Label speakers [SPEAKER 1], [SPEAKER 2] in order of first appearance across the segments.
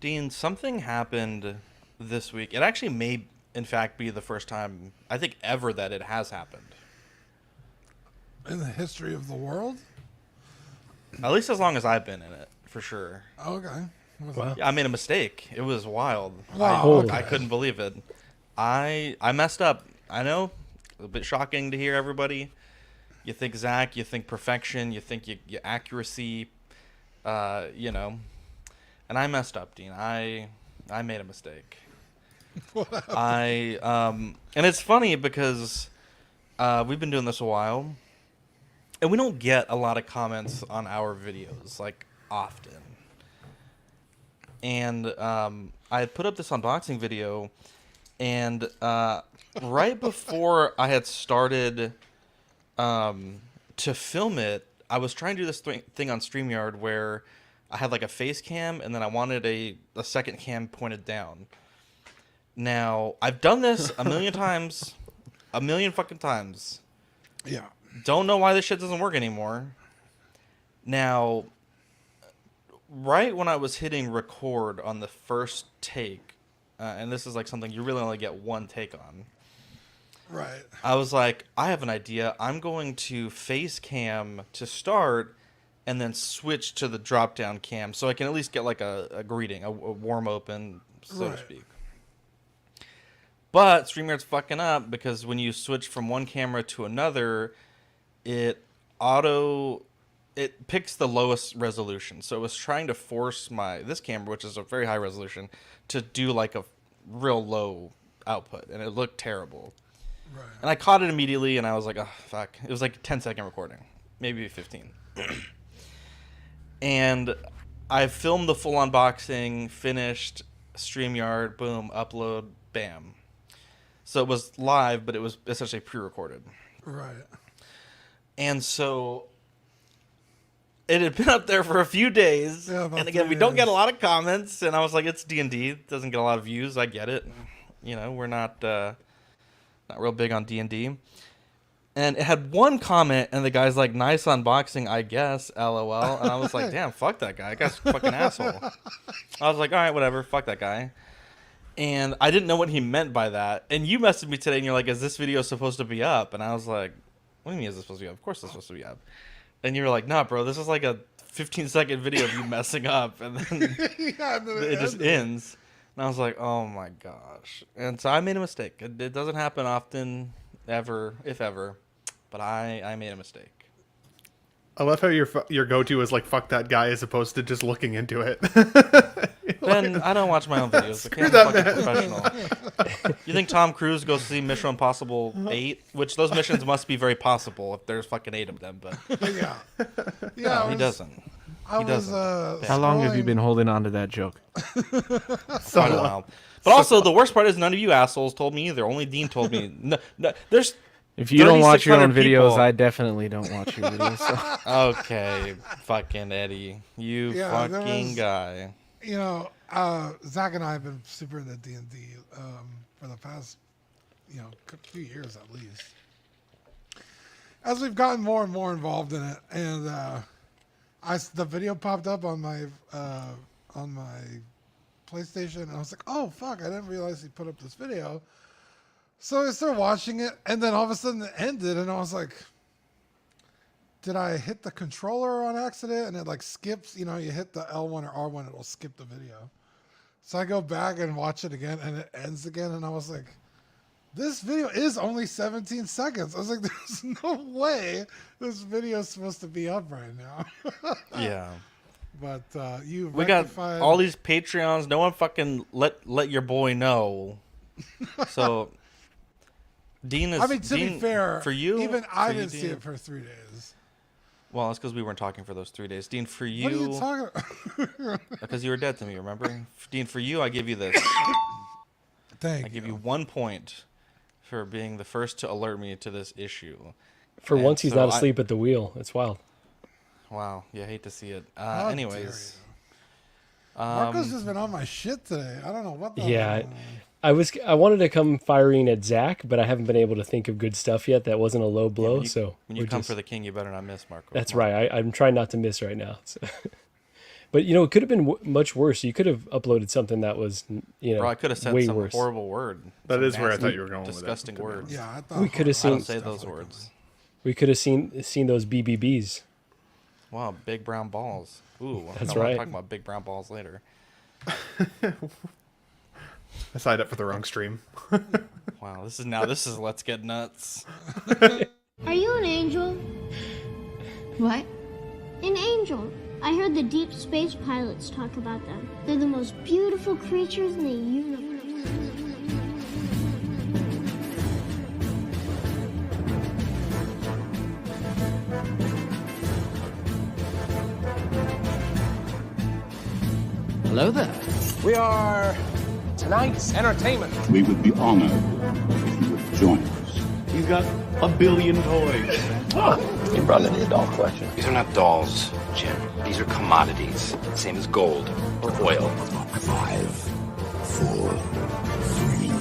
[SPEAKER 1] Dean, something happened this week. It actually may, in fact, be the first time, I think, ever that it has happened.
[SPEAKER 2] In the history of the world?
[SPEAKER 1] At least as long as I've been in it, for sure.
[SPEAKER 2] Okay.
[SPEAKER 3] Wow.
[SPEAKER 1] Yeah, I made a mistake. It was wild.
[SPEAKER 2] Wow,
[SPEAKER 1] I
[SPEAKER 2] okay.
[SPEAKER 1] couldn't believe it. I messed up. I know, a bit shocking to hear everybody. You think Zach, you think perfection, you think your accuracy, you know. And I messed up, Dean. I made a mistake. And it's funny because we've been doing this a while, and we don't get a lot of comments on our videos, like, often. And I had put up this unboxing video, and right before I had started to film it, I was trying to do this thing on StreamYard where I had like a face cam, and then I wanted a second cam pointed down. Now, I've done this a million times. A million fucking times.
[SPEAKER 2] Yeah.
[SPEAKER 1] Don't know why this shit doesn't work anymore. Now, right when I was hitting record on the first take, and this is like something you really only get one take on.
[SPEAKER 2] Right.
[SPEAKER 1] I was like, I have an idea. I'm going to face cam to start and then switch to the drop down cam so I can at least get like a greeting, a warm open, so to speak. But StreamYard's fucking up because when you switch from one camera to another, it picks the lowest resolution. So it was trying to force this camera, which is a very high resolution, to do like a real low output, and it looked terrible.
[SPEAKER 2] Right.
[SPEAKER 1] And I caught it immediately, and I was like, oh, fuck. It was like a 10-second recording, maybe 15. And I filmed the full unboxing, finished, StreamYard, boom, upload, bam. So it was live, but it was essentially pre-recorded.
[SPEAKER 2] Right.
[SPEAKER 1] And so it had been up there for a few days.
[SPEAKER 2] Yeah,
[SPEAKER 1] and again, we don't get a lot of comments. And I was like, it's D&D. It doesn't get a lot of views. I get it. You know, we're not real big on D&D. And it had one comment, and the guy's like, nice unboxing, I guess, LOL. And I was like, damn, fuck that guy. That guy's a fucking asshole. I was like, all right, whatever. Fuck that guy. And I didn't know what he meant by that. And you messaged me today, and you're like, is this video supposed to be up? And I was like, what do you mean is this supposed to be up? Of course it's supposed to be up. And you were like, nah, bro, this is like a 15-second video of you messing up. And then it just ends. And I was like, oh, my gosh. And so I made a mistake. It doesn't happen often, ever, if ever. But I made a mistake.
[SPEAKER 3] I love how your go-to is like, fuck that guy, as opposed to just looking into it.
[SPEAKER 1] Ben, I don't watch my own videos. I can't fucking professional. You think Tom Cruise goes see Mission Impossible 8? Which those missions must be very possible if there's fucking 8 of them, but
[SPEAKER 2] Yeah.
[SPEAKER 1] no, he doesn't. He doesn't.
[SPEAKER 4] How long have you been holding on to that joke?
[SPEAKER 1] Quite a while. But also, the worst part is none of you assholes told me either. Only Dean told me. No, there's
[SPEAKER 4] If you don't watch your own
[SPEAKER 1] 3,600
[SPEAKER 4] videos,
[SPEAKER 1] people.
[SPEAKER 4] I definitely don't watch your videos. So.
[SPEAKER 1] Okay, fucking Eddie. You
[SPEAKER 2] Yeah,
[SPEAKER 1] fucking guy.
[SPEAKER 2] You know, Zach and I have been super into D&D for the past, few years at least. As we've gotten more and more involved in it, and the video popped up on my PlayStation, and I was like, oh fuck, I didn't realize he put up this video. So I started watching it, and then all of a sudden it ended, and I was like, did I hit the controller on accident? And it like skips, you hit the L1 or R1, it'll skip the video. So I go back and watch it again, and it ends again, and I was like, this video is only 17 seconds. I was like, there's no way this video is supposed to be up right now.
[SPEAKER 1] Yeah.
[SPEAKER 2] But you
[SPEAKER 1] We got all these Patreons. No one fucking let your boy know. So Dean is.
[SPEAKER 2] I mean, to
[SPEAKER 1] Dean,
[SPEAKER 2] be fair,
[SPEAKER 1] for you,
[SPEAKER 2] even I
[SPEAKER 1] for you,
[SPEAKER 2] didn't see
[SPEAKER 1] Dean-
[SPEAKER 2] it for 3 days.
[SPEAKER 1] Well, it's because we weren't talking for those 3 days. Dean, for you,
[SPEAKER 2] What are you talking about?
[SPEAKER 1] because you were dead to me. Remember, Dean, for you, I give you this.
[SPEAKER 2] Thank
[SPEAKER 1] I give you 1 point for being the first to alert me to this issue.
[SPEAKER 5] For
[SPEAKER 1] And
[SPEAKER 5] once, he's
[SPEAKER 1] so
[SPEAKER 5] not asleep at the wheel. It's wild.
[SPEAKER 1] Wow, yeah, I hate to see it.
[SPEAKER 2] How
[SPEAKER 1] Anyways,
[SPEAKER 2] Marco's just been on my shit today. I don't know what the
[SPEAKER 5] Yeah, I wanted to come firing at Zach, but I haven't been able to think of good stuff yet. That wasn't a low blow,
[SPEAKER 1] when you
[SPEAKER 5] we're
[SPEAKER 1] come
[SPEAKER 5] just-
[SPEAKER 1] for the king, you better not miss, Marco.
[SPEAKER 5] That's
[SPEAKER 1] Come on.
[SPEAKER 5] right. I'm trying not to miss right now. So. But it could have been much worse. You could have uploaded something that was,
[SPEAKER 1] Bro, I could have said
[SPEAKER 5] way
[SPEAKER 1] some
[SPEAKER 5] worse.
[SPEAKER 1] horrible word.
[SPEAKER 3] That
[SPEAKER 1] Some
[SPEAKER 3] is where I
[SPEAKER 1] nasty,
[SPEAKER 3] thought you were going with that.
[SPEAKER 1] disgusting words.
[SPEAKER 2] Yeah, I thought
[SPEAKER 5] We could have
[SPEAKER 1] I don't
[SPEAKER 5] seen
[SPEAKER 1] say those words.
[SPEAKER 5] we could have seen those BBBs.
[SPEAKER 1] Wow, big brown balls. Ooh,
[SPEAKER 5] That's
[SPEAKER 1] I want
[SPEAKER 5] right.
[SPEAKER 1] to talk about big brown balls later.
[SPEAKER 3] I signed up for the wrong stream.
[SPEAKER 1] Wow, this is Let's Get Nuts.
[SPEAKER 6] Are you an angel?
[SPEAKER 7] What?
[SPEAKER 6] An angel. I heard the deep space pilots talk about them. They're the most beautiful creatures in the universe.
[SPEAKER 8] Hello there.
[SPEAKER 9] We are tonight's entertainment.
[SPEAKER 10] We would be honored if you would join us.
[SPEAKER 8] He's got a billion toys.
[SPEAKER 9] You brought in the doll collection.
[SPEAKER 11] These are not dolls, Jim. These are commodities. Same as gold or oil.
[SPEAKER 10] 5, 4, 3, 2,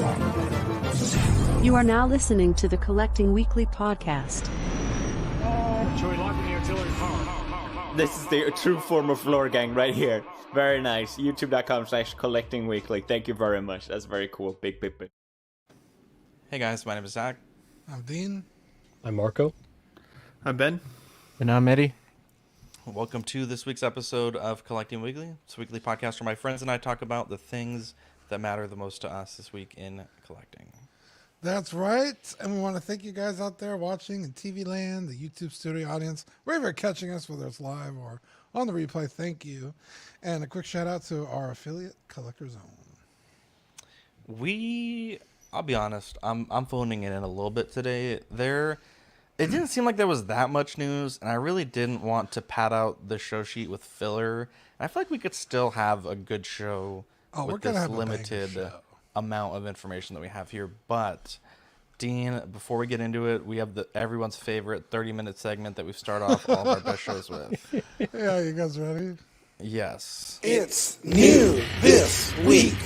[SPEAKER 10] 1, 0.
[SPEAKER 7] You are now listening to the Collecting Weekly podcast.
[SPEAKER 8] This is the true form of lore gang right here. Very nice. YouTube.com/collectingweekly. Thank you very much. That's very cool. Big.
[SPEAKER 1] Hey guys, my name is Zach.
[SPEAKER 2] I'm Dean.
[SPEAKER 5] I'm Marco.
[SPEAKER 3] I'm Ben.
[SPEAKER 4] And I'm Eddie.
[SPEAKER 1] Welcome to this week's episode of Collecting Weekly. It's a weekly podcast where my friends and I talk about the things that matter the most to us this week in collecting.
[SPEAKER 2] That's right. And we want to thank you guys out there watching in TV land, the YouTube studio audience, wherever you're catching us, whether it's live or on the replay. Thank you. And a quick shout out to our affiliate, Collector Zone.
[SPEAKER 1] I'll be honest, I'm phoning it in a little bit today. It didn't seem like there was that much news, and I really didn't want to pad out the show sheet with filler. And I feel like we could still have a good show
[SPEAKER 2] We're
[SPEAKER 1] with
[SPEAKER 2] gonna
[SPEAKER 1] this
[SPEAKER 2] have a banger
[SPEAKER 1] limited
[SPEAKER 2] show.
[SPEAKER 1] amount of information that we have here. But Dean, before we get into it, we have everyone's favorite 30-minute segment that we start off all of our best shows with.
[SPEAKER 2] Yeah, you guys ready?
[SPEAKER 1] Yes.
[SPEAKER 9] It's new this week.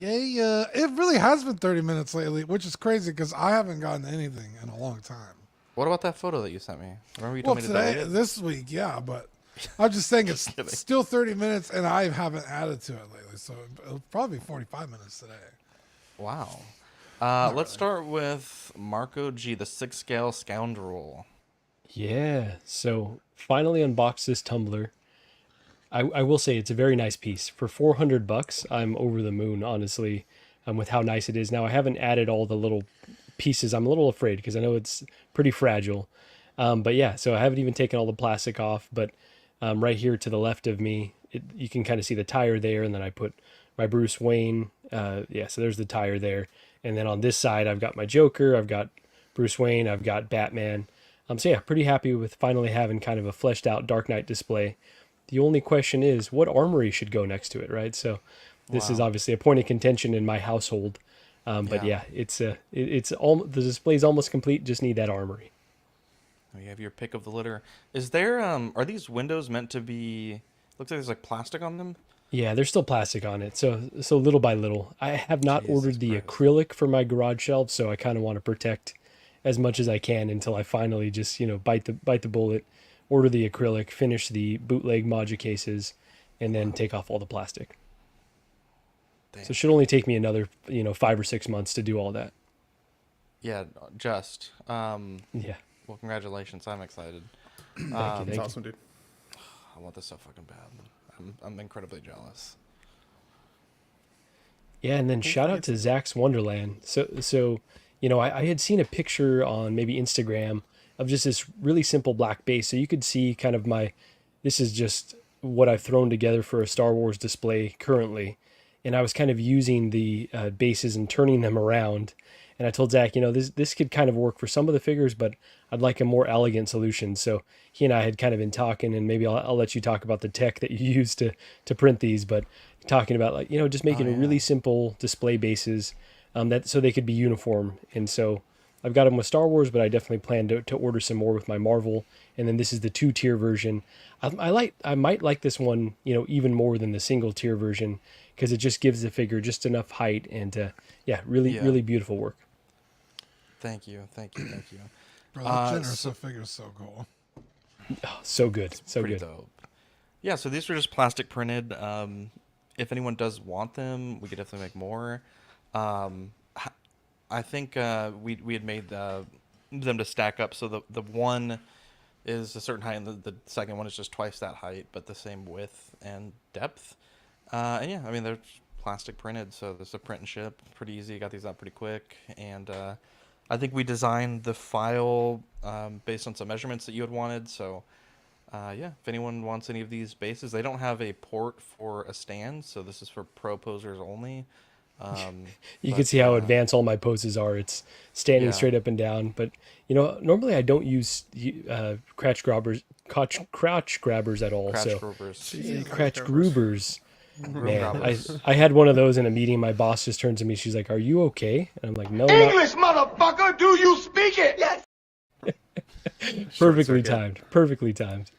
[SPEAKER 2] Yeah, it really has been 30 minutes lately, which is crazy because I haven't gotten anything in a long time.
[SPEAKER 1] What about that photo that you sent me? Remember you
[SPEAKER 2] Well,
[SPEAKER 1] told me to
[SPEAKER 2] today,
[SPEAKER 1] delete it?
[SPEAKER 2] this week, yeah, but I'm just saying it's
[SPEAKER 1] kidding.
[SPEAKER 2] still 30 minutes and I haven't added to it lately, so it'll probably be 45 minutes today.
[SPEAKER 1] Wow. Let's start with Marco G, the 6-scale scoundrel.
[SPEAKER 5] Yeah. So finally unboxed this tumbler. I will say it's a very nice piece. For $400, I'm over the moon, honestly, with how nice it is. Now, I haven't added all the little pieces. I'm a little afraid because I know it's pretty fragile. But yeah, so I haven't even taken all the plastic off. But right here to the left of me, you can kind of see the tire there. And then I put my Bruce Wayne. So there's the tire there. And then on this side, I've got my Joker. I've got Bruce Wayne. I've got Batman. So yeah, pretty happy with finally having kind of a fleshed out Dark Knight display. The only question is what armory should go next to it, right? So this is obviously a point of contention in my household. But yeah, it's all the display's almost complete. Just need that armory.
[SPEAKER 1] You have your pick of the litter. Is there are these windows meant to be? Looks like there's like plastic on them.
[SPEAKER 5] Yeah, there's still plastic on it. So little by little, I have not ordered the acrylic for my garage shelves, so I kind of want to protect as much as I can until I finally just bite the bullet. Order the acrylic, finish the bootleg Modja cases, and then take off all the plastic.
[SPEAKER 1] Damn.
[SPEAKER 5] So it should only take me another 5 or 6 months to do all that.
[SPEAKER 1] Yeah, just.
[SPEAKER 5] Yeah.
[SPEAKER 1] Well, congratulations. I'm excited.
[SPEAKER 5] Thank
[SPEAKER 3] That's
[SPEAKER 5] you.
[SPEAKER 3] awesome, dude.
[SPEAKER 1] I want this so fucking bad. I'm incredibly jealous.
[SPEAKER 5] Yeah, and then shout out to Zach's Wonderland. So I had seen a picture on maybe Instagram of just this really simple black base. So you could see kind of this is just what I've thrown together for a Star Wars display currently. And I was kind of using the bases and turning them around. And I told Zach, this could kind of work for some of the figures, but I'd like a more elegant solution. So he and I had kind of been talking, and maybe I'll let you talk about the tech that you use to print these, but talking about just making a really simple display bases so they could be uniform. And so I've got them with Star Wars, but I definitely plan to order some more with my Marvel. And then this is the 2-tier version. I might like this one, even more than the single-tier version, because it just gives the figure just enough height and really beautiful work.
[SPEAKER 1] Thank you.
[SPEAKER 2] Bro, that Genesis figure is so cool.
[SPEAKER 5] Oh, so good, so
[SPEAKER 1] Pretty
[SPEAKER 5] good.
[SPEAKER 1] dope. Yeah, so these are just plastic printed. If anyone does want them, we could definitely make more. Um, I think we had made them to stack up. So the one is a certain height, and the second one is just twice that height, but the same width and depth. And yeah, I mean they're plastic printed, so there's a print and ship, pretty easy. Got these out pretty quick, and I think we designed the file based on some measurements that you had wanted. So yeah, if anyone wants any of these bases, they don't have a port for a stand, so this is for pro posers only.
[SPEAKER 5] You can see how advanced all my poses are. It's standing straight up and down. But normally I don't use crotch grabbers at all. Crotch groovers. Man, I had one of those in a meeting. My boss just turns to me. She's like, "Are you okay?" And I'm like, "No."
[SPEAKER 9] English, motherfucker, do you speak it? Yes.
[SPEAKER 5] Perfectly timed. Perfectly timed.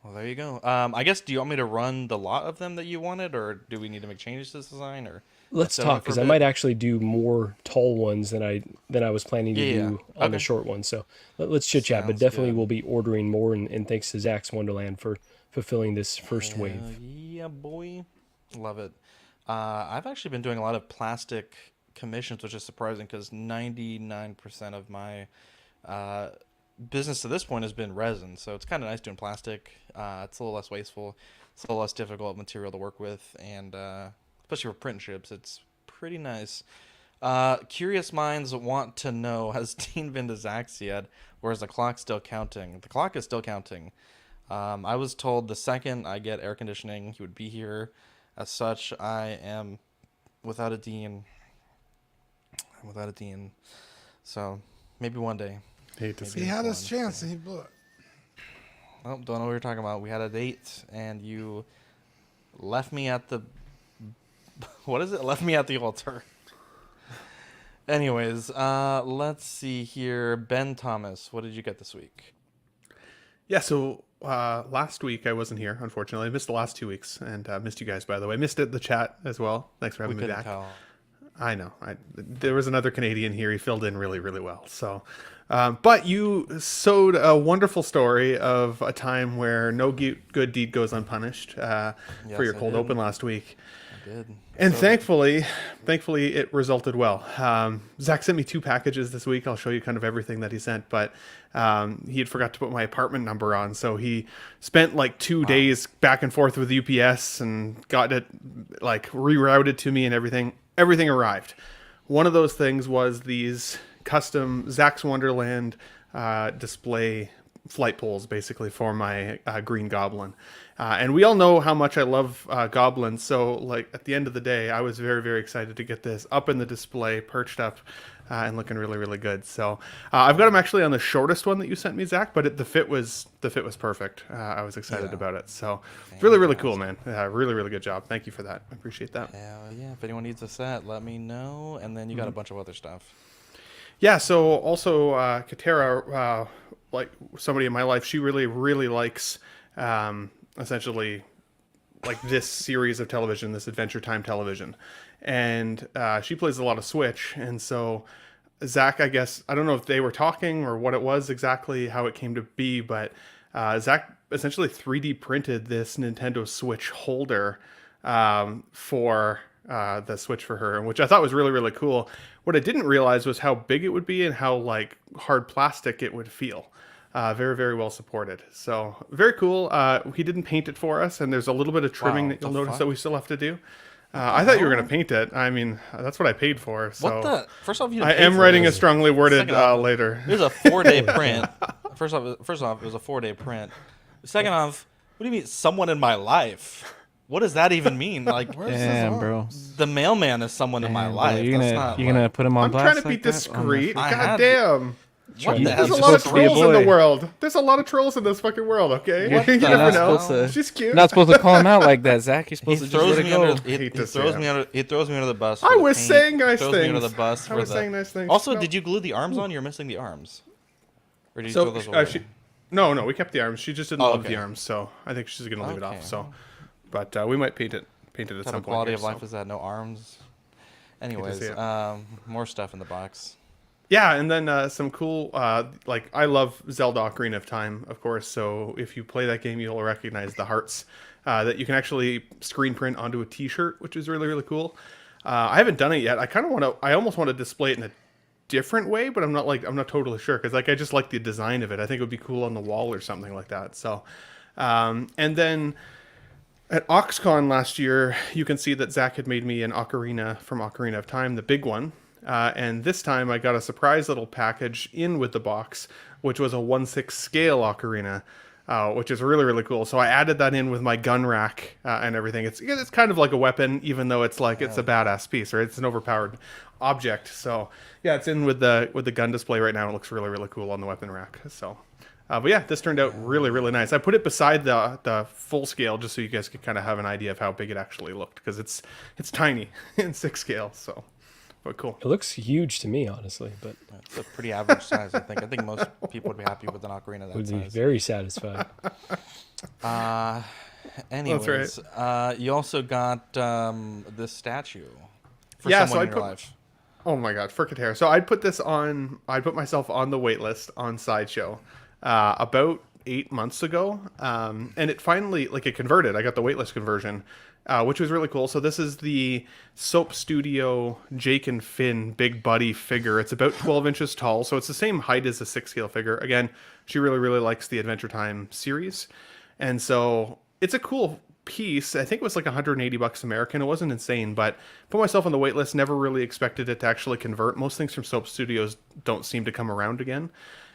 [SPEAKER 1] Well, there you go. I guess, do you want me to run the lot of them that you wanted, or do we need to make changes to this design? Or
[SPEAKER 5] Let's talk, because I might actually do more tall ones than I was planning to do on the short ones. So let's chit chat, but definitely we'll be ordering more. And thanks to Zach's Wonderland for fulfilling this first wave.
[SPEAKER 1] Yeah, boy, love it. I've actually been doing a lot of plastic commissions, which is surprising because 99% of my business to this point has been resin, so it's kind of nice doing plastic. It's a little less wasteful, it's a little less difficult material to work with, and especially for print and ships, it's pretty nice. Curious minds want to know, has Dean been to Zach's yet, or is the clock still counting? The clock is still counting. I was told the second I get air conditioning, he would be here. As such, I am without a Dean. I'm without a Dean. So maybe one day.
[SPEAKER 3] Hate to see.
[SPEAKER 2] He had his chance and he blew it.
[SPEAKER 1] Well, don't know what you're talking about. We had a date and you left me at the... What is it? Left me at the altar. Anyways, let's see here. Ben Thomas, what did you get this week?
[SPEAKER 3] Yeah, so last week I wasn't here, unfortunately. I missed the last 2 weeks, and missed you guys, by the way. Missed the chat as well. Thanks for having me back.
[SPEAKER 1] Tell.
[SPEAKER 3] I know. There was another Canadian here. He filled in really, really well. So, but you sowed a wonderful story of a time where no good deed goes unpunished for your cold open last week.
[SPEAKER 1] I did.
[SPEAKER 3] And thankfully, it resulted well. Zach sent me 2 packages this week. I'll show you kind of everything that he sent, but he had forgot to put my apartment number on, so he spent like 2 days back and forth with UPS and got it like rerouted to me, and everything arrived. One of those things was these custom Zach's Wonderland display flight poles, basically, for my Green Goblin. And we all know how much I love goblins, so like at the end of the day, I was very, very excited to get this up in the display, perched up, and looking really, really good. So I've got them actually on the shortest one that you sent me, Zach, but the fit was perfect. I was excited about it. So really, really cool, man. Really, really good job. Thank you for that. I appreciate that.
[SPEAKER 1] Hell yeah. If anyone needs a set, let me know. And then you got a bunch of other stuff.
[SPEAKER 3] Yeah, so also Katera, like somebody in my life, she really, really likes essentially like this series of television, this Adventure Time television. And she plays a lot of Switch. And so Zach, I guess, I don't know if they were talking or what it was exactly, how it came to be, but Zach essentially 3D printed this Nintendo Switch holder for the Switch for her, which I thought was really, really cool. What I didn't realize was how big it would be and how like hard plastic it would feel. Very, very well supported. So very cool. He didn't paint it for us, and there's a little bit of trimming that you'll notice that we still have to do. I thought you were going to paint it. I mean, that's what I paid for. So
[SPEAKER 1] What the? First off, you
[SPEAKER 3] I am writing a strongly worded later.
[SPEAKER 1] It was a 4-day print. First off, it was a 4-day print. Second off, what do you mean, someone in my life? What does that even mean? Like,
[SPEAKER 4] damn, bro.
[SPEAKER 1] The mailman is someone in my life.
[SPEAKER 4] You're gonna put him on
[SPEAKER 3] I'm
[SPEAKER 4] blast.
[SPEAKER 3] trying to be
[SPEAKER 4] like that?
[SPEAKER 3] discreet.
[SPEAKER 4] Oh,
[SPEAKER 3] God damn.
[SPEAKER 1] What the hell?
[SPEAKER 3] There's a lot of trolls in the world. There's a lot of trolls in this fucking world, okay? You never know. She's cute.
[SPEAKER 4] You're not supposed to call him out like that, Zach. You're supposed to just let it go.
[SPEAKER 1] He throws me under the bus.
[SPEAKER 3] I was saying nice things.
[SPEAKER 1] Me under the bus
[SPEAKER 3] I was saying nice things.
[SPEAKER 1] Also, did you glue the arms on? You're missing the arms. Or did you throw those away?
[SPEAKER 3] No, we kept the arms. She just didn't love the arms, so I think she's gonna leave it off. So, but we might paint it at some point.
[SPEAKER 1] Quality of life is that no arms. Anyways, more stuff in the box.
[SPEAKER 3] Yeah, and then some cool, like, I love Zelda Ocarina of Time, of course, so if you play that game, you'll recognize the hearts that you can actually screen print onto a t-shirt, which is really, really cool. I haven't done it yet. I almost want to display it in a different way, but I'm not totally sure, because, like, I just like the design of it. I think it would be cool on the wall or something like that, so. And then at OxCon last year, you can see that Zach had made me an ocarina from Ocarina of Time, the big one. And this time I got a surprise little package in with the box, which was a 1/6 scale ocarina, which is really, really cool. So I added that in with my gun rack and everything. It's kind of like a weapon, even though it's like it's a badass piece, right? It's an overpowered object. So yeah, it's in with the gun display right now. It looks really, really cool on the weapon rack. So. But yeah, this turned out really, really nice. I put it beside the full scale just so you guys could kind of have an idea of how big it actually looked, because it's tiny in 6 scale. So, but cool.
[SPEAKER 5] It looks huge to me, honestly, but
[SPEAKER 1] it's a pretty average size. I think most people would be happy with an ocarina that
[SPEAKER 5] would
[SPEAKER 1] size.
[SPEAKER 5] be very satisfied.
[SPEAKER 1] Anyways, you also got this statue for
[SPEAKER 3] yeah,
[SPEAKER 1] someone
[SPEAKER 3] so
[SPEAKER 1] in your life.
[SPEAKER 3] Oh my god, frickin' hair. So I put myself on the wait list on Sideshow about 8 months ago, and it finally, it converted. I got the waitlist conversion, which was really cool. So this is the Soap Studio Jake and Finn Big Buddy figure. It's about 12 inches tall, so it's the same height as the 6 scale figure. Again, she really, really likes the Adventure Time series, and so it's a cool piece. I think it was like $180 American. It wasn't insane, but put myself on the wait list. Never really expected it to actually convert. Most things from Soap Studios don't seem to come around again.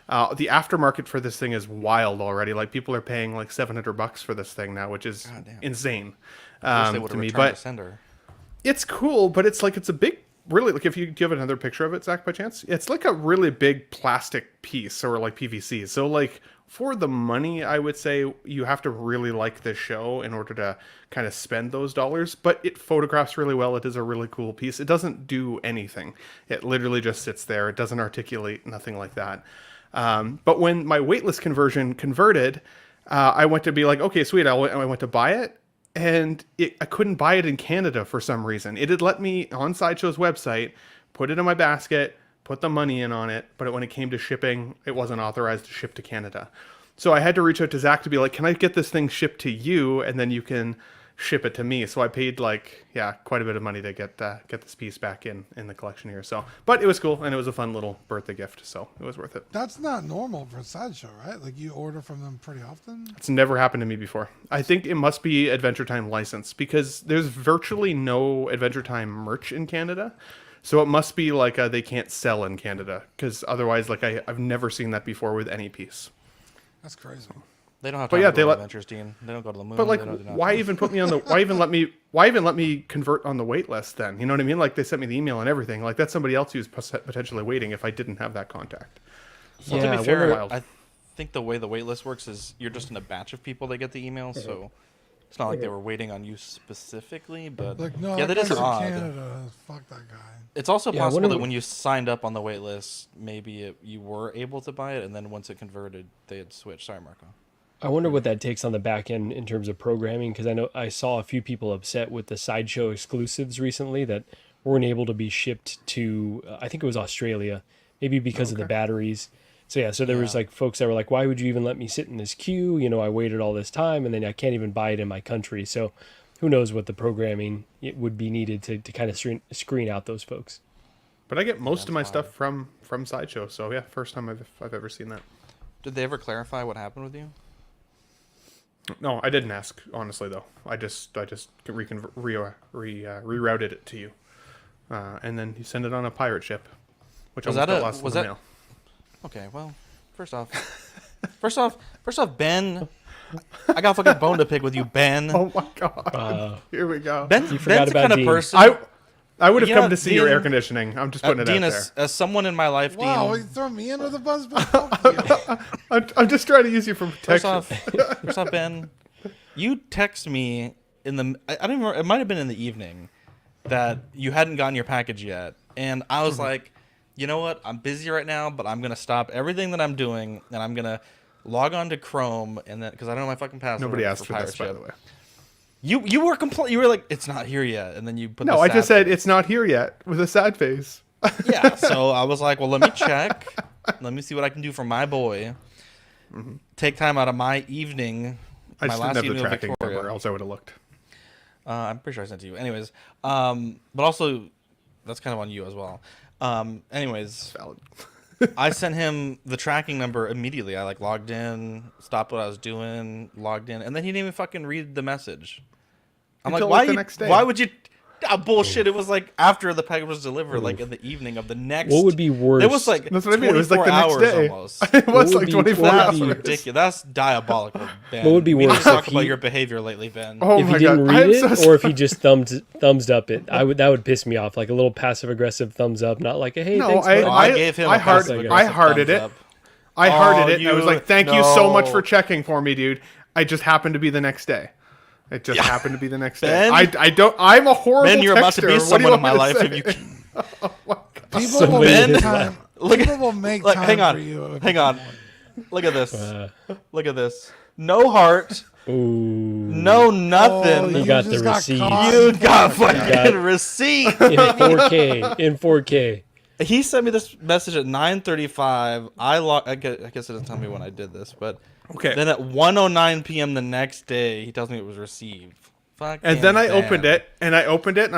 [SPEAKER 3] The aftermarket for this thing is wild already. Like, people are paying like $700 for this thing now, which is insane to me. But it's cool. But it's a big, really, like, if you give another picture of it, Zach, by chance, it's like a really big plastic piece, or like PVC. So like, for the money, I would say you have to really like this show in order to kind of spend those dollars. But it photographs really well. It is a really cool piece. It doesn't do anything. It literally just sits there. It doesn't articulate, nothing like that. But when my waitlist conversion converted, I went to be like, okay, sweet. I went to buy it, and I couldn't buy it in Canada for some reason. It had let me on Sideshow's website, put it in my basket, put the money in on it, but when it came to shipping, it wasn't authorized to ship to Canada. So I had to reach out to Zach to be like, can I get this thing shipped to you, and then you can ship it to me? So I paid quite a bit of money to get this piece back in the collection here. So, but it was cool, and it was a fun little birthday gift, so it was worth it.
[SPEAKER 2] That's not normal for Sideshow, right? Like, you order from them pretty often?
[SPEAKER 3] It's never happened to me before. I think it must be Adventure Time licensed, because there's virtually no Adventure Time merch in Canada. So it must be like they can't sell in Canada, because otherwise, I've never seen that before with any piece.
[SPEAKER 2] That's crazy.
[SPEAKER 1] They don't have time to go to Adventures, Dean. They don't go to the moon.
[SPEAKER 3] But why even put me on the? Why even let me convert on the wait list then? You know what I mean? Like, they sent me the email and everything. Like, that's somebody else who's potentially waiting if I didn't have that contact.
[SPEAKER 1] So to be fair, I think the way the wait list works is you're just in a batch of people that get the emails, so it's not like they were waiting on you specifically. But yeah, that is odd.
[SPEAKER 2] Canada. Fuck that guy.
[SPEAKER 1] It's also possible that when you signed up on the wait list, maybe you were able to buy it, and then once it converted, they had switched. Sorry, Marco.
[SPEAKER 5] I wonder what that takes on the back end in terms of programming, because I saw a few people upset with the Sideshow exclusives recently that weren't able to be shipped to, I think it was Australia, maybe because of the batteries. So there was folks that were like, why would you even let me sit in this queue? You know, I waited all this time, and then I can't even buy it in my country. So who knows what the programming would be needed to kind of screen out those folks.
[SPEAKER 3] But I get most of my stuff from Sideshow, so yeah, first time I've ever seen that.
[SPEAKER 1] Did they ever clarify what happened with you?
[SPEAKER 3] No, I didn't ask, honestly, though. I just rerouted it to you, and then you send it on a pirate ship, which almost got lost in the mail.
[SPEAKER 1] Okay, well, first off, Ben, I got fucking bone to pick with you, Ben.
[SPEAKER 3] Oh my god, here we go.
[SPEAKER 1] Ben's the kind of person.
[SPEAKER 3] I would have come to see your air conditioning. I'm just putting it
[SPEAKER 1] Dean,
[SPEAKER 3] out there.
[SPEAKER 1] As someone in my life,
[SPEAKER 2] Dean. You throw me under the bus, but
[SPEAKER 3] I'm just trying to use you for protection.
[SPEAKER 1] First off, Ben, you text me in the I don't remember, it might have been in the evening, that you hadn't gotten your package yet, and I was like, you know what? I'm busy right now, but I'm gonna stop everything that I'm doing, and I'm gonna log on to Chrome, and then because I don't know my fucking password.
[SPEAKER 3] Nobody asked for this, by the way.
[SPEAKER 1] You were you were like, it's not here yet, and then you put.
[SPEAKER 3] No, I just said it's not here yet with a sad face.
[SPEAKER 1] Yeah, so I was like, well, let me check. Let me see what I can do for my boy. Take time out of my evening.
[SPEAKER 3] I
[SPEAKER 1] My
[SPEAKER 3] just
[SPEAKER 1] last
[SPEAKER 3] didn't have
[SPEAKER 1] evening
[SPEAKER 3] the
[SPEAKER 1] of
[SPEAKER 3] tracking
[SPEAKER 1] Victoria.
[SPEAKER 3] number, else I would have looked.
[SPEAKER 1] I'm pretty sure I sent it to you. Anyways, but also, that's kind of on you as well. Anyways,
[SPEAKER 3] Valid.
[SPEAKER 1] I sent him the tracking number immediately. I like logged in, stopped what I was doing, logged in, and then he didn't even fucking read the message. I'm
[SPEAKER 3] Until,
[SPEAKER 1] like,
[SPEAKER 3] like, the next day.
[SPEAKER 1] why would you? Bullshit! It was like after the package was delivered, like in the evening of the next.
[SPEAKER 5] What would be worse?
[SPEAKER 1] It was like
[SPEAKER 3] That's what I mean. It was like the next
[SPEAKER 1] 24
[SPEAKER 3] day.
[SPEAKER 1] hours almost.
[SPEAKER 3] It was
[SPEAKER 5] would
[SPEAKER 3] like
[SPEAKER 5] be-
[SPEAKER 3] 24
[SPEAKER 5] what would
[SPEAKER 3] hours.
[SPEAKER 5] be-
[SPEAKER 1] That's ridiculous. That's diabolical, Ben.
[SPEAKER 5] What would be
[SPEAKER 1] We need to
[SPEAKER 5] worse,
[SPEAKER 1] talk
[SPEAKER 5] if
[SPEAKER 1] about
[SPEAKER 5] he-
[SPEAKER 1] your behavior lately, Ben.
[SPEAKER 3] Oh
[SPEAKER 5] if
[SPEAKER 3] my
[SPEAKER 5] he didn't
[SPEAKER 3] god!
[SPEAKER 5] read
[SPEAKER 3] I'm
[SPEAKER 5] it,
[SPEAKER 3] so
[SPEAKER 5] or if he just thumbs up it, that would piss me off. Like a little passive aggressive thumbs up, not like a hey,
[SPEAKER 3] No,
[SPEAKER 5] thanks.
[SPEAKER 3] I-
[SPEAKER 5] bud."
[SPEAKER 1] I gave him.
[SPEAKER 3] I
[SPEAKER 1] a
[SPEAKER 3] heart-
[SPEAKER 1] passive-aggressive
[SPEAKER 3] I hearted
[SPEAKER 1] thumbs
[SPEAKER 3] it.
[SPEAKER 1] up.
[SPEAKER 3] I hearted it. I was
[SPEAKER 1] you-
[SPEAKER 3] like, "Thank you so much
[SPEAKER 1] no.
[SPEAKER 3] for checking for me, dude." I just happened to be the next day. It just happened to be the next day.
[SPEAKER 1] Ben?
[SPEAKER 3] I don't. I'm a horrible.
[SPEAKER 1] Ben, you're about to
[SPEAKER 3] texter.
[SPEAKER 1] be
[SPEAKER 3] What do
[SPEAKER 1] someone
[SPEAKER 3] you
[SPEAKER 1] in my
[SPEAKER 3] want
[SPEAKER 1] life
[SPEAKER 3] me to
[SPEAKER 1] if
[SPEAKER 3] say?
[SPEAKER 1] you.
[SPEAKER 2] People
[SPEAKER 5] So
[SPEAKER 2] will
[SPEAKER 5] Ben-
[SPEAKER 2] make time.
[SPEAKER 1] Look at-
[SPEAKER 2] People will make
[SPEAKER 1] Look,
[SPEAKER 2] time
[SPEAKER 1] hang on,
[SPEAKER 2] for you.
[SPEAKER 1] hang on. Look at this. Look at this. No heart.
[SPEAKER 5] Ooh,
[SPEAKER 1] No nothing.
[SPEAKER 5] You got the
[SPEAKER 2] just got
[SPEAKER 5] receipt.
[SPEAKER 2] caught.
[SPEAKER 1] You got fucking
[SPEAKER 5] got-
[SPEAKER 1] receipt.
[SPEAKER 5] in 4K. In 4K.
[SPEAKER 1] He sent me this message at 9:35. I guess it doesn't tell me when I did this, but
[SPEAKER 3] Okay.
[SPEAKER 1] then at 1:09 p.m. the next day, he tells me it was received.
[SPEAKER 3] And then I
[SPEAKER 1] Fucking
[SPEAKER 3] opened
[SPEAKER 1] Ben.
[SPEAKER 3] it, and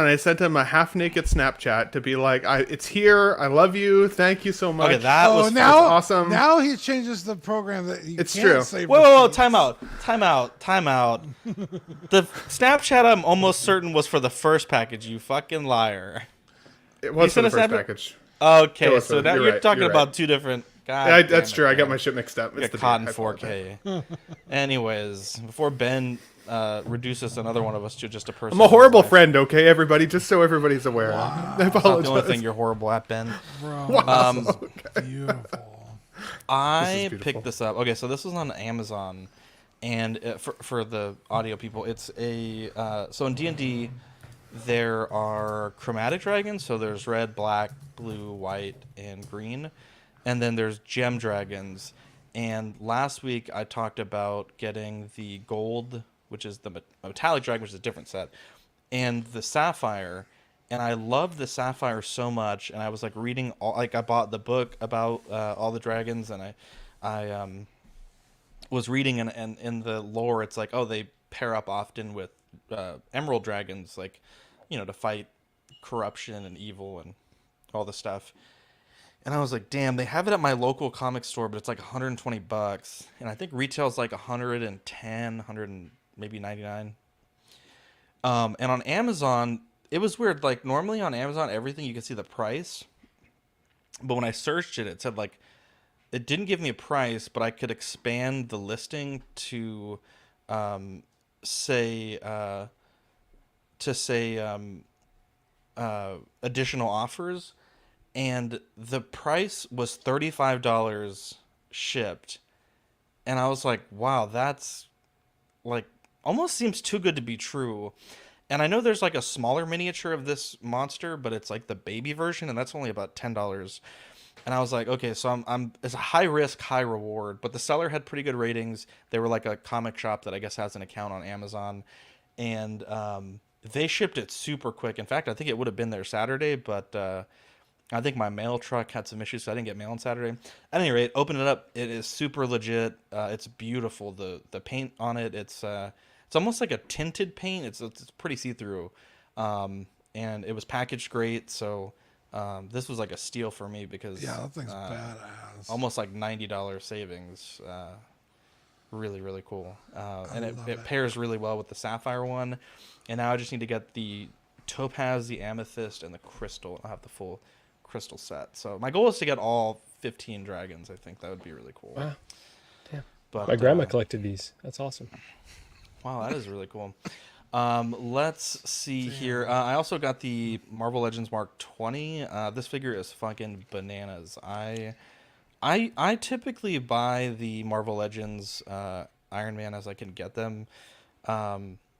[SPEAKER 3] I sent him a half-naked Snapchat to be like, "It's here. I love you. Thank you so much."
[SPEAKER 1] Okay, that was
[SPEAKER 2] now
[SPEAKER 3] awesome.
[SPEAKER 2] Now he changes the program that you
[SPEAKER 3] It's
[SPEAKER 2] can't
[SPEAKER 3] true.
[SPEAKER 2] save
[SPEAKER 1] Whoa,
[SPEAKER 2] receipts.
[SPEAKER 1] time out. The Snapchat I'm almost certain was for the first package, you fucking liar.
[SPEAKER 3] It was for
[SPEAKER 1] sent
[SPEAKER 3] the
[SPEAKER 1] a
[SPEAKER 3] first
[SPEAKER 1] Snapchat?
[SPEAKER 3] package.
[SPEAKER 1] Okay,
[SPEAKER 3] It was
[SPEAKER 1] so
[SPEAKER 3] for-
[SPEAKER 1] now
[SPEAKER 3] you're
[SPEAKER 1] you're
[SPEAKER 3] right,
[SPEAKER 1] talking
[SPEAKER 3] you're
[SPEAKER 1] about
[SPEAKER 3] right.
[SPEAKER 1] two different guys.
[SPEAKER 3] Yeah, that's true. I got my shit mixed up. It's
[SPEAKER 1] Get
[SPEAKER 3] the
[SPEAKER 1] caught
[SPEAKER 3] beat.
[SPEAKER 1] in
[SPEAKER 3] I apologize.
[SPEAKER 1] 4K. Anyways, before Ben reduces another one of us to just a person.
[SPEAKER 3] I'm a horrible friend, okay, everybody? Just so everybody's aware. I
[SPEAKER 1] That's not the only
[SPEAKER 3] apologize.
[SPEAKER 1] thing you're horrible at, Ben.
[SPEAKER 2] Bro, beautiful.
[SPEAKER 1] I
[SPEAKER 3] beautiful.
[SPEAKER 1] picked this up. Okay, so this was on Amazon, and for the audio people, it's a so in D&D there are chromatic dragons. So there's red, black, blue, white, and green, and then there's gem dragons. And last week I talked about getting the gold, which is the metallic dragon, which is a different set, and the sapphire. And I loved the sapphire so much, and I was like reading I bought the book about all the dragons, and I was reading, and in the lore, it's like, oh, they pair up often with emerald dragons, like, you know, to fight corruption and evil and all this stuff. And I was like, damn, they have it at my local comic store, but it's like $120, and I think retail's like 110, 100 and maybe 99. And on Amazon, it was weird. Like normally on Amazon, everything you can see the price, but when I searched it, it said like it didn't give me a price, but I could expand the listing to say additional offers, and the price was $35 shipped, and I was like, wow, that's like almost seems too good to be true. And I know there's like a smaller miniature of this monster, but it's like the baby version, and that's only about $10. And I was like, okay, so I'm it's a high risk, high reward. But the seller had pretty good ratings. They were like a comic shop that I guess has an account on Amazon, and they shipped it super quick. In fact, I think it would have been there Saturday, but I think my mail truck had some issues, so I didn't get mail on Saturday. At any rate, open it up. It is super legit. It's beautiful. The paint on it, it's almost like a tinted paint. It's pretty see-through, and it was packaged great. So this was like a steal for me because
[SPEAKER 2] Yeah, that thing's badass.
[SPEAKER 1] almost like $90 savings. Really, really cool. And it pairs really well with the sapphire one. And now I just need to get the topaz, the amethyst, and the crystal. I'll have the full crystal set. So my goal is to get all 15 dragons. I think that would be really cool.
[SPEAKER 5] Wow. Damn.
[SPEAKER 1] But
[SPEAKER 5] My grandma collected these. That's awesome.
[SPEAKER 1] wow, that is really cool. Let's see here. I also got the Marvel Legends Mark 20. This figure is fucking bananas. I typically buy the Marvel Legends Iron Man as I can get them.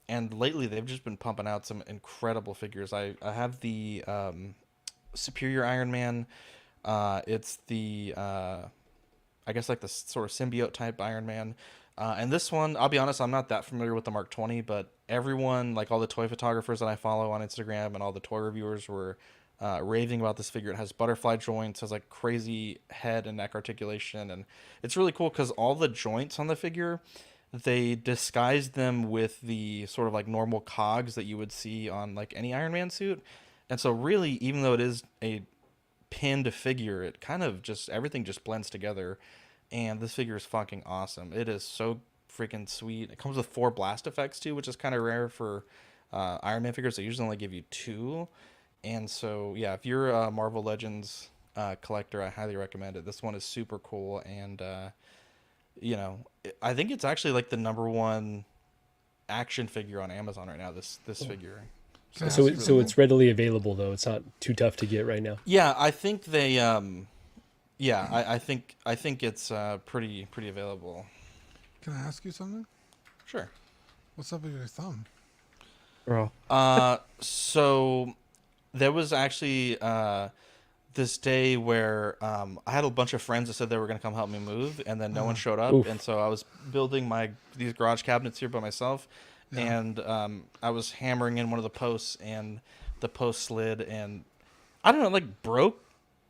[SPEAKER 1] And lately they've just been pumping out some incredible figures. I have the Superior Iron Man. It's the I guess like the sort of symbiote type Iron Man. And this one, I'll be honest, I'm not that familiar with the Mark 20, but everyone, like all the toy photographers that I follow on Instagram and all the toy reviewers were raving about this figure. It has butterfly joints, has like crazy head and neck articulation, and it's really cool because all the joints on the figure, they disguised them with the sort of like normal cogs that you would see on like any Iron Man suit. And so really, even though it is a pinned figure, it kind of just, everything just blends together. And this figure is fucking awesome. It is so freaking sweet. It comes with 4 blast effects too, which is kind of rare for Iron Man figures. They usually only give you 2. And so, yeah, if you're a Marvel Legends collector, I highly recommend it. This one is super cool. And, you know, I think it's actually like the #1 action figure on Amazon right now, this figure.
[SPEAKER 5] So it's readily available, though. It's not too tough to get right now.
[SPEAKER 1] Yeah, I think they... I think it's pretty available.
[SPEAKER 2] Can I ask you something?
[SPEAKER 1] Sure.
[SPEAKER 2] What's up with your thumb?
[SPEAKER 4] Bro.
[SPEAKER 1] So there was actually this day where I had a bunch of friends that said they were going to come help me move, and then no one showed up. Oof. And so I was building these garage cabinets here by myself, and I was hammering in one of the posts, and the post slid, and I don't know, like broke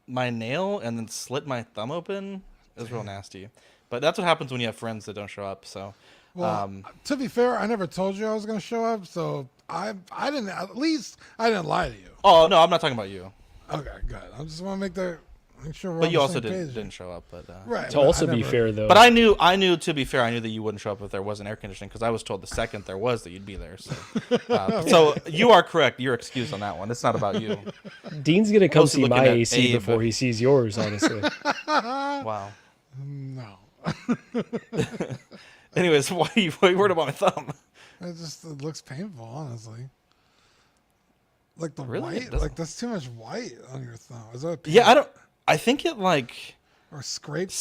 [SPEAKER 1] my nail and then slit my thumb open. It was real nasty. But that's what happens when you have friends that don't show up. So,
[SPEAKER 2] well, to be fair, I never told you I was going to show up, so I didn't. At least I didn't lie to you.
[SPEAKER 1] Oh no, I'm not talking about you.
[SPEAKER 2] Okay, good. I just want to make sure.
[SPEAKER 1] But you also didn't show up. But
[SPEAKER 2] right.
[SPEAKER 5] To also be fair, though.
[SPEAKER 1] But I knew. To be fair, I knew that you wouldn't show up if there wasn't air conditioning, because I was told the second there was that you'd be there. So, so you are correct. You're excused on that one. It's not about you.
[SPEAKER 5] Dean's gonna come see my AC before he sees yours. Honestly.
[SPEAKER 1] Wow.
[SPEAKER 2] No.
[SPEAKER 1] Anyways, why are you worried about my thumb?
[SPEAKER 2] It looks painful, honestly. Like the
[SPEAKER 1] really?
[SPEAKER 2] white, like that's too much white on your thumb. Is that
[SPEAKER 1] I think it like
[SPEAKER 2] or scraped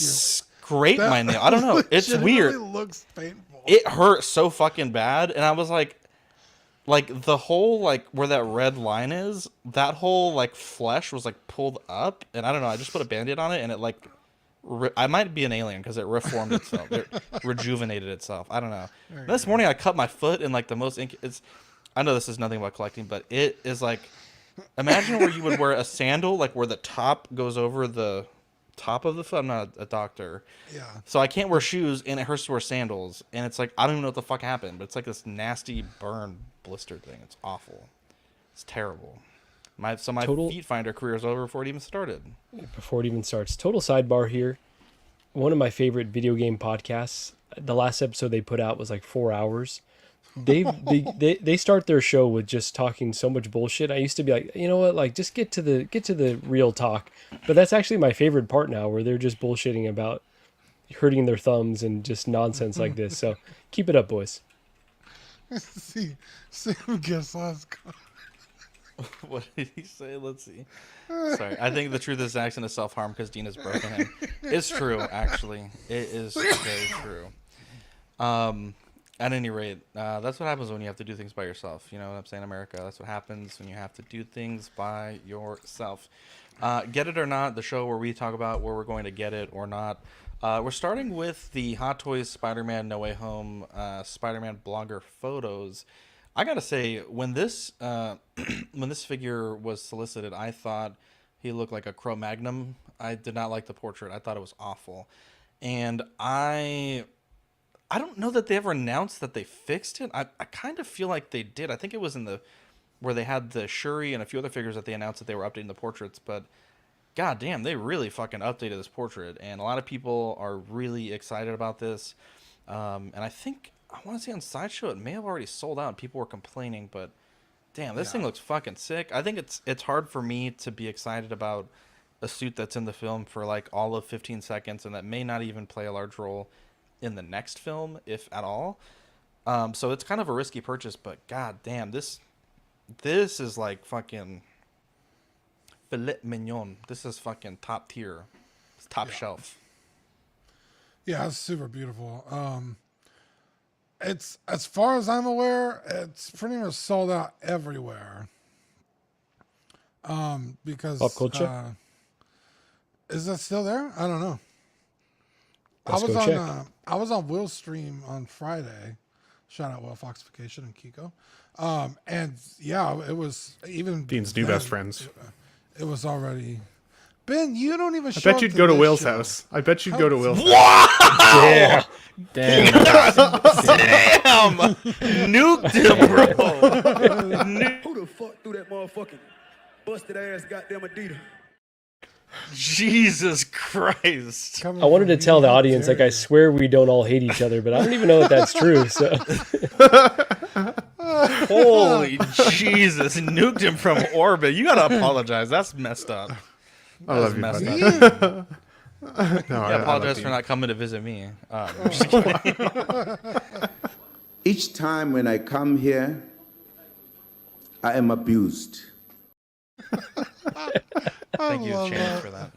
[SPEAKER 1] my nail. I don't know. It's weird.
[SPEAKER 2] Looks painful.
[SPEAKER 1] It hurt so fucking bad, and I was like the whole like where that red line is, that whole like flesh was like pulled up, and I don't know. I just put a Band-Aid on it, and it like I might be an alien because it reformed itself. It rejuvenated itself. I don't know. This morning I cut my foot in like the most I know this is nothing about collecting, but it is like, imagine where you would wear a sandal, like where the top goes over the top of the foot. I'm not a doctor.
[SPEAKER 2] Yeah.
[SPEAKER 1] So I can't wear shoes, and it hurts to wear sandals. And it's like, I don't even know what the fuck happened, but it's like this nasty burn blister thing. It's awful. It's terrible. My feet finder career is over before it even started.
[SPEAKER 5] Before it even starts. Total sidebar here. One of my favorite video game podcasts, the last episode they put out was like 4 hours. They start their show with just talking so much bullshit. I used to be like, you know what, like just get to the real talk. But that's actually my favorite part now, where they're just bullshitting about hurting their thumbs and just nonsense like this. So keep it up, boys.
[SPEAKER 2] See who gets last.
[SPEAKER 1] What did he say? Let's see. Sorry, I think the truth is Zaxxon is self-harm because Dean has broken him. It's true, actually. It is very true. At any rate, that's what happens when you have to do things by yourself. You know what I'm saying, America? That's what happens when you have to do things by yourself. Get It or Not, the show where we talk about where we're going to get it or not. We're starting with the Hot Toys Spider-Man No Way Home Spider-Man blogger photos. I gotta say, when this figure was solicited, I thought he looked like a Cro-Magnon. I did not like the portrait. I thought it was awful. And I don't know that they ever announced that they fixed it. I kind of feel like they did. I think it was where they had the Shuri and a few other figures that they announced that they were updating the portraits. But god damn, they really fucking updated this portrait. And a lot of people are really excited about this. And I think, I want to say on Sideshow it may have already sold out. People were complaining, but damn, this thing looks fucking sick. I think it's hard for me to be excited about a suit that's in the film for like all of 15 seconds and that may not even play a large role in the next film, if at all. So it's kind of a risky purchase, but god damn, this is like fucking filet mignon. This is fucking top tier. It's top shelf.
[SPEAKER 2] Yeah, it's super beautiful. It's, as far as I'm aware, it's pretty much sold out everywhere. Because
[SPEAKER 5] Pop culture?
[SPEAKER 2] Is that still there? I don't know.
[SPEAKER 5] Let's go check.
[SPEAKER 2] I was on Will's stream on Friday. Shout out Will Foxification and Kiko. And yeah, it was even
[SPEAKER 3] Dean's new best friends.
[SPEAKER 2] it was already. Ben, you don't even.
[SPEAKER 3] I bet you'd go to Will's house. I bet you'd go to Will's house.
[SPEAKER 1] Wow!
[SPEAKER 4] Damn.
[SPEAKER 1] Damn! Nuked him, bro.
[SPEAKER 12] Who the fuck threw that motherfucking busted ass goddamn Adidas?
[SPEAKER 1] Jesus Christ.
[SPEAKER 5] I wanted to tell the audience, like, I swear we don't all hate each other, but I don't even know if that's true. So,
[SPEAKER 1] holy Jesus, nuked him from orbit. You gotta apologize. That's messed up.
[SPEAKER 3] I love you,
[SPEAKER 1] messed
[SPEAKER 3] buddy.
[SPEAKER 1] up.
[SPEAKER 3] No,
[SPEAKER 1] I
[SPEAKER 3] I
[SPEAKER 1] apologize
[SPEAKER 3] love
[SPEAKER 1] for
[SPEAKER 3] you.
[SPEAKER 1] not coming to visit me. I'm just kidding.
[SPEAKER 13] Each time when I come here, I am abused.
[SPEAKER 1] Thank you,
[SPEAKER 2] love
[SPEAKER 1] Shannon,
[SPEAKER 2] that.
[SPEAKER 1] for that.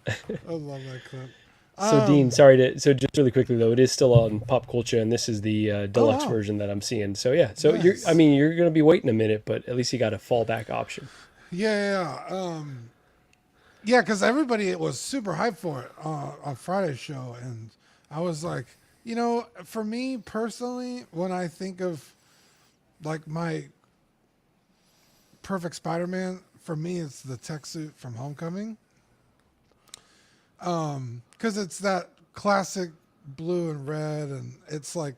[SPEAKER 2] I love that clip.
[SPEAKER 5] so Dean, sorry to. So just really quickly though, it is still on Pop Culture, and this is the deluxe
[SPEAKER 2] wow.
[SPEAKER 5] version that I'm seeing. So yeah, so
[SPEAKER 2] Nice.
[SPEAKER 5] you're gonna be waiting a minute, but at least you got a fallback option.
[SPEAKER 2] Yeah, because everybody was super hyped for it on Friday's show, and I was like, for me personally, when I think of like my perfect Spider-Man, for me it's the tech suit from Homecoming, because it's that classic blue and red, and it's like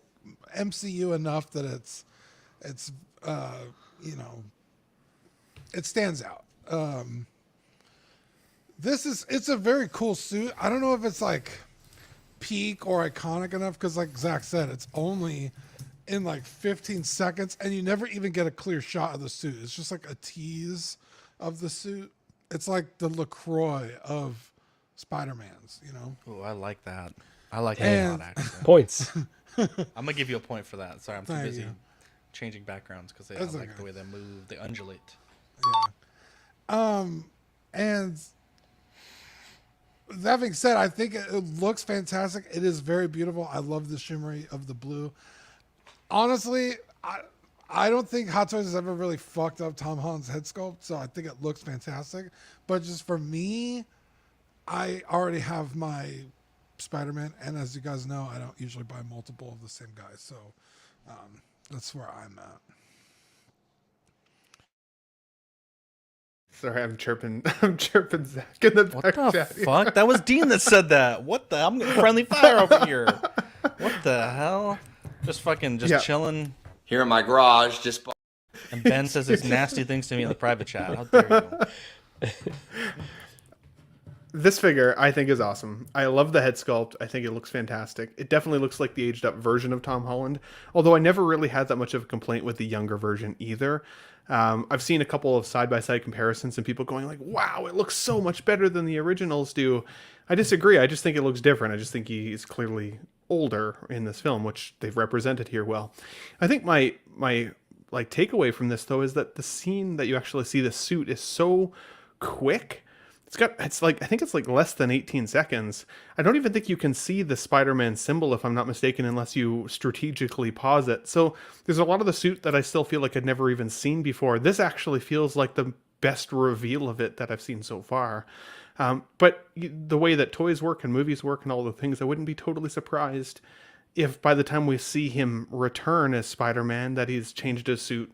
[SPEAKER 2] MCU enough that it's it stands out. It's a very cool suit. I don't know if it's like peak or iconic enough, because like Zach said, it's only in like 15 seconds and you never even get a clear shot of the suit. It's just like a tease of the suit. It's like the LaCroix of Spider-Man's,
[SPEAKER 1] Ooh, I like that. I like that a lot, actually.
[SPEAKER 5] Points.
[SPEAKER 1] I'm gonna give you a point for that. Sorry, I'm too
[SPEAKER 2] Thank
[SPEAKER 1] busy
[SPEAKER 2] you.
[SPEAKER 1] changing backgrounds because I
[SPEAKER 2] That's
[SPEAKER 1] like
[SPEAKER 2] okay.
[SPEAKER 1] the way they move. They undulate.
[SPEAKER 2] And that being said, I think it looks fantastic. It is very beautiful. I love the shimmery of the blue. Honestly, I don't think Hot Toys has ever really fucked up Tom Holland's head sculpt, so I think it looks fantastic. But just for me, I already have my Spider-Man, and as you guys know, I don't usually buy multiple of the same guy, so that's where I'm at.
[SPEAKER 3] Sorry, I'm chirping Zach in the back.
[SPEAKER 1] What the
[SPEAKER 3] chat.
[SPEAKER 1] fuck? That was Dean that said that. What the? I'm getting friendly fire over here. What the hell? Just chilling.
[SPEAKER 11] Here in my garage, just.
[SPEAKER 1] And Ben says his nasty things to me in the private chat. How dare you?
[SPEAKER 3] This figure, I think, is awesome. I love the head sculpt. I think it looks fantastic. It definitely looks like the aged up version of Tom Holland, although I never really had that much of a complaint with the younger version either. I've seen a couple of side-by-side comparisons and people going like, wow, it looks so much better than the originals do. I disagree. I just think it looks different. I just think he's clearly older in this film, which they've represented here well. I think my like takeaway from this though is that the scene that you actually see the suit is so quick. It's like, I think it's like less than 18 seconds. I don't even think you can see the Spider-Man symbol, if I'm not mistaken, unless you strategically pause it. So there's a lot of the suit that I still feel like I'd never even seen before. This actually feels like the best reveal of it that I've seen so far. But the way that toys work and movies work and all the things, I wouldn't be totally surprised if by the time we see him return as Spider-Man that he's changed his suit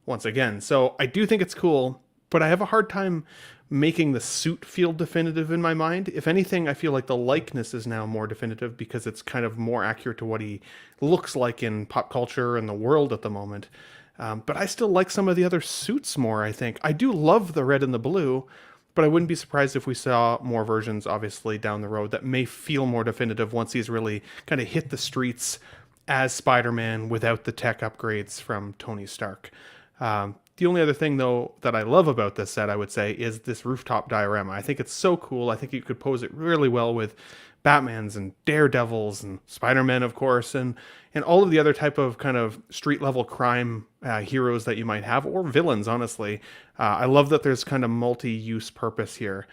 [SPEAKER 3] once again. So I do think it's cool, but I have a hard time making the suit feel definitive in my mind. If anything, I feel like the likeness is now more definitive because it's kind of more accurate to what he looks like in pop culture and the world at the moment. But I still like some of the other suits more, I think. I do love the red and the blue, but I wouldn't be surprised if we saw more versions, obviously, down the road that may feel more definitive once he's really kind of hit the streets as Spider-Man without the tech upgrades from Tony Stark. The only other thing, though, that I love about this set, I would say, is this rooftop diorama. I think it's so cool. I think you could pose it really well with Batmans and Daredevils and Spider-Man, of course, and all of the other type of kind of street-level crime heroes that you might have, or villains, honestly. I love that there's kind of multi-use purpose here.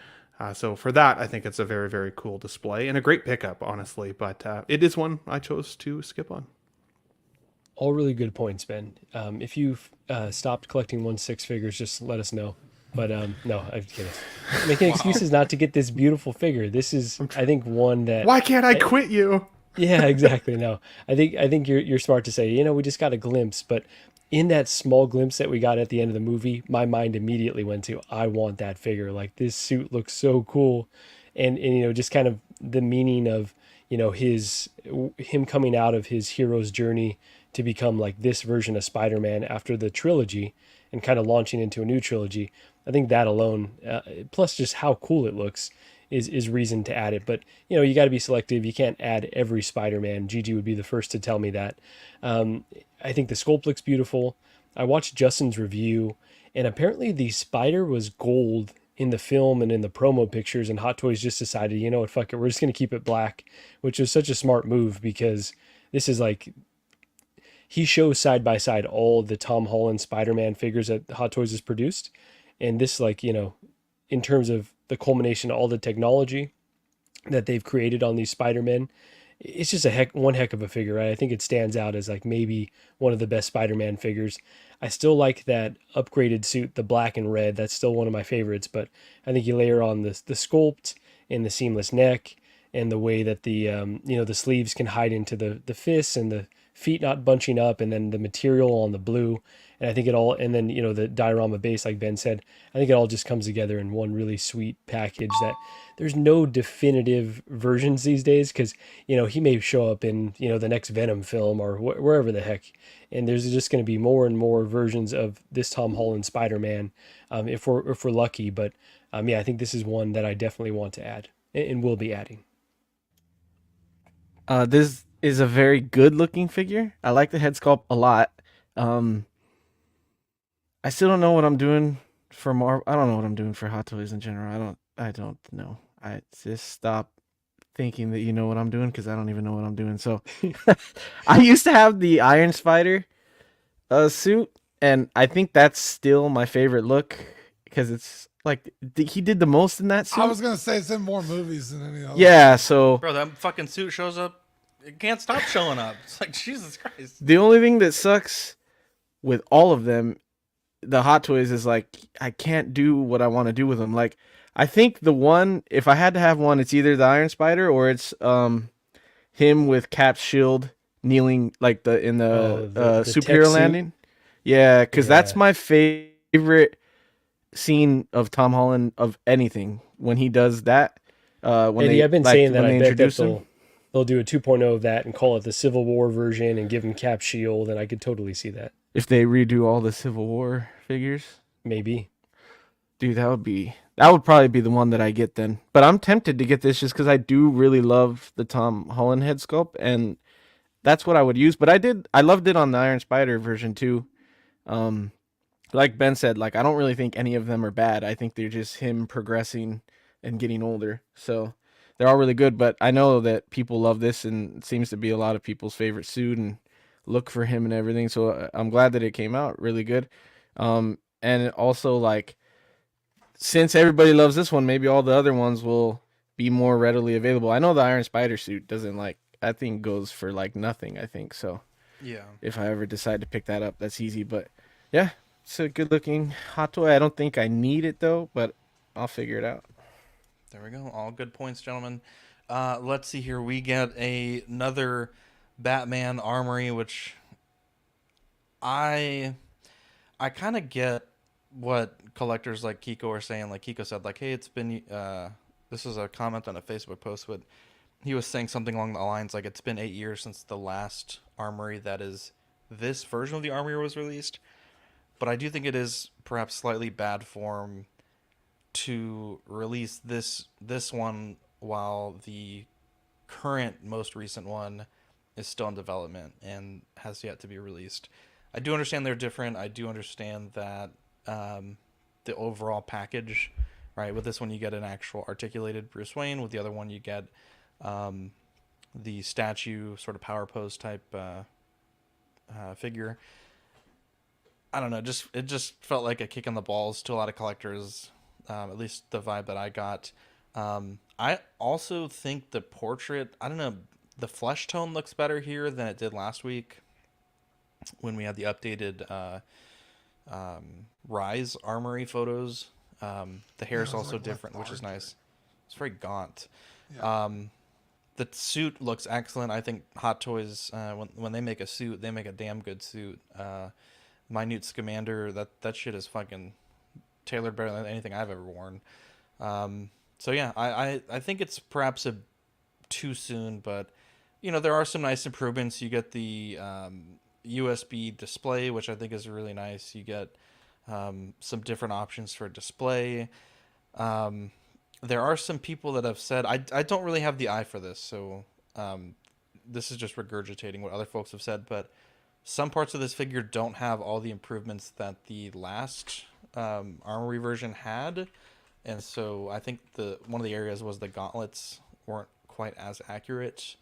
[SPEAKER 3] So for that, I think it's a very, very cool display and a great pickup, honestly. But it is one I chose to skip on.
[SPEAKER 5] All really good points, Ben. If you've stopped collecting 1/6 figures, just let us know. But no, I'm kidding. Making excuses not to get this beautiful figure. This is, I think, one that.
[SPEAKER 3] Why can't I quit you?
[SPEAKER 5] Yeah, exactly. No, I think you're smart to say, we just got a glimpse, but in that small glimpse that we got at the end of the movie, my mind immediately went to, I want that figure. Like, this suit looks so cool. And you know, just kind of the meaning of, you know, him coming out of his hero's journey to become like this version of Spider-Man after the trilogy and kind of launching into a new trilogy. I think that alone, plus just how cool it looks, is reason to add it. But, you know, you got to be selective. You can't add every Spider-Man. Gigi would be the first to tell me that. I think the sculpt looks beautiful. I watched Justin's review, and apparently the spider was gold in the film and in the promo pictures, and Hot Toys just decided, you know what, fuck it, we're just going to keep it black, which was such a smart move, because this is like, he shows side by side all the Tom Holland Spider-Man figures that Hot Toys has produced. And this, like, you know, in terms of the culmination of all the technology that they've created on these Spider-Men, it's just one heck of a figure, right? I think it stands out as like maybe one of the best Spider-Man figures. I still like that upgraded suit, the black and red. That's still one of my favorites, but I think you layer on the sculpt and the seamless neck and the way that the you know, the sleeves can hide into the fists and the feet not bunching up, and then the material on the blue. And I think it all, and then, you know, the diorama base, like Ben said, I think it all just comes together in one really sweet package that there's no definitive versions these days, because, you know, he may show up in, you know, the next Venom film or wherever the heck. And there's just going to be more and more versions of this Tom Holland Spider-Man, if we're lucky. But yeah, I think this is one that I definitely want to add and will be adding.
[SPEAKER 4] This is a very good looking figure. I like the head sculpt a lot. I still don't know what I'm doing for Marvel. I don't know what I'm doing for Hot Toys in general. I don't know. I just stop thinking that you know what I'm doing, because I don't even know what I'm doing. So I used to have the Iron Spider suit, and I think that's still my favorite look, because it's like he did the most in that suit.
[SPEAKER 2] I was gonna say it's in more movies than any other.
[SPEAKER 4] Yeah, so
[SPEAKER 1] Bro, that fucking suit shows up. It can't stop showing up. It's like, Jesus Christ.
[SPEAKER 4] the only thing that sucks with all of them, the Hot Toys, is like I can't do what I want to do with them. Like, I think the one, if I had to have one, it's either the Iron Spider or it's him with Cap's shield kneeling, like the superhero landing. Yeah, because that's my favorite scene of Tom Holland of anything, when he does that. When
[SPEAKER 5] Eddie, I've been saying that I bet that
[SPEAKER 4] him.
[SPEAKER 5] They'll do a 2.0 of that and call it the Civil War version and give him Cap's shield, and I could totally see that.
[SPEAKER 4] If they redo all the Civil War figures,
[SPEAKER 5] maybe.
[SPEAKER 4] Dude, that would probably be the one that I get then. But I'm tempted to get this just because I do really love the Tom Holland head sculpt, and that's what I would use. But I loved it on the Iron Spider version too. Like Ben said, like, I don't really think any of them are bad. I think they're just him progressing and getting older. So they're all really good. But I know that people love this, and it seems to be a lot of people's favorite suit and look for him and everything. So I'm glad that it came out really good. And also, like, since everybody loves this one, maybe all the other ones will be more readily available. I know the Iron Spider suit doesn't, like, that thing goes for like nothing, I think. So
[SPEAKER 1] yeah,
[SPEAKER 4] if I ever decide to pick that up, that's easy. But yeah, it's a good looking Hot Toy. I don't think I need it though, but I'll figure it out.
[SPEAKER 1] There we go. All good points, gentlemen. Let's see here. We get another Batman Armory, which I kind of get what collectors like Kiko are saying. Like Kiko said, like, hey, it's been this is a comment on a Facebook post, but he was saying something along the lines like, it's been 8 years since the last Armory that is this version of the Armory was released. But I do think it is perhaps slightly bad form to release this one while the current most recent one is still in development and has yet to be released. I do understand they're different. I do understand that the overall package, right? With this one, you get an actual articulated Bruce Wayne. With the other one, you get the statue sort of power pose type figure. I don't know. It just felt like a kick in the balls to a lot of collectors. At least the vibe that I got. I also think the portrait, I don't know, the flesh tone looks better here than it did last week when we had the updated Rise Armory photos. The hair is also like different, which is nice. It's very gaunt. Yeah. The suit looks excellent. I think Hot Toys, when they make a suit, they make a damn good suit. minute Scamander. That shit is fucking tailored better than anything I've ever worn. So yeah, I think it's perhaps too soon, but there are some nice improvements. You get the USB display, which I think is really nice. You get some different options for display. There are some people that have said, I don't really have the eye for this, so this is just regurgitating what other folks have said, but some parts of this figure don't have all the improvements that the last Armory version had. And so I think one of the areas was the gauntlets weren't quite as accurate.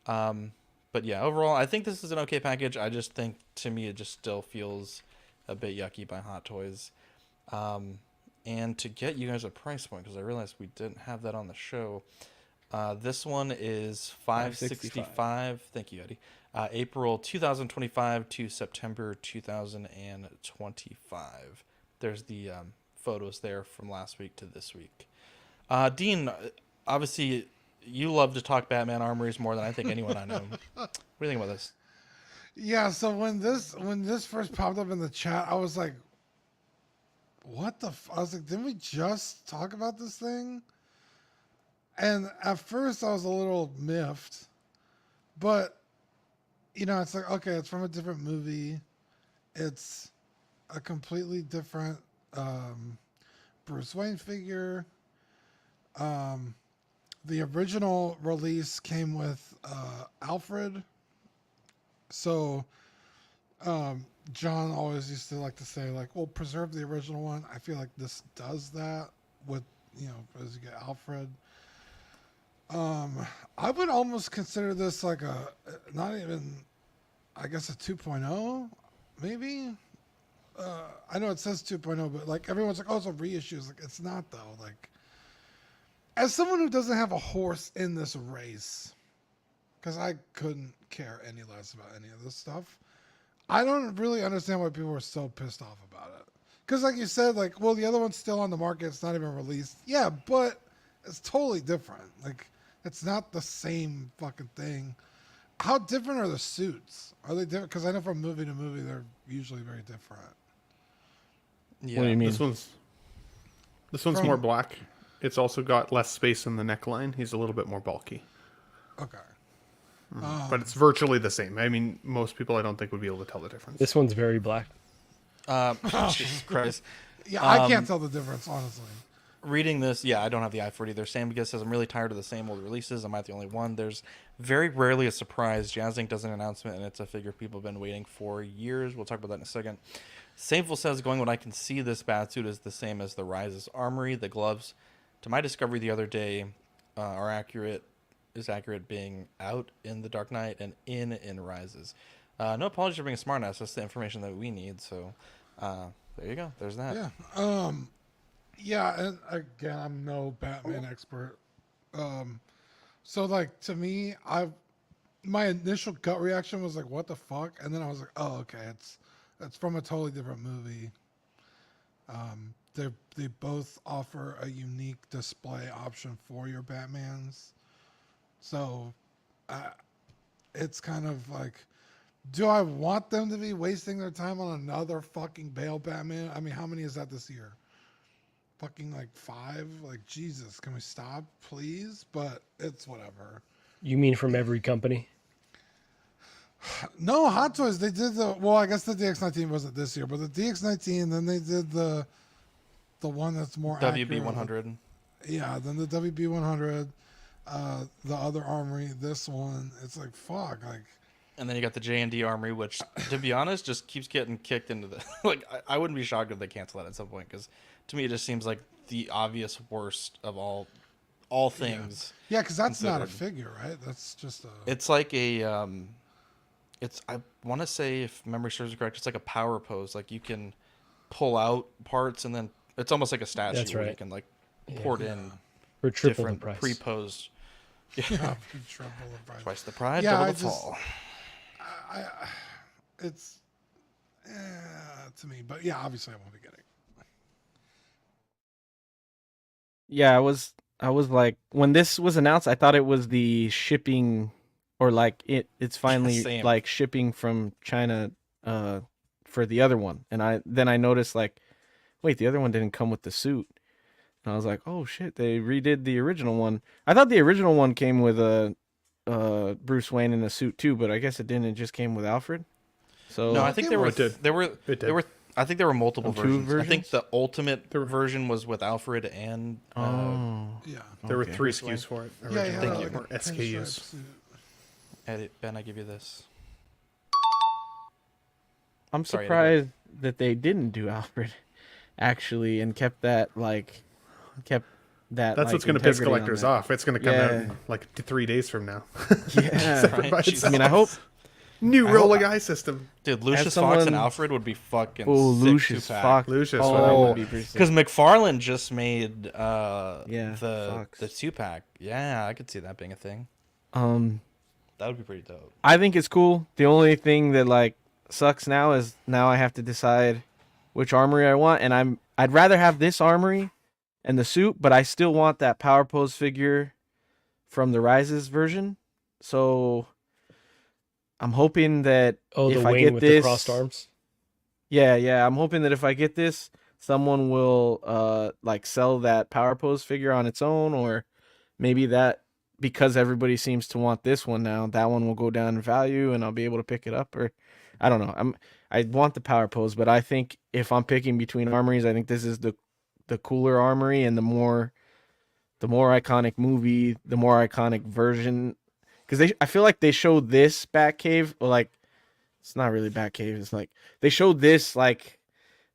[SPEAKER 1] But yeah, overall, I think this is an okay package. I just think, to me, it just still feels a bit yucky by Hot Toys. And to get you guys a price point, because I realized we didn't have that on the show, this one is $565. Thank you, Eddie. April 2025 to September 2025. There's the photos there from last week to this week. Dean, obviously, you love to talk Batman Armories more than I think anyone I know. What do you think about this?
[SPEAKER 2] Yeah, so when this first popped up in the chat, I was like, what the I was like, didn't we just talk about this thing? And at first I was a little miffed, but it's like, okay, it's from a different movie. It's a completely different Bruce Wayne figure. The original release came with Alfred. So John always used to like to say, like, well, preserve the original one. I feel like this does that with, as you get Alfred. I would almost consider this like not even, I guess, a 2.0, maybe. I know it says 2.0, but like everyone's like, oh, it's a reissue. It's like, it's not though. Like, as someone who doesn't have a horse in this race, because I couldn't care any less about any of this stuff, I don't really understand why people are so pissed off about it. Because like you said, like, well, the other one's still on the market. It's not even released. Yeah, but it's totally different. Like, it's not the same fucking thing. How different are the suits? Are they different? Because I know from movie to movie, they're usually very different.
[SPEAKER 1] Yeah.
[SPEAKER 4] What do you mean?
[SPEAKER 3] This one's more black. It's also got less space in the neckline. He's a little bit more bulky.
[SPEAKER 2] Okay.
[SPEAKER 3] But it's virtually the same. I mean, most people I don't think would be able to tell the difference.
[SPEAKER 5] This one's very black.
[SPEAKER 1] Jesus Christ.
[SPEAKER 2] Yeah, I can't tell the difference, honestly.
[SPEAKER 1] Reading this, yeah, I don't have the eye for it either. Sam says, I'm really tired of the same old releases. Am I the only one? There's very rarely a surprise. Jazz Inc. does an announcement, and it's a figure people have been waiting for years. We'll talk about that in a second. Sameful says, going when I can see this batsuit is the same as the Rises Armory. The gloves, to my discovery the other day, are accurate being out in the Dark Knight and in Rises. No apologies for being a smartass. That's the information that we need. So there you go. There's that.
[SPEAKER 2] Yeah. Yeah, and again, I'm no Batman expert. So like, to me, my initial gut reaction was like, what the fuck? And then I was like, oh, okay, it's from a totally different movie. They both offer a unique display option for your Batmans. So it's kind of like, do I want them to be wasting their time on another fucking Bale Batman? I mean, how many is that this year? Fucking like 5? Like, Jesus, can we stop, please? But it's whatever.
[SPEAKER 5] You mean from every company?
[SPEAKER 2] No, Hot Toys, they did I guess the DX19 wasn't this year, but the DX19, then they did the one that's more
[SPEAKER 1] WB100.
[SPEAKER 2] Yeah, then the WB100, the other Armory, this one. It's like, fuck, like.
[SPEAKER 1] And then you got the J&D Armory, which, to be honest, just keeps getting kicked into the... Like, I wouldn't be shocked if they cancel that at some point, because to me it just seems like the obvious worst of all things.
[SPEAKER 2] Yeah, because that's not a figure, right? That's just a...
[SPEAKER 1] It's like a... I want to say, if memory serves me correct, it's like a power pose. Like, you can pull out parts, and then it's almost like a statue.
[SPEAKER 5] That's right.
[SPEAKER 1] Where you can, like, port in
[SPEAKER 5] for triple
[SPEAKER 1] different
[SPEAKER 5] the price.
[SPEAKER 1] Pre-posed...
[SPEAKER 2] Yeah, for triple the price.
[SPEAKER 1] Twice the pride, double the fall.
[SPEAKER 2] It's to me, but yeah, obviously I won't be getting.
[SPEAKER 4] Yeah, I was like, when this was announced, I thought it was the shipping, or like it's finally
[SPEAKER 1] Same.
[SPEAKER 4] like shipping from China for the other one, and I noticed like, wait, the other one didn't come with the suit, and I was like, oh shit, they redid the original one. I thought the original one came with a Bruce Wayne in a suit too, but I guess it didn't. It just came with Alfred. So
[SPEAKER 1] No, I think there were I think there were multiple
[SPEAKER 4] two
[SPEAKER 1] versions. I think
[SPEAKER 4] versions?
[SPEAKER 1] the ultimate version was with Alfred and
[SPEAKER 2] Yeah.
[SPEAKER 3] There were
[SPEAKER 4] Okay.
[SPEAKER 3] 3 SKUs for it.
[SPEAKER 2] Yeah,
[SPEAKER 3] Originally,
[SPEAKER 2] yeah,
[SPEAKER 3] or
[SPEAKER 2] like a
[SPEAKER 3] SKUs.
[SPEAKER 2] pinstripe suit.
[SPEAKER 1] Edit, Ben, I give you this.
[SPEAKER 4] I'm
[SPEAKER 1] Sorry,
[SPEAKER 4] surprised that they didn't do Alfred actually and kept that
[SPEAKER 3] That's
[SPEAKER 4] like,
[SPEAKER 3] what's going to piss
[SPEAKER 4] integrity on
[SPEAKER 3] collectors
[SPEAKER 4] that.
[SPEAKER 3] off. It's going to come out
[SPEAKER 4] Yeah.
[SPEAKER 3] in like 3 days from now.
[SPEAKER 4] Yeah.
[SPEAKER 3] Separate by
[SPEAKER 1] Right?
[SPEAKER 3] itself.
[SPEAKER 4] I mean, I hope
[SPEAKER 3] New roll a guy system.
[SPEAKER 1] Dude, Lucius
[SPEAKER 4] someone-
[SPEAKER 1] Fox and Alfred would be fucking
[SPEAKER 4] oh
[SPEAKER 1] sick
[SPEAKER 4] Lucius
[SPEAKER 1] two-pack.
[SPEAKER 4] Fox.
[SPEAKER 3] Lucius,
[SPEAKER 4] oh,
[SPEAKER 3] that
[SPEAKER 4] that
[SPEAKER 3] would
[SPEAKER 4] would be pretty sick.
[SPEAKER 1] Because McFarlane just made
[SPEAKER 4] Yeah,
[SPEAKER 1] the
[SPEAKER 4] Fox.
[SPEAKER 1] 2-pack. Yeah, I could see that being a thing. That would be pretty dope.
[SPEAKER 4] I think it's cool. The only thing that like sucks now is now I have to decide which armory I want, and I'd rather have this armory and the suit, but I still want that Power Pose figure from the Rises version. So I'm hoping that
[SPEAKER 5] Oh,
[SPEAKER 4] if
[SPEAKER 5] the
[SPEAKER 4] I
[SPEAKER 5] Wayne
[SPEAKER 4] get
[SPEAKER 5] with
[SPEAKER 4] this,
[SPEAKER 5] the crossed arms.
[SPEAKER 4] yeah, I'm hoping that if I get this, someone will like sell that Power Pose figure on its own, or maybe that because everybody seems to want this one now, that one will go down in value and I'll be able to pick it up, or I don't know. I want the Power Pose, but I think if I'm picking between armories, I think this is the cooler armory and the more iconic movie, the more iconic version. Because I feel like they showed this Batcave, or like it's not really Batcave. It's like they showed this like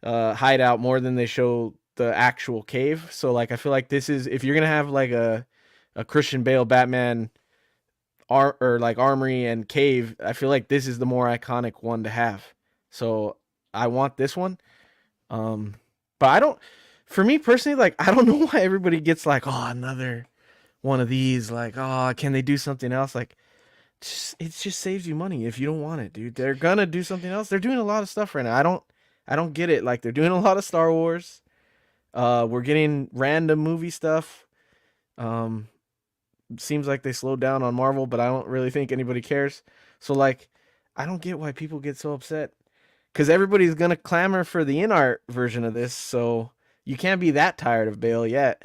[SPEAKER 4] hideout more than they showed the actual cave. So like I feel like this is, if you're gonna have like a Christian Bale Batman or like armory and cave, I feel like this is the more iconic one to have. So I want this one. But I don't. For me personally, like I don't know why everybody gets like, oh, another one of these. Like, oh, can they do something else? Like, it just saves you money if you don't want it, dude. They're gonna do something else. They're doing a lot of stuff right now. I don't get it. Like they're doing a lot of Star Wars. We're getting random movie stuff. Seems like they slowed down on Marvel, but I don't really think anybody cares. So like, I don't get why people get so upset. Because everybody's gonna clamor for the in-art version of this, so you can't be that tired of Bale yet.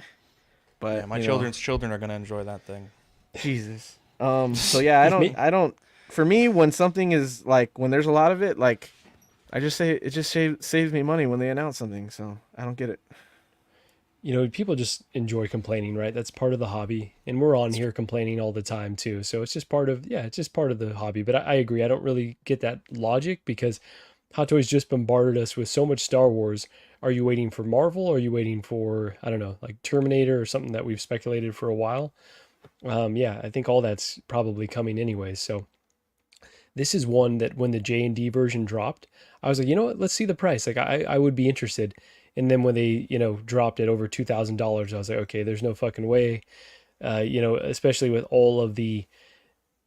[SPEAKER 4] But
[SPEAKER 1] Yeah, my children's children are gonna enjoy that thing.
[SPEAKER 4] Jesus. So yeah, I don't. For me, when something is like, when there's a lot of it, like, I just say it just saves me money when they announce something. So I don't get it.
[SPEAKER 5] You know, people just enjoy complaining, right? That's part of the hobby, and we're on here complaining all the time too. So it's just part of the hobby. But I agree. I don't really get that logic because Hot Toys just bombarded us with so much Star Wars. Are you waiting for Marvel? Or are you waiting for, I don't know, like Terminator or something that we've speculated for a while? Yeah, I think all that's probably coming anyways. So this is one that when the J&D version dropped, I was like, you know what? Let's see the price. Like I would be interested. And then when they, dropped it over $2,000, I was like, okay, there's no fucking way. Especially with all of the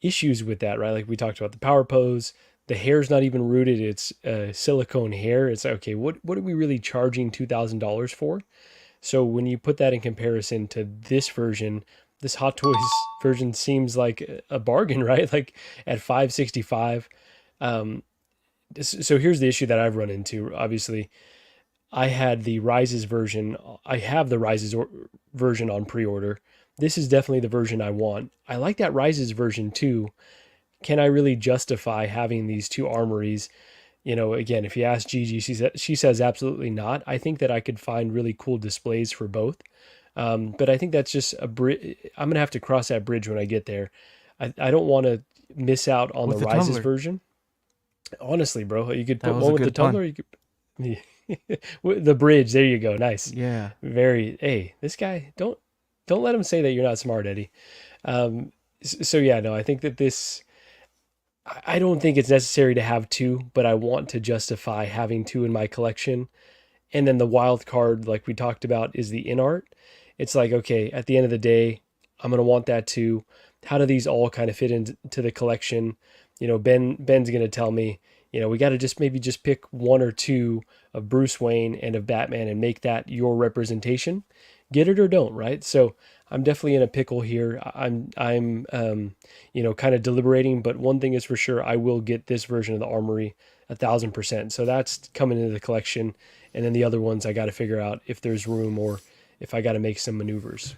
[SPEAKER 5] issues with that, right? Like we talked about the Power Pose. The hair's not even rooted. It's silicone hair. It's like, okay, what are we really charging $2,000 for? So when you put that in comparison to this version, this Hot Toys version seems like a bargain, right? Like at $565. So here's the issue that I've run into. Obviously, I had the Rises version. I have the Rises version on pre-order. This is definitely the version I want. I like that Rises version too. Can I really justify having these two armories? Again, if you ask Gigi, she says absolutely not. I think that I could find really cool displays for both. But I think that's just I'm going to have to cross that bridge when I get there. I don't want to miss out on the Rises
[SPEAKER 4] tumbler
[SPEAKER 5] version. Honestly, bro, you could
[SPEAKER 4] That
[SPEAKER 5] put
[SPEAKER 4] was
[SPEAKER 5] one
[SPEAKER 4] a
[SPEAKER 5] with the
[SPEAKER 4] good pun.
[SPEAKER 5] tumbler. You could the bridge. There you go. Nice.
[SPEAKER 4] Yeah.
[SPEAKER 5] Hey, this guy, don't let him say that you're not smart, Eddie. So yeah, no, I think that this, I don't think it's necessary to have two, but I want to justify having two in my collection. And then the wild card, like we talked about, is the in art. It's like, okay, at the end of the day, I'm going to want that too. How do these all kind of fit into the collection? Ben's going to tell me, we got to just pick one or two of Bruce Wayne and of Batman and make that your representation. Get it or don't, right? So I'm definitely in a pickle here. I'm kind of deliberating, but one thing is for sure, I will get this version of the Armory 1,000%. So that's coming into the collection. And then the other ones, I got to figure out if there's room or if I got to make some maneuvers.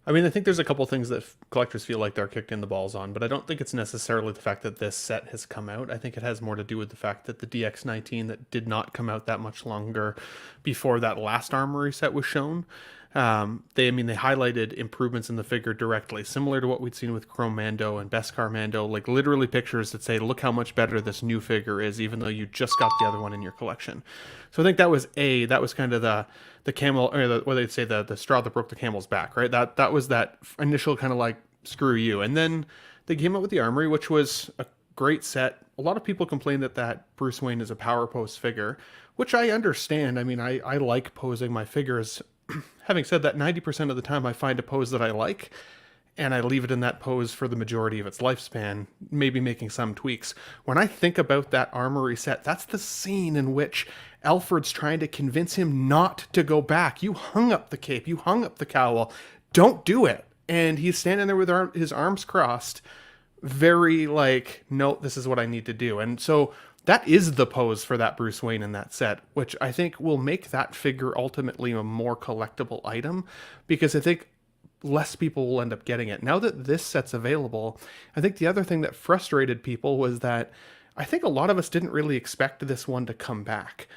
[SPEAKER 3] I mean, I think there's a couple things that collectors feel like they're kicked in the balls on, but I don't think it's necessarily the fact that this set has come out. I think it has more to do with the fact that the DX19 that did not come out that much longer before that last Armory set was shown. They highlighted improvements in the figure directly, similar to what we'd seen with Chrome Mando and Beskar Mando, like literally pictures that say, look how much better this new figure is, even though you just got the other one in your collection. So I think that was kind of the camel, or what they'd say, the straw that broke the camel's back, right? That was that initial kind of like, screw you. And then they came out with the Armory, which was a great set. A lot of people complain that Bruce Wayne is a power pose figure, which I understand. I mean, I like posing my figures. Having said that, 90% of the time I find a pose that I like, and I leave it in that pose for the majority of its lifespan, maybe making some tweaks. When I think about that Armory set, that's the scene in which Alfred's trying to convince him not to go back. You hung up the cape, you hung up the cowl, don't do it. And he's standing there with his arms crossed, very like, no, this is what I need to do. And so that is the pose for that Bruce Wayne in that set, which I think will make that figure ultimately a more collectible item, because I think less people will end up getting it. Now that this set's available, I think the other thing that frustrated people was that I think a lot of us didn't really expect this one to come back.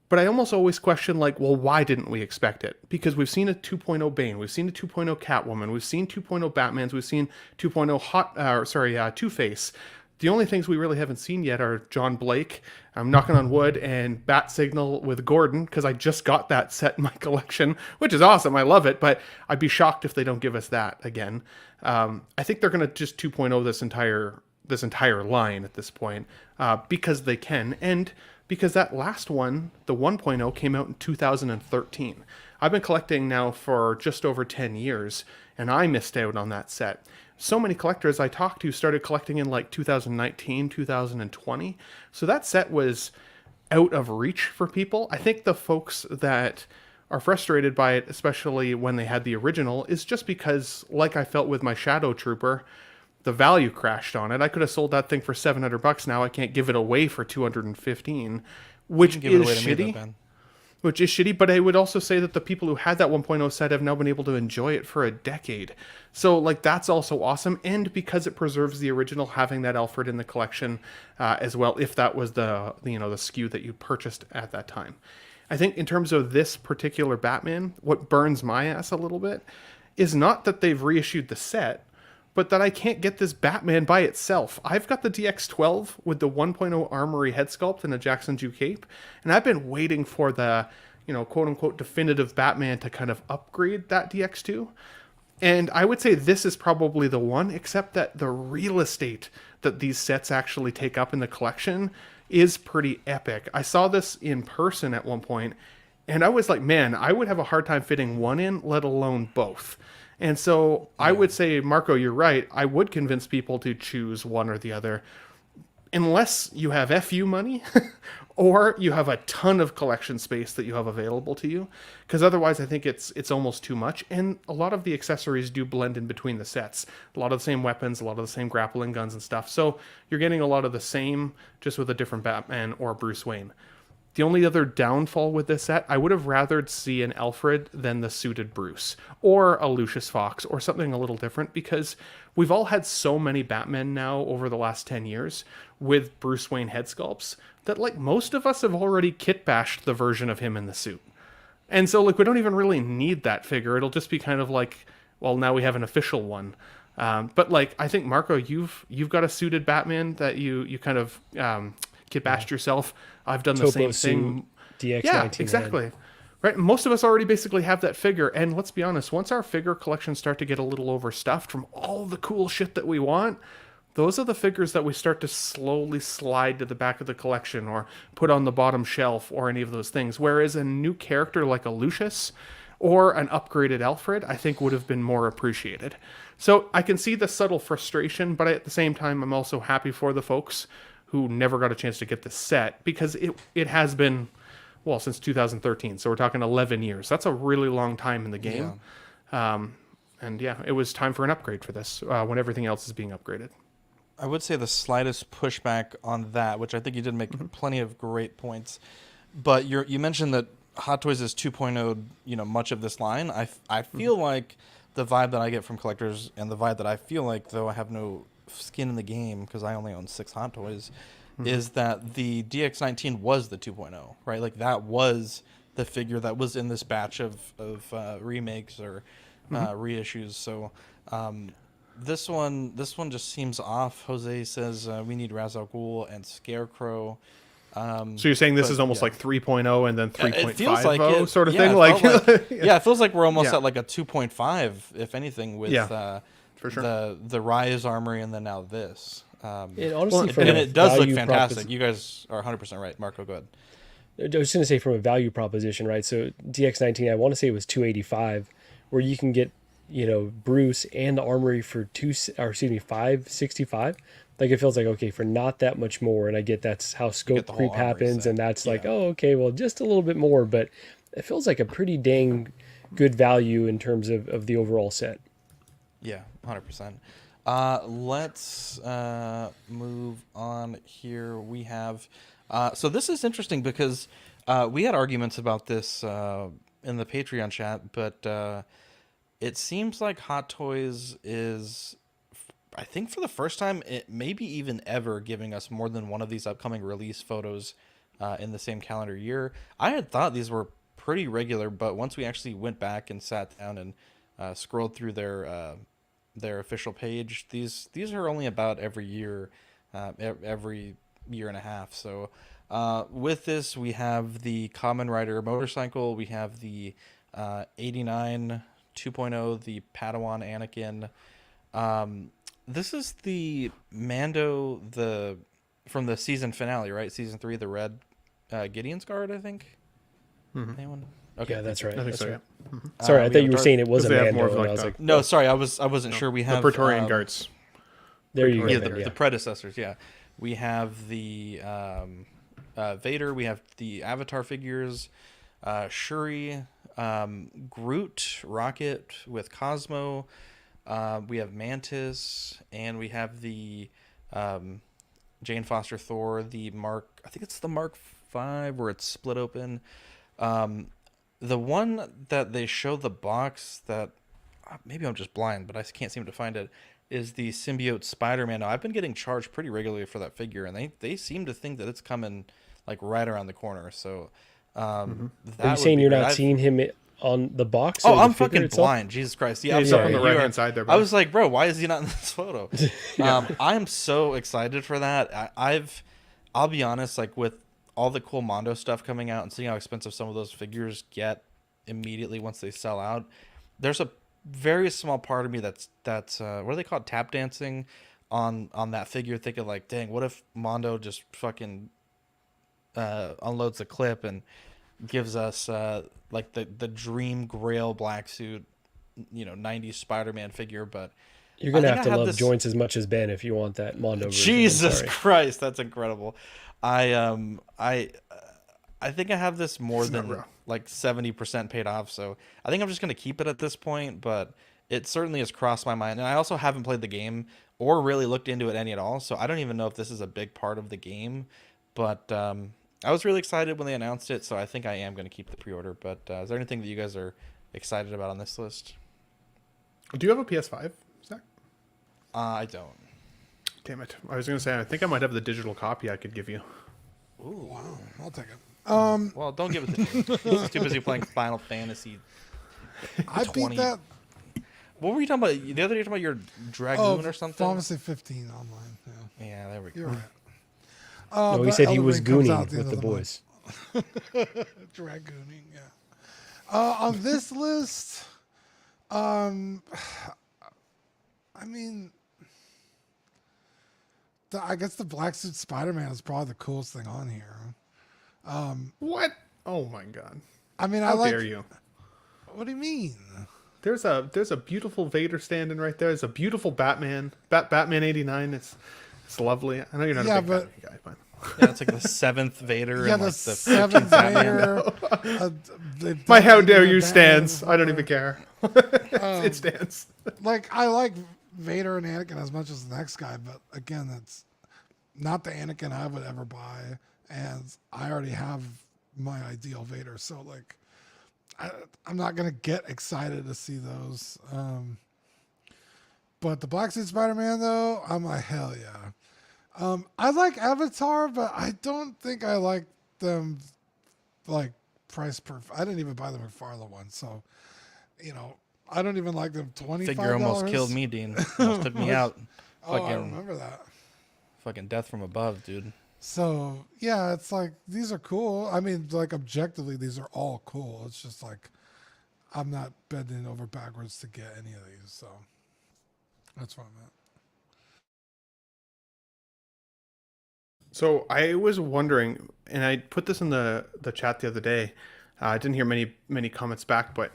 [SPEAKER 3] But I almost always question, like, well, why didn't we expect it? Because we've seen a 2.0 Bane, we've seen a 2.0 Catwoman, we've seen 2.0 Batmans, we've seen 2.0 Two-Face. The only things we really haven't seen yet are John Blake, I'm knocking on wood, and Bat Signal with Gordon, because I just got that set in my collection, which is awesome. I love it, but I'd be shocked if they don't give us that again. I think they're going to just 2.0 this entire line at this point, because they can, and because that last one, the 1.0, came out in 2013. I've been collecting now for just over 10 years, and I missed out on that set. So many collectors I talked to started collecting in like 2019, 2020. So that set was out of reach for people. I think the folks that are frustrated by it, especially when they had the original, is just because, like I felt with my Shadow Trooper, the value crashed on it. I could have sold that thing for $700. Now I can't give it away for $215, which is shitty. Which is shitty, but I would also say that the people who had that 1.0 set have now been able to enjoy it for a decade. So, like, that's also awesome, and because it preserves the original, having that Alfred in the collection as well, if that was the SKU that you purchased at that time. I think in terms of this particular Batman, what burns my ass a little bit is not that they've reissued the set, but that I can't get this Batman by itself. I've got the DX12 with the 1.0 Armory head sculpt and a Jackson Jew cape, and I've been waiting for the, quote-unquote definitive Batman to kind of upgrade that DX2. And I would say this is probably the one, except that the real estate that these sets actually take up in the collection is pretty epic. I saw this in person at one point, and I was like, man, I would have a hard time fitting one in, let alone both. And so I would say, Marco, you're right. I would convince people to choose one or the other, unless you have FU money or you have a ton of collection space that you have available to you. Because otherwise, I think it's almost too much. And a lot of the accessories do blend in between the sets. A lot of the same weapons, a lot of the same grappling guns and stuff. So you're getting a lot of the same, just with a different Batman or Bruce Wayne. The only other downfall with this set, I would have rathered see an Alfred than the suited Bruce, or a Lucius Fox, or something a little different, because we've all had so many Batmen now over the last 10 years with Bruce Wayne head sculpts that, like, most of us have already kit bashed the version of him in the suit. And so, like, we don't even really need that figure. It'll just be kind of like, well, now we have an official one. But, like, I think, Marco, you've got a suited Batman that you kind of kit bashed yourself. I've done the same thing.
[SPEAKER 5] DX19
[SPEAKER 3] yeah, exactly. Head. Right. Most of us already basically have that figure. And let's be honest, once our figure collections start to get a little overstuffed from all the cool shit that we want, those are the figures that we start to slowly slide to the back of the collection or put on the bottom shelf or any of those things. Whereas a new character like a Lucius or an upgraded Alfred, I think would have been more appreciated. So I can see the subtle frustration, but at the same time, I'm also happy for the folks who never got a chance to get this set, because it has been, well, since 2013. So we're talking 11 years. That's a really long time in the game. Yeah. And yeah, it was time for an upgrade for this when everything else is being upgraded.
[SPEAKER 1] I would say the slightest pushback on that, which I think you did make plenty of great points, but you mentioned that Hot Toys is 2.0, much of this line. I feel like the vibe that I get from collectors, and the vibe that I feel like, though I have no skin in the game because I only own 6 Hot Toys, is that the DX19 was the 2.0, right? Like that was the figure that was in this batch of remakes or reissues. So this one just seems off. Jose says we need Ra's al Ghul and Scarecrow.
[SPEAKER 3] So you're saying this is almost like 3.0 and then 3.50
[SPEAKER 1] like
[SPEAKER 3] sort of thing? Like,
[SPEAKER 1] it feels like we're almost at like a 2.5, if anything, with
[SPEAKER 3] for sure.
[SPEAKER 1] the Rise Armory and then now this.
[SPEAKER 5] And honestly,
[SPEAKER 1] and it does look fantastic. You guys are 100% right. Marco, go ahead.
[SPEAKER 5] I was going to say from a value proposition, right? So DX19, I want to say it was $285, where you can get, Bruce and the Armory for $565. Like it feels like, okay, for not that much more, and I get that's how scope creep happens, and that's like, oh, okay, well, just a little bit more, but it feels like a pretty dang good value in terms of the overall set.
[SPEAKER 1] Yeah, 100%. Let's move on here. We have so this is interesting because we had arguments about this in the Patreon chat, but it seems like Hot Toys is, I think for the first time, it maybe even ever, giving us more than one of these upcoming release photos in the same calendar year. I had thought these were pretty regular, but once we actually went back and sat down and scrolled through their official page, these are only about every year, every year and a half. So with this, we have the Kamen Rider motorcycle, we have the 89 2.0, the Padawan Anakin. This is the Mando from the season finale, right? Season 3, the red Gideon's Guard, I think. Anyone? Okay,
[SPEAKER 5] yeah, that's right.
[SPEAKER 3] I think
[SPEAKER 5] that's
[SPEAKER 3] so.
[SPEAKER 5] right.
[SPEAKER 3] Yeah.
[SPEAKER 5] Sorry, I thought you were saying it was a
[SPEAKER 3] more
[SPEAKER 5] Mando.
[SPEAKER 3] of
[SPEAKER 5] I was like,
[SPEAKER 1] no, sorry, I wasn't sure. We have
[SPEAKER 3] the Praetorian Guards.
[SPEAKER 5] There you go.
[SPEAKER 1] Yeah, the predecessors. Yeah, we have the Vader. We have the Avatar figures, Shuri, Groot, Rocket with Cosmo. We have Mantis, and we have the Jane Foster Thor, the Mark, I think it's the Mark V, where it's split open. The one that they show the box that, maybe I'm just blind, but I can't seem to find it, is the Symbiote Spider-Man. Now, I've been getting charged pretty regularly for that figure, and they seem to think that it's coming like right around the corner. So
[SPEAKER 5] are you saying you're not seeing him on the box?
[SPEAKER 1] Oh, I'm fucking blind. Jesus Christ. Yeah, I'm
[SPEAKER 3] he's
[SPEAKER 1] sorry.
[SPEAKER 3] up on the right-hand side there, bro.
[SPEAKER 1] I was like, bro, why is he not in this photo? I am so excited for that. I'll be honest, like with all the cool Mondo stuff coming out and seeing how expensive some of those figures get immediately once they sell out, there's a very small part of me that's what do they call it, tap dancing on that figure, thinking like, dang, what if Mondo just fucking unloads a clip and gives us like the dream grail black suit, 90s Spider-Man figure. But
[SPEAKER 5] you're gonna have to love joints as much as Ben if you want that Mondo version.
[SPEAKER 1] Jesus Christ, that's incredible. I think I have this more than like 70% paid off, so I think I'm just gonna keep it at this point. But it certainly has crossed my mind, and I also haven't played the game or really looked into it any at all, so I don't even know if this is a big part of the game. But I was really excited when they announced it, so I think I am going to keep the pre-order. But is there anything that you guys are excited about on this list?
[SPEAKER 3] Do you have a PS5, Zach?
[SPEAKER 1] I don't.
[SPEAKER 3] Damn it. I was going to say, I think I might have the digital copy I could give you.
[SPEAKER 2] Ooh, wow. I'll take it.
[SPEAKER 1] Well, don't give it to me. He's too busy playing Final Fantasy 20.
[SPEAKER 2] I beat that.
[SPEAKER 1] What were you talking about? The other day you were talking about your Dragoon or something?
[SPEAKER 2] Final Fantasy 15 online.
[SPEAKER 1] Yeah, there we go.
[SPEAKER 2] You're right.
[SPEAKER 5] No, he said he was gooning with the boys.
[SPEAKER 2] Dragooning, yeah. On this list, I mean, I guess the black suit Spider-Man is probably the coolest thing on here.
[SPEAKER 3] What? Oh my god!
[SPEAKER 2] I mean,
[SPEAKER 3] how dare you?
[SPEAKER 2] What do you mean?
[SPEAKER 3] There's a beautiful Vader standing right there. There's a beautiful Batman. Batman 89. It's lovely. I know you're not a big Batman guy, but
[SPEAKER 1] yeah, it's like the 7th Vader.
[SPEAKER 2] Yeah,
[SPEAKER 1] and
[SPEAKER 2] the
[SPEAKER 1] like
[SPEAKER 2] 7th
[SPEAKER 3] Vader. My how dare you stands. I don't even care. It stands.
[SPEAKER 2] Like I like Vader and Anakin as much as the next guy, but again, that's not the Anakin I would ever buy, and I already have my ideal Vader, so like I'm not gonna get excited to see those. But the Black Suit Spider-Man though, I'm like, hell yeah. I like Avatar, but I don't think I like them like price per. I didn't even buy the McFarlane one, so I don't even like them $25.
[SPEAKER 1] Figure almost killed me, Dean. Almost took me out.
[SPEAKER 2] Oh, I remember that.
[SPEAKER 1] Fucking death from above, dude.
[SPEAKER 2] So yeah, it's like these are cool. I mean, like objectively, these are all cool. It's just like I'm not bending over backwards to get any of these. So that's what I'm at.
[SPEAKER 3] So I was wondering, and I put this in the chat the other day. I didn't hear many comments back, but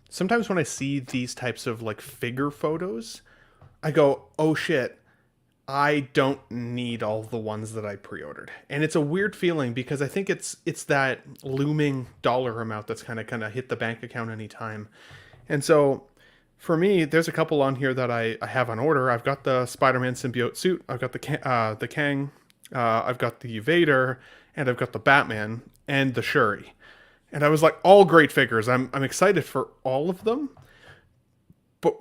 [SPEAKER 3] sometimes when I see these types of like figure photos, I go, oh shit, I don't need all the ones that I pre-ordered. And it's a weird feeling because I think it's that looming dollar amount that's kind of hit the bank account anytime. And so for me, there's a couple on here that I have on order. I've got the Spider-Man symbiote suit. I've got the Kang. I've got the Vader, and I've got the Batman and the Shuri. And I was like, all great figures. I'm excited for all of them. But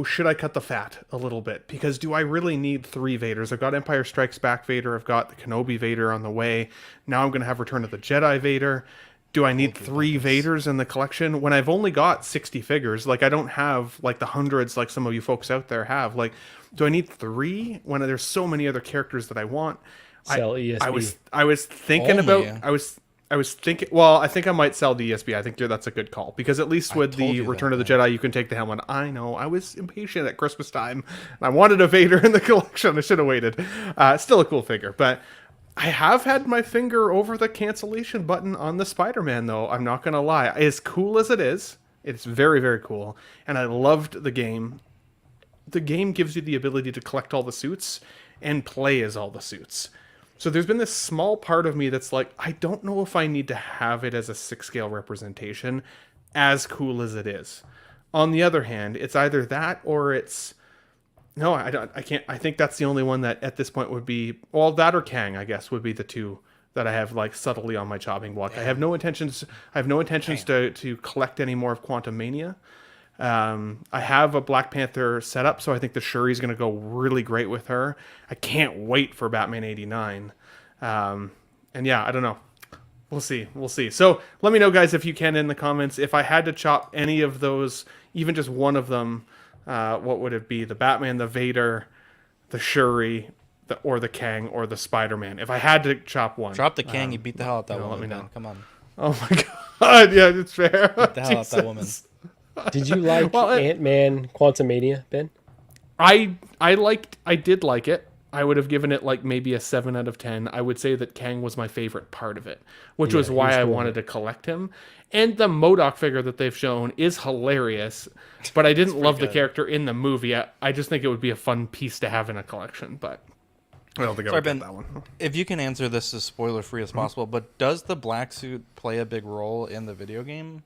[SPEAKER 3] should I cut the fat a little bit? Because do I really need 3 Vaders? I've got Empire Strikes Back Vader. I've got the Kenobi Vader on the way. Now I'm going to have Return of the Jedi Vader. Do I need 3 Vaders in the collection when I've only got 60 figures? Like, I don't have like the hundreds like some of you folks out there have. Like, do I need 3 when there's so many other characters that I want?
[SPEAKER 5] Sell ESB.
[SPEAKER 3] I was thinking I was thinking, well, I think I might sell the ESB. I think that's a good call because at least with the Return of the Jedi, you can take the helmet. I know I was impatient at Christmas time and I wanted a Vader in the collection. I should have waited. Still a cool figure, but I have had my finger over the cancellation button on the Spider-Man though. I'm not going to lie. As cool as it is, it's very, very cool. And I loved the game. The game gives you the ability to collect all the suits and play as all the suits. So there's been this small part of me that's like, I don't know if I need to have it as a 6-scale representation, as cool as it is. On the other hand, it's either that or it's... No, I can't. I think that's the only one that at this point would be... Well, that or Kang, I guess, would be the two that I have like subtly on my chopping block. I have no intentions to collect any more of Quantum Mania. I have a Black Panther set up, so I think the Shuri's going to go really great with her. I can't wait for Batman 89. And yeah, I don't know. We'll see. So let me know, guys, if you can in the comments. If I had to chop any of those, even just one of them, what would it be? The Batman, the Vader, the Shuri, or the Kang, or the Spider-Man. If I had to chop one.
[SPEAKER 1] Drop the Kang, you beat the hell out that woman.
[SPEAKER 3] Let me know.
[SPEAKER 1] Come on.
[SPEAKER 3] Oh my god, yeah, it's fair.
[SPEAKER 1] Beat the hell out that woman.
[SPEAKER 5] Did you like Ant-Man Quantumania, Ben?
[SPEAKER 3] I did like it. I would have given it like maybe a 7 out of 10. I would say that Kang was my favorite part of it, which was why I wanted to collect him. And the MODOK figure that they've shown is hilarious, but I didn't love the character in the movie. I just think it would be a fun piece to have in a collection, but I don't think I would get that one.
[SPEAKER 1] If you can answer this as spoiler-free as possible, but does the black suit play a big role in the video game?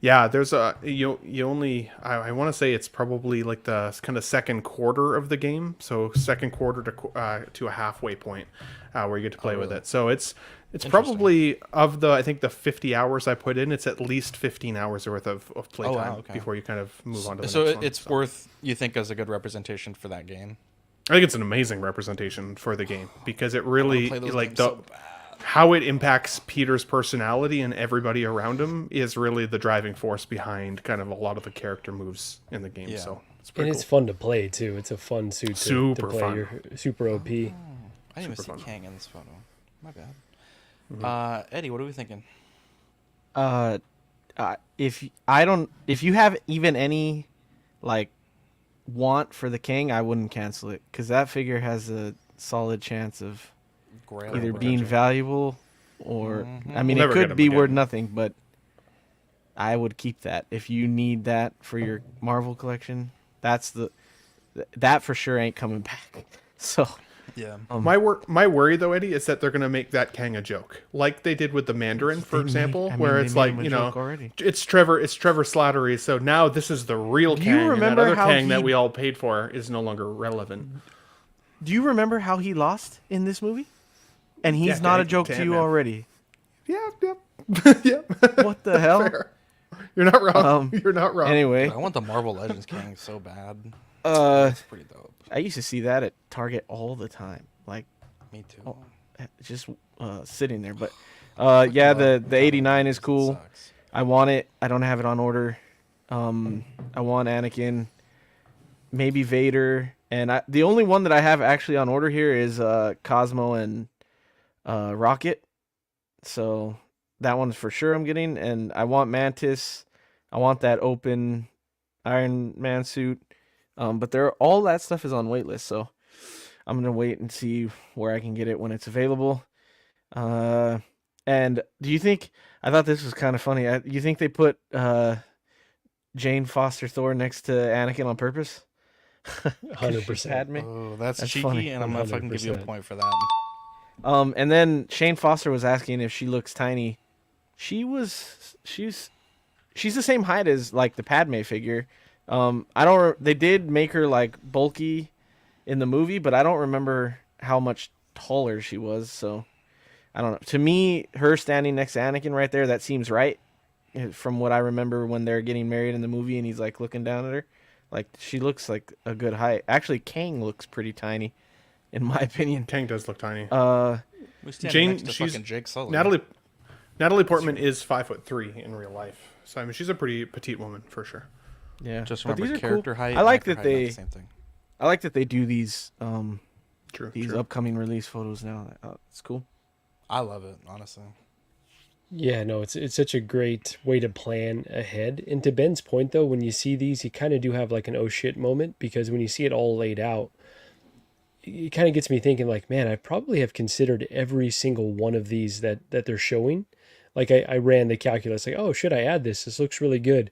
[SPEAKER 3] Yeah, there's you only I want to say it's probably like the kind of second quarter of the game, so second quarter to a halfway point where you get to play with it. So it's probably of the I think the 50 hours I put in, it's at least 15 hours worth of playtime before you kind of move on to the next one. So
[SPEAKER 1] it's worth, you think, as a good representation for that game?
[SPEAKER 3] I think it's an amazing representation for the game because it really like how it impacts Peter's personality and everybody around him is really the driving force behind kind of a lot of the character moves in the game. So it's pretty
[SPEAKER 5] cool. It's fun to play too. It's a fun suit to play.
[SPEAKER 3] Fun.
[SPEAKER 5] You're super OP.
[SPEAKER 1] I didn't even see Kang in this photo. My bad. Eddie, what are we thinking?
[SPEAKER 4] If you have even any like want for the King, I wouldn't cancel it because that figure has a solid chance of either being valuable or I mean, it could be worth nothing, but I would keep that if you need that for your Marvel collection. That for sure ain't coming back. So
[SPEAKER 1] Yeah.
[SPEAKER 3] My worry though, Eddie, is that they're gonna make that Kang a joke, like they did with the Mandarin, for example, where it's like, you know, it's Trevor Slattery. So now this is the real Kang, and that other Kang that we all paid for is no longer relevant.
[SPEAKER 4] Do you remember how he lost in this movie? And he's not a joke to you already.
[SPEAKER 3] Yeah. Yeah.
[SPEAKER 4] What the hell?
[SPEAKER 3] Fair. You're not wrong. You're not wrong.
[SPEAKER 4] Anyway,
[SPEAKER 1] I want the Marvel Legends Kang so bad.
[SPEAKER 4] It's
[SPEAKER 1] pretty dope.
[SPEAKER 4] I used to see that at Target all the time. Like,
[SPEAKER 1] me too.
[SPEAKER 4] Just sitting there. But yeah, the 89 is cool. I want it. I don't have it on order. I want Anakin, maybe Vader, and the only one that I have actually on order here is Cosmo and Rocket. So that one's for sure I'm getting, and I want Mantis. I want that open Iron Man suit. But all that stuff is on waitlist, so I'm gonna wait and see where I can get it when it's available. And do you think? I thought this was kind of funny. You think they put Jane Foster Thor next to Anakin on purpose?
[SPEAKER 5] 100%.
[SPEAKER 1] Oh, that's cheeky,
[SPEAKER 4] funny.
[SPEAKER 1] and I'm gonna fucking give you a point for that.
[SPEAKER 4] And then Shane Foster was asking if she looks tiny. She's the same height as like the Padme figure. They did make her like bulky in the movie, but I don't remember how much taller she was. So I don't know. To me, her standing next to Anakin right there, that seems right. From what I remember when they're getting married in the movie and he's like looking down at her, like she looks like a good height. Actually, Kang looks pretty tiny, in my opinion.
[SPEAKER 3] Kang does look tiny.
[SPEAKER 1] Jane, she's Jake Sully.
[SPEAKER 3] Natalie Portman is 5'3" in real life. So I mean, she's a pretty petite woman for sure.
[SPEAKER 4] Yeah,
[SPEAKER 1] just remember character height.
[SPEAKER 4] I like that
[SPEAKER 1] the same thing.
[SPEAKER 4] I like that they do these
[SPEAKER 3] True.
[SPEAKER 4] upcoming release photos now. It's cool.
[SPEAKER 1] I love it, honestly.
[SPEAKER 5] Yeah, no, it's such a great way to plan ahead. And to Ben's point, though, when you see these, you kind of do have like an oh shit moment, because when you see it all laid out, it kind of gets me thinking like, man, I probably have considered every single one of these that they're showing. Like I ran the calculus, like, oh, should I add this? This looks really good.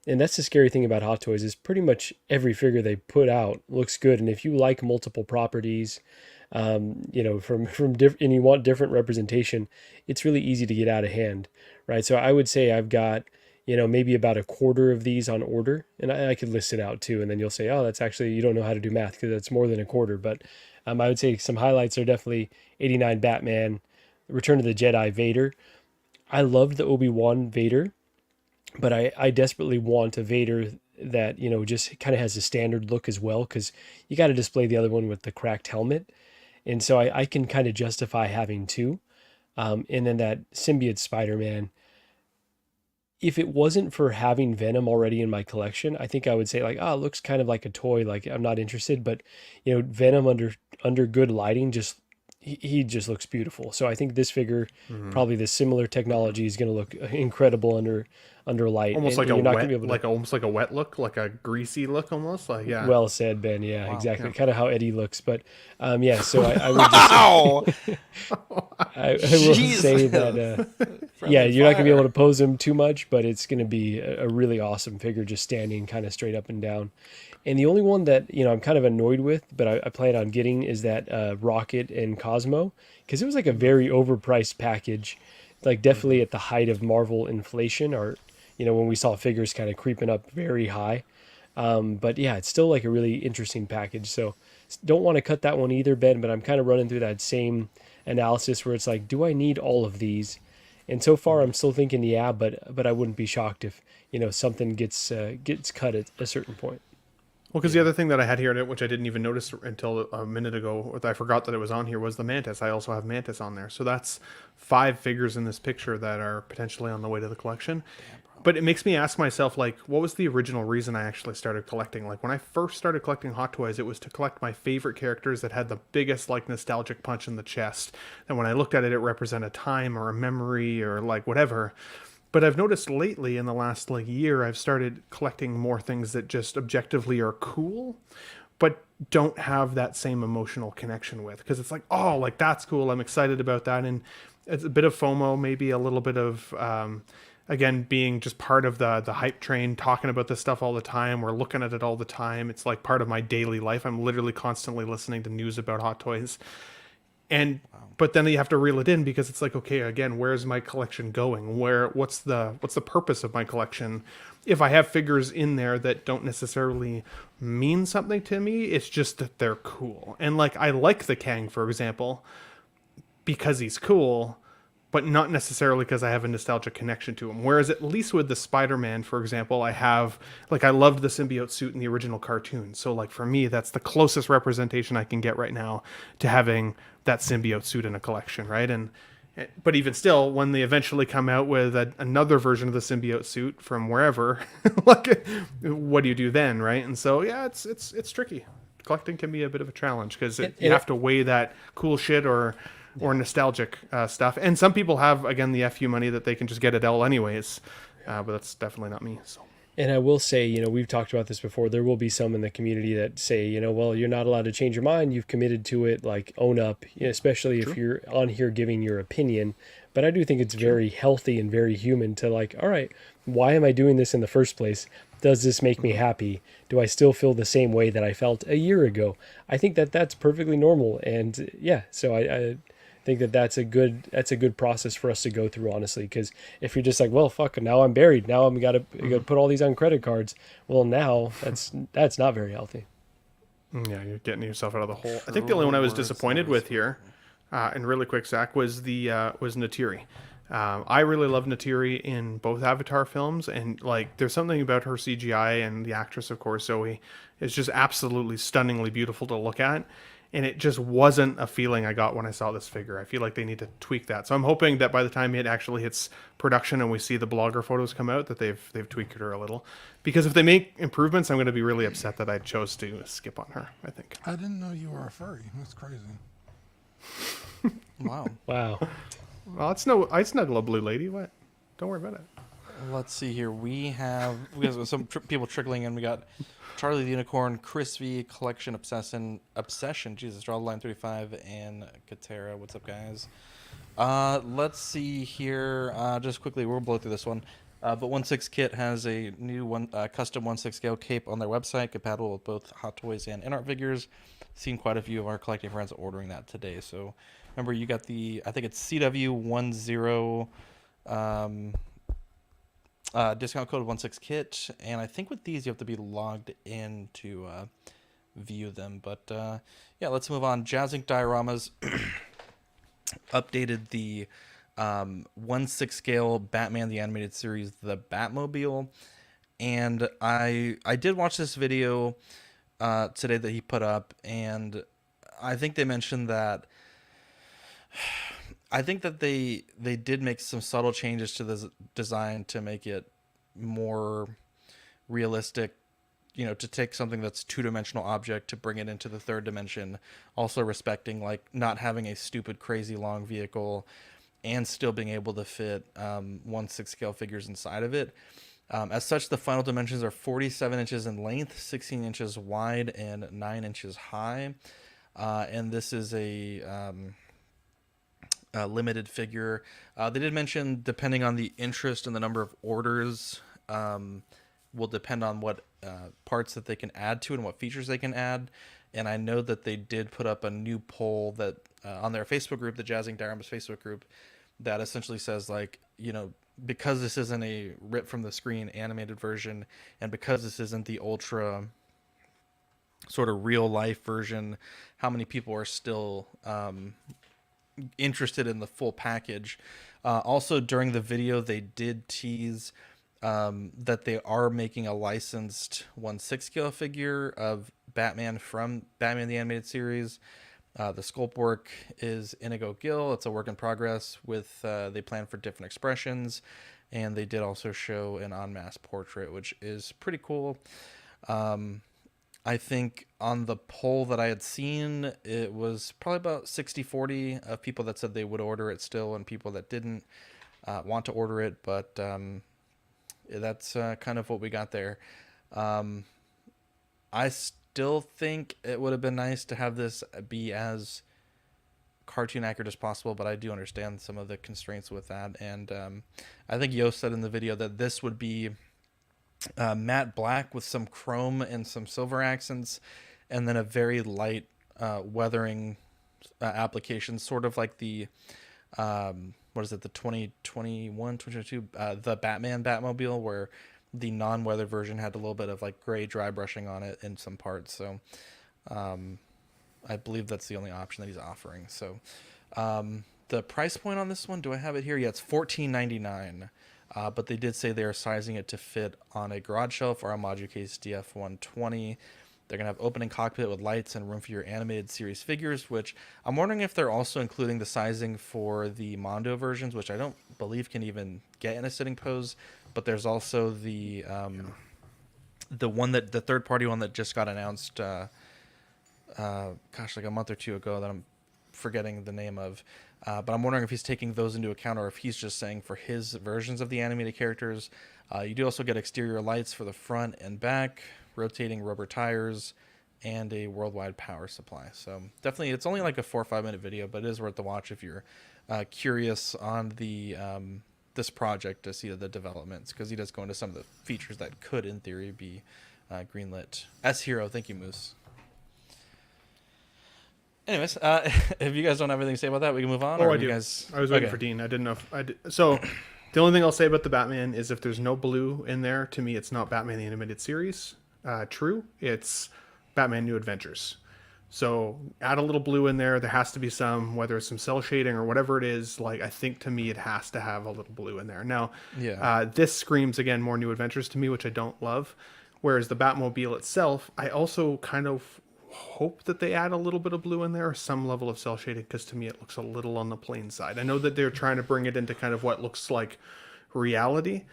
[SPEAKER 5] And that's the scary thing about Hot Toys is pretty much every figure they put out looks good. And if you like multiple properties, from different, and you want different representation, it's really easy to get out of hand, right? So I would say I've got, maybe about a quarter of these on order, and I could list it out too. And then you'll say, oh, that's actually, you don't know how to do math because that's more than a quarter. But I would say some highlights are definitely 89 Batman, Return of the Jedi Vader. I loved the Obi-Wan Vader, but I desperately want a Vader that, just kind of has a standard look as well, because you got to display the other one with the cracked helmet. And so I can kind of justify having two. And then that symbiote Spider-Man, if it wasn't for having Venom already in my collection, I think I would say like, it looks kind of like a toy. Like I'm not interested, but Venom under good lighting, he just looks beautiful. So I think this figure, probably the similar technology, is going to look incredible under light.
[SPEAKER 3] Almost
[SPEAKER 5] and,
[SPEAKER 3] like
[SPEAKER 5] and
[SPEAKER 3] a wet, almost like a wet look, like a greasy look, almost like
[SPEAKER 5] Well said, Ben. Yeah, wow, exactly. Yeah. Kind of how Eddie looks, but So I would just, I will say that you're not gonna be able to pose him too much, but it's gonna be a really awesome figure, just standing kind of straight up and down. And the only one that I'm kind of annoyed with, but I plan on getting, is that Rocket and Cosmo, because it was like a very overpriced package, like definitely at the height of Marvel inflation, or when we saw figures kind of creeping up very high. But yeah, it's still like a really interesting package. So don't want to cut that one either, Ben, but I'm kind of running through that same analysis where it's like, do I need all of these? And so far I'm still thinking, yeah, but I wouldn't be shocked if, something gets cut at a certain point.
[SPEAKER 3] Well, because the other thing that I had here, which I didn't even notice until a minute ago, I forgot that it was on here, was the Mantis. I also have Mantis on there. So that's 5 figures in this picture that are potentially on the way to the collection. But it makes me ask myself, like, what was the original reason I actually started collecting? Like, when I first started collecting Hot Toys, it was to collect my favorite characters that had the biggest, like, nostalgic punch in the chest. And when I looked at it, it represented a time or a memory or, like, whatever. But I've noticed lately in the last year, I've started collecting more things that just objectively are cool, but don't have that same emotional connection with. Because it's like, oh, that's cool. I'm excited about that. And it's a bit of FOMO, maybe a little bit of again, being just part of the hype train, talking about this stuff all the time. We're looking at it all the time. It's like part of my daily life. I'm literally constantly listening to news about Hot Toys. And but then you have to reel it in, because it's like, okay, again, where's my collection going? What's the purpose of my collection? If I have figures in there that don't necessarily mean something to me, it's just that they're cool. And like, I like the Kang, for example, because he's cool, but not necessarily because I have a nostalgic connection to him. Whereas at least with the Spider-Man, for example, I loved the symbiote suit in the original cartoon. So like, for me, that's the closest representation I can get right now to having that symbiote suit in a collection, right? But even still, when they eventually come out with another version of the symbiote suit from wherever, like, what do you do then, right? And so, yeah, it's tricky. Collecting can be a bit of a challenge, because you have to weigh that cool shit or nostalgic stuff. And some people have, again, the FU money that they can just get at L anyways, but that's definitely not me. So.
[SPEAKER 5] And I will say, we've talked about this before. There will be some in the community that say, well, you're not allowed to change your mind. You've committed to it. Like, own up, especially if you're on here giving your opinion. But I do think it's very healthy and very human to like, all right, why am I doing this in the first place? Does this make me happy? Do I still feel the same way that I felt a year ago? I think that that's perfectly normal. And yeah, so I think that that's a good process for us to go through, honestly, because if you're just like, well, fuck, now I'm buried, now I'm gotta put all these on credit cards, well, now that's not very healthy.
[SPEAKER 3] Yeah, you're getting yourself out of the hole. I think the only one I was disappointed with here, and really quick, Zach, was Natiri. I really love Natiri in both Avatar films, and like, there's something about her CGI, and the actress, of course, Zoe, is just absolutely stunningly beautiful to look at. And it just wasn't a feeling I got when I saw this figure. I feel like they need to tweak that. So I'm hoping that by the time it actually hits production and we see the blogger photos come out, that they've tweaked her a little. Because if they make improvements, I'm going to be really upset that I chose to skip on her, I think.
[SPEAKER 2] I didn't know you were a furry. That's crazy.
[SPEAKER 1] Wow.
[SPEAKER 3] Well, it's no I snuggle a blue lady. What? Don't worry about it.
[SPEAKER 1] Let's see here. We have some people trickling in. We got Charlie the Unicorn, Chris V, Collection Obsession, Jesus, Draw the Line 35, and Katera. What's up, guys? Let's see here. Just quickly, we'll blow through this one. But 1/6 Kit has a new custom 1/6 scale cape on their website, compatible with both Hot Toys and InArt figures. Seen quite a few of our collecting friends ordering that today. So remember, you got I think it's CW10. Discount code 1/6 Kit, and I think with these you have to be logged in to view them. But yeah, let's move on. Jazzink Dioramas updated the 1/6 scale Batman the Animated Series, the Batmobile, and I did watch this video today that he put up, and I think they mentioned that. I think that they did make some subtle changes to the design to make it more realistic, to take something that's two-dimensional object to bring it into the third dimension, also respecting like not having a stupid crazy long vehicle and still being able to fit 1/6 scale figures inside of it. As such, the final dimensions are 47 inches in length, 16 inches wide, and 9 inches high. And this is a limited figure. They did mention, depending on the interest and the number of orders, will depend on what parts that they can add to it and what features they can add. And I know that they did put up a new poll that on their Facebook group, the Jazzing Dioramas Facebook group, that essentially says like, because this isn't a rip from the screen animated version, and because this isn't the ultra sort of real life version, how many people are still interested in the full package. Also, during the video, they did tease that they are making a licensed 1/6 scale figure of Batman from Batman the Animated Series. The sculpt work is Inigo Gill. It's a work in progress with they plan for different expressions, and they did also show an en masse portrait, which is pretty cool. I think on the poll that I had seen, it was probably about 60-40 of people that said they would order it still, and people that didn't want to order it. But that's kind of what we got there. I still think it would have been nice to have this be as cartoon accurate as possible, but I do understand some of the constraints with that. And I think Yo said in the video that this would be matte black with some chrome and some silver accents, and then a very light weathering application, sort of like the what is it, the 2022 the Batmobile, where the non-weather version had a little bit of like gray dry brushing on it in some parts. So I believe that's the only option that he's offering. So the price point on this one, do I have it here? Yeah, it's $14.99. But they did say they are sizing it to fit on a garage shelf or a module case DF120. They're going to have opening cockpit with lights and room for your animated series figures, which I'm wondering if they're also including the sizing for the Mondo versions, which I don't believe can even get in a sitting pose. But there's also the one that, the third party one that just got announced, like a month or two ago, that I'm forgetting the name of. But I'm wondering if he's taking those into account, or if he's just saying for his versions of the animated characters. You do also get exterior lights for the front and back, rotating rubber tires, and a worldwide power supply. So definitely, it's only like a 4 or 5 minute video, but it is worth the watch if you're curious on the this project to see the developments, because he does go into some of the features that could, in theory, be greenlit. S Hero, thank you, Moose. Anyways, if you guys don't have anything to say about that, we can move on.
[SPEAKER 3] Oh,
[SPEAKER 1] or
[SPEAKER 3] I do.
[SPEAKER 1] Guys...
[SPEAKER 3] I was waiting for Dean. I didn't know if I did. So the only thing I'll say about the Batman is if there's no blue in there, to me, it's not Batman the Animated Series. True. It's Batman New Adventures. So add a little blue in there. There has to be some, whether it's some cell shading or whatever it is. Like, I think to me, it has to have a little blue in there. Now, this screams, again, more New Adventures to me, which I don't love. Whereas the Batmobile itself, I also kind of hope that they add a little bit of blue in there, or some level of cell shading, because to me it looks a little on the plain side. I know that they're trying to bring it into kind of what looks like reality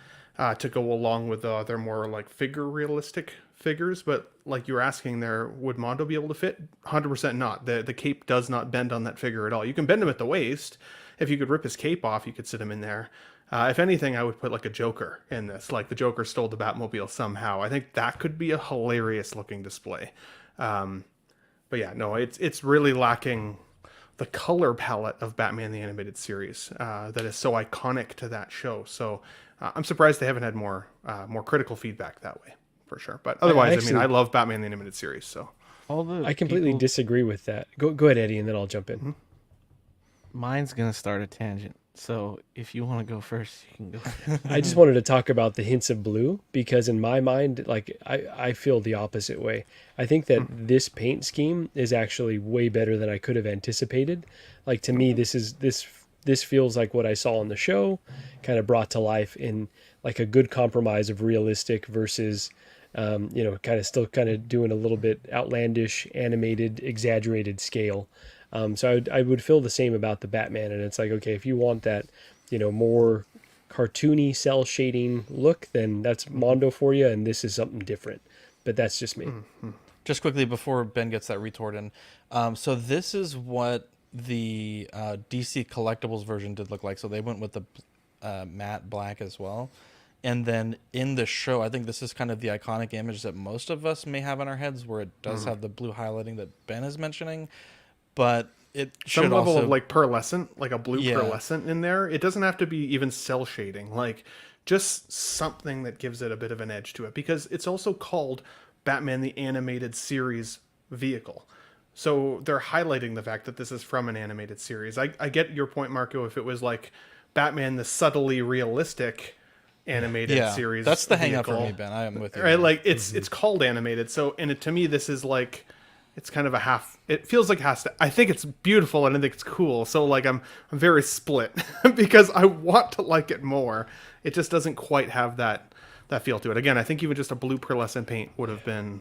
[SPEAKER 3] to go along with their more like realistic figures, but like you were asking there, would Mondo be able to fit? 100% not. The cape does not bend on that figure at all. You can bend him at the waist. If you could rip his cape off, you could sit him in there. If anything, I would put like a Joker in this, like the Joker stole the Batmobile somehow. I think that could be a hilarious looking display. But yeah, no, it's really lacking the color palette of Batman the Animated Series that is so iconic to that show. So I'm surprised they haven't had more critical feedback that way, for sure. But otherwise, I love Batman the Animated Series. So
[SPEAKER 5] I completely disagree with that. Go ahead, Eddie, and then I'll jump in.
[SPEAKER 3] Mm-hmm.
[SPEAKER 4] Mine's gonna start a tangent. So if you want to go first, you can go.
[SPEAKER 5] I just wanted to talk about the hints of blue, because in my mind, like I feel the opposite way. I think that this paint scheme is actually way better than I could have anticipated. Like, to me, this feels like what I saw on the show, kind of brought to life in like a good compromise of realistic versus, kind of still kind of doing a little bit outlandish, animated, exaggerated scale. So I would feel the same about the Batman, and it's like, okay, if you want that, more cartoony cell shading look, then that's Mondo for you, and this is something different. But that's just me.
[SPEAKER 1] Mm-hmm. Just quickly before Ben gets that retort in, so this is what the DC Collectibles version did look like. So they went with the matte black as well. And then in the show, I think this is kind of the iconic image that most of us may have in our heads, where it does have the blue highlighting that Ben is mentioning. But it should
[SPEAKER 3] some level
[SPEAKER 1] also...
[SPEAKER 3] of like pearlescent, like a blue pearlescent in there. It doesn't have to be even cell shading, like just something that gives it a bit of an edge to it, because it's also called Batman the Animated Series vehicle. So they're highlighting the fact that this is from an animated series. I get your point, Marco. If it was like Batman the subtly realistic animated series,
[SPEAKER 1] that's the hang up
[SPEAKER 3] vehicle,
[SPEAKER 1] for me, Ben. I am with you.
[SPEAKER 3] Right? Like it's called animated. So, and to me, this is like, it's kind of a half. It feels like it has to. I think it's beautiful and I think it's cool. So like I'm very split because I want to like it more. It just doesn't quite have that feel to it. Again, I think even just a blue pearlescent paint would have been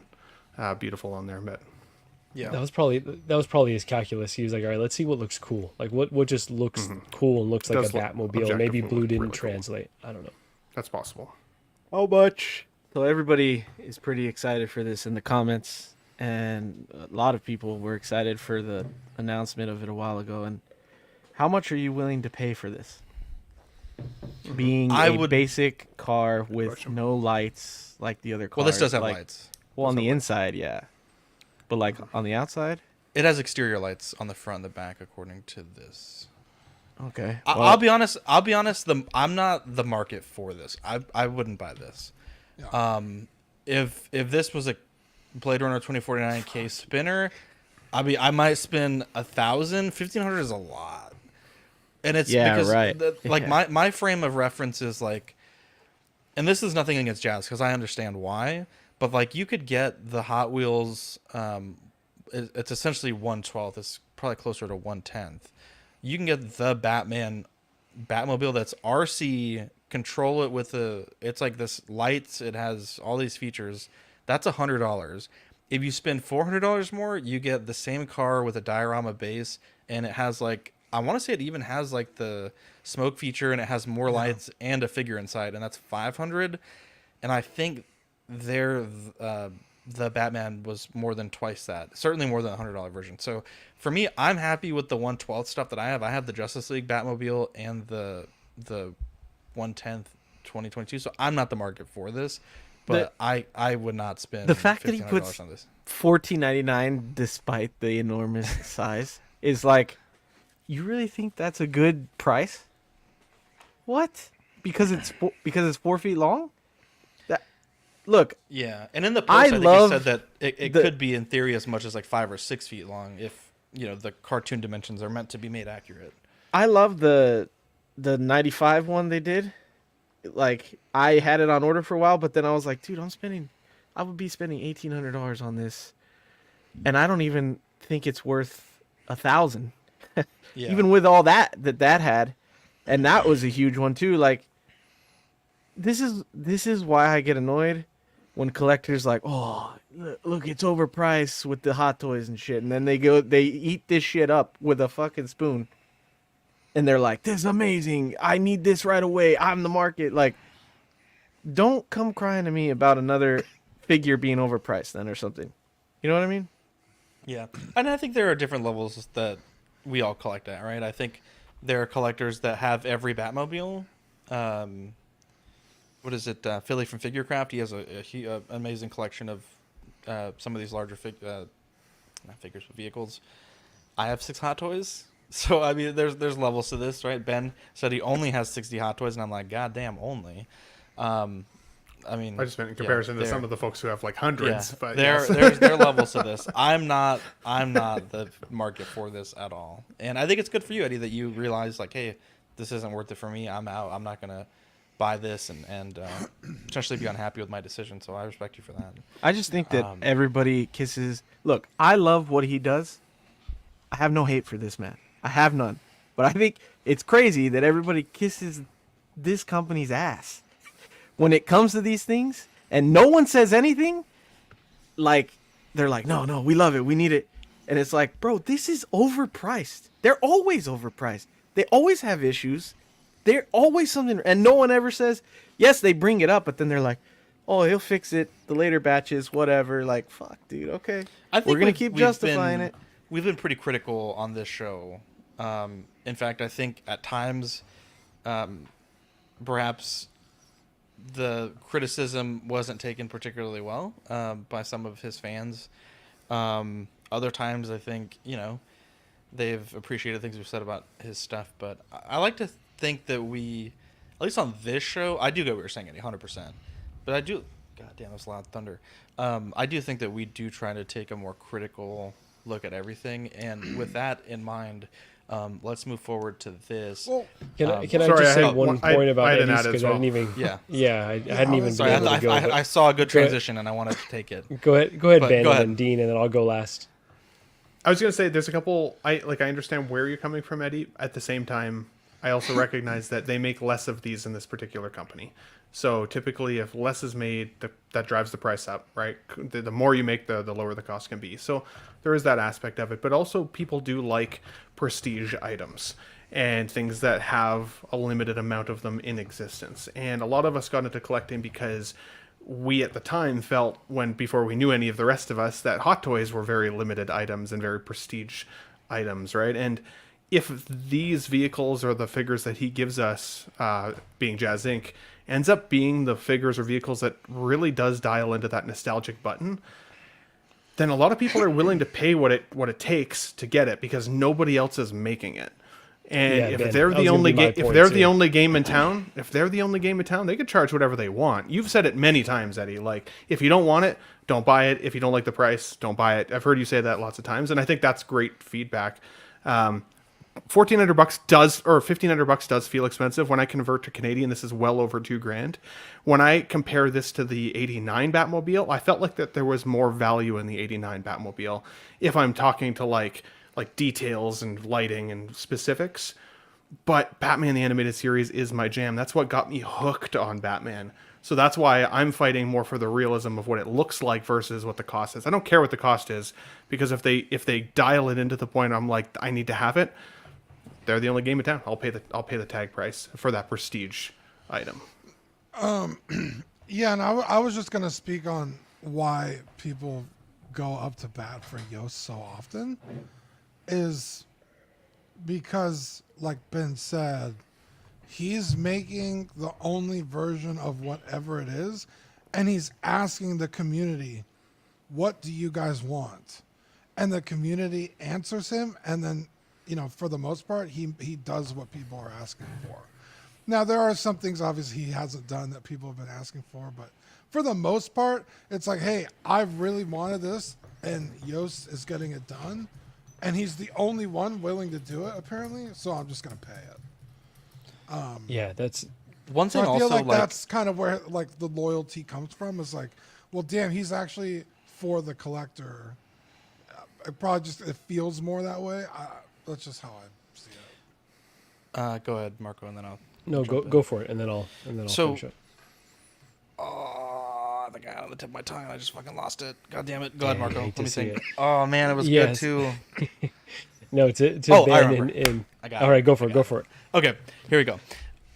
[SPEAKER 3] beautiful on there. But
[SPEAKER 5] yeah, that was probably his calculus. He was like, all right, let's see what looks cool. Like what just looks cool and looks like a Batmobile. Maybe blue didn't translate. Cool. I don't know.
[SPEAKER 3] That's possible.
[SPEAKER 4] How much? So everybody is pretty excited for this in the comments. And a lot of people were excited for the announcement of it a while ago. And how much are you willing to pay for this? Being basic car with no lights like the other cars.
[SPEAKER 1] Well, this does have
[SPEAKER 4] like,
[SPEAKER 1] lights.
[SPEAKER 4] Well, on the inside, yeah. But like on the outside?
[SPEAKER 1] It has exterior lights on the front and the back, according to this.
[SPEAKER 4] Okay.
[SPEAKER 1] I'll be honest. I'm not the market for this. I wouldn't buy this.
[SPEAKER 2] Yeah.
[SPEAKER 1] If this was a Blade Runner 2049 spinner, I might spend 1,000. 1,500 is a lot, and it's because my frame of reference is like, and this is nothing against Jazz because I understand why, but like you could get the Hot Wheels. It's essentially 1/12. It's probably closer to 1/10. You can get the Batmobile that's RC. Control it with it's like this lights. It has all these features. That's $100. If you spend $400 more, you get the same car with a diorama base, and it has like, I want to say it even has like the smoke feature, and it has more lights and a figure inside, and that's $500. And I think the Batman was more than twice that, certainly more than the $100 version. So for me, I'm happy with the 1/12 stuff that I have. I have the Justice League Batmobile and the 1/10 2022. So I'm not the market for this, but I would not spend
[SPEAKER 4] the fact that he puts
[SPEAKER 1] on this.
[SPEAKER 4] $14.99 despite the enormous size is like, you really think that's a good price? What? Because it's 4 feet long? Look,
[SPEAKER 1] yeah, and in the post, I think he said that it could be in theory as much as like 5 or 6 feet long if the cartoon dimensions are meant to be made accurate.
[SPEAKER 4] I love the 95 one they did. Like, I had it on order for a while, but then I was like, dude, I would be spending $1,800 on this, and I don't even think it's worth $1,000.
[SPEAKER 1] Yeah.
[SPEAKER 4] Even with all that had, and that was a huge one too. Like, this is why I get annoyed when collectors like, oh, look, it's overpriced with the Hot Toys and shit, and then they eat this shit up with a fucking spoon, and they're like, this is amazing, I need this right away, I'm the market. Like, don't come crying to me about another figure being overpriced then or something. You know what I mean?
[SPEAKER 1] Yeah, and I think there are different levels that we all collect at, right? I think there are collectors that have every Batmobile. What is it? Philly from Figurecraft. He has a amazing collection of some of these larger vehicles. I have 6 Hot Toys, so I mean, there's levels to this, right? Ben said he only has 60 Hot Toys, and I'm like, God damn, only. I mean,
[SPEAKER 3] I just meant in comparison to some of the folks who have like hundreds.
[SPEAKER 1] Yeah,
[SPEAKER 3] but
[SPEAKER 1] there are levels to this. I'm not the market for this at all, and I think it's good for you, Eddie, that you realize like, hey, this isn't worth it for me. I'm out. I'm not gonna buy this and potentially be unhappy with my decision. So I respect you for that.
[SPEAKER 4] I just think that everybody kisses. Look, I love what he does. I have no hate for this man. I have none. But I think it's crazy that everybody kisses this company's ass when it comes to these things, and no one says anything. Like, they're like, no, we love it, we need it. And it's like, bro, this is overpriced. They're always overpriced. They always have issues. They're always something, and no one ever says, yes, they bring it up, but then they're like, oh, he'll fix it, the later batches, whatever. Like, fuck, dude, okay.
[SPEAKER 1] I think
[SPEAKER 4] we're going to keep justifying it.
[SPEAKER 1] We've been pretty critical on this show. In fact, I think at times, perhaps the criticism wasn't taken particularly well by some of his fans. Other times, I think, they've appreciated things we've said about his stuff. But I like to think that we, at least on this show, I do get what you're saying, Eddie, 100%. But I do, God damn, that's loud thunder. I do think that we do try to take a more critical look at everything. And with that in mind, let's move forward to this.
[SPEAKER 5] Well, can I just say one point about Eddie's, because I didn't even. I hadn't even.
[SPEAKER 1] Sorry, I saw a good transition and I wanted to take it.
[SPEAKER 5] Go ahead, Ben, and then Dean, and then I'll go last.
[SPEAKER 3] I was gonna say there's a couple. I understand where you're coming from, Eddie. At the same time, I also recognize that they make less of these in this particular company. So typically, if less is made, that drives the price up, right? The more you make, the lower the cost can be. So there is that aspect of it. But also, people do like prestige items and things that have a limited amount of them in existence. And a lot of us got into collecting because we at the time felt, before we knew any of the rest of us, that Hot Toys were very limited items and very prestige items, right? And if these vehicles or the figures that he gives us, being Jazz Inc., ends up being the figures or vehicles that really does dial into that nostalgic button, then a lot of people are willing to pay what it takes to get it because nobody else is making it. And
[SPEAKER 5] Yeah,
[SPEAKER 3] if
[SPEAKER 5] Ben,
[SPEAKER 3] they're
[SPEAKER 5] that
[SPEAKER 3] the
[SPEAKER 5] was gonna
[SPEAKER 3] only
[SPEAKER 5] be my
[SPEAKER 3] game, if
[SPEAKER 5] point,
[SPEAKER 3] they're
[SPEAKER 5] too.
[SPEAKER 3] the only game in town, they could charge whatever they want. You've said it many times, Eddie. Like, if you don't want it, don't buy it. If you don't like the price, don't buy it. I've heard you say that lots of times, and I think that's great feedback. $1,400 does, or $1,500 does feel expensive. When I convert to Canadian, this is well over $2,000. When I compare this to the '89 Batmobile, I felt like that there was more value in the '89 Batmobile. If I'm talking to like details and lighting and specifics, but Batman the Animated Series is my jam. That's what got me hooked on Batman. So that's why I'm fighting more for the realism of what it looks like versus what the cost is. I don't care what the cost is, because if they dial it into the point I'm like, I need to have it, they're the only game in town. I'll pay the tag price for that prestige item.
[SPEAKER 2] Yeah, and I was just gonna speak on why people go up to bat for Yost so often, is because, like Ben said, he's making the only version of whatever it is, and he's asking the community, what do you guys want? And the community answers him, and then, for the most part, he does what people are asking for. Now, there are some things, obviously, he hasn't done that people have been asking for, but for the most part, it's like, hey, I really wanted this, and Yost is getting it done, and he's the only one willing to do it, apparently, so I'm just going to pay it.
[SPEAKER 5] Yeah, that's
[SPEAKER 1] one thing.
[SPEAKER 2] So I feel
[SPEAKER 1] Also,
[SPEAKER 2] like that's kind of where the loyalty comes from. Is like, well, damn, he's actually for the collector. It feels more that way. That's just how I see it.
[SPEAKER 1] Go ahead, Marco, and then I'll.
[SPEAKER 5] Go for it, and then I'll finish up.
[SPEAKER 1] I think I had it on the tip of my tongue, and I just fucking lost it. God damn it! Go ahead, Marco.
[SPEAKER 5] I hate
[SPEAKER 1] Let
[SPEAKER 5] to
[SPEAKER 1] me
[SPEAKER 5] see
[SPEAKER 1] think.
[SPEAKER 5] it.
[SPEAKER 1] Oh man, it was good too.
[SPEAKER 5] No, to
[SPEAKER 1] I
[SPEAKER 5] Ben
[SPEAKER 1] remember. I got it.
[SPEAKER 5] all right, go for it.
[SPEAKER 1] Okay, here we go.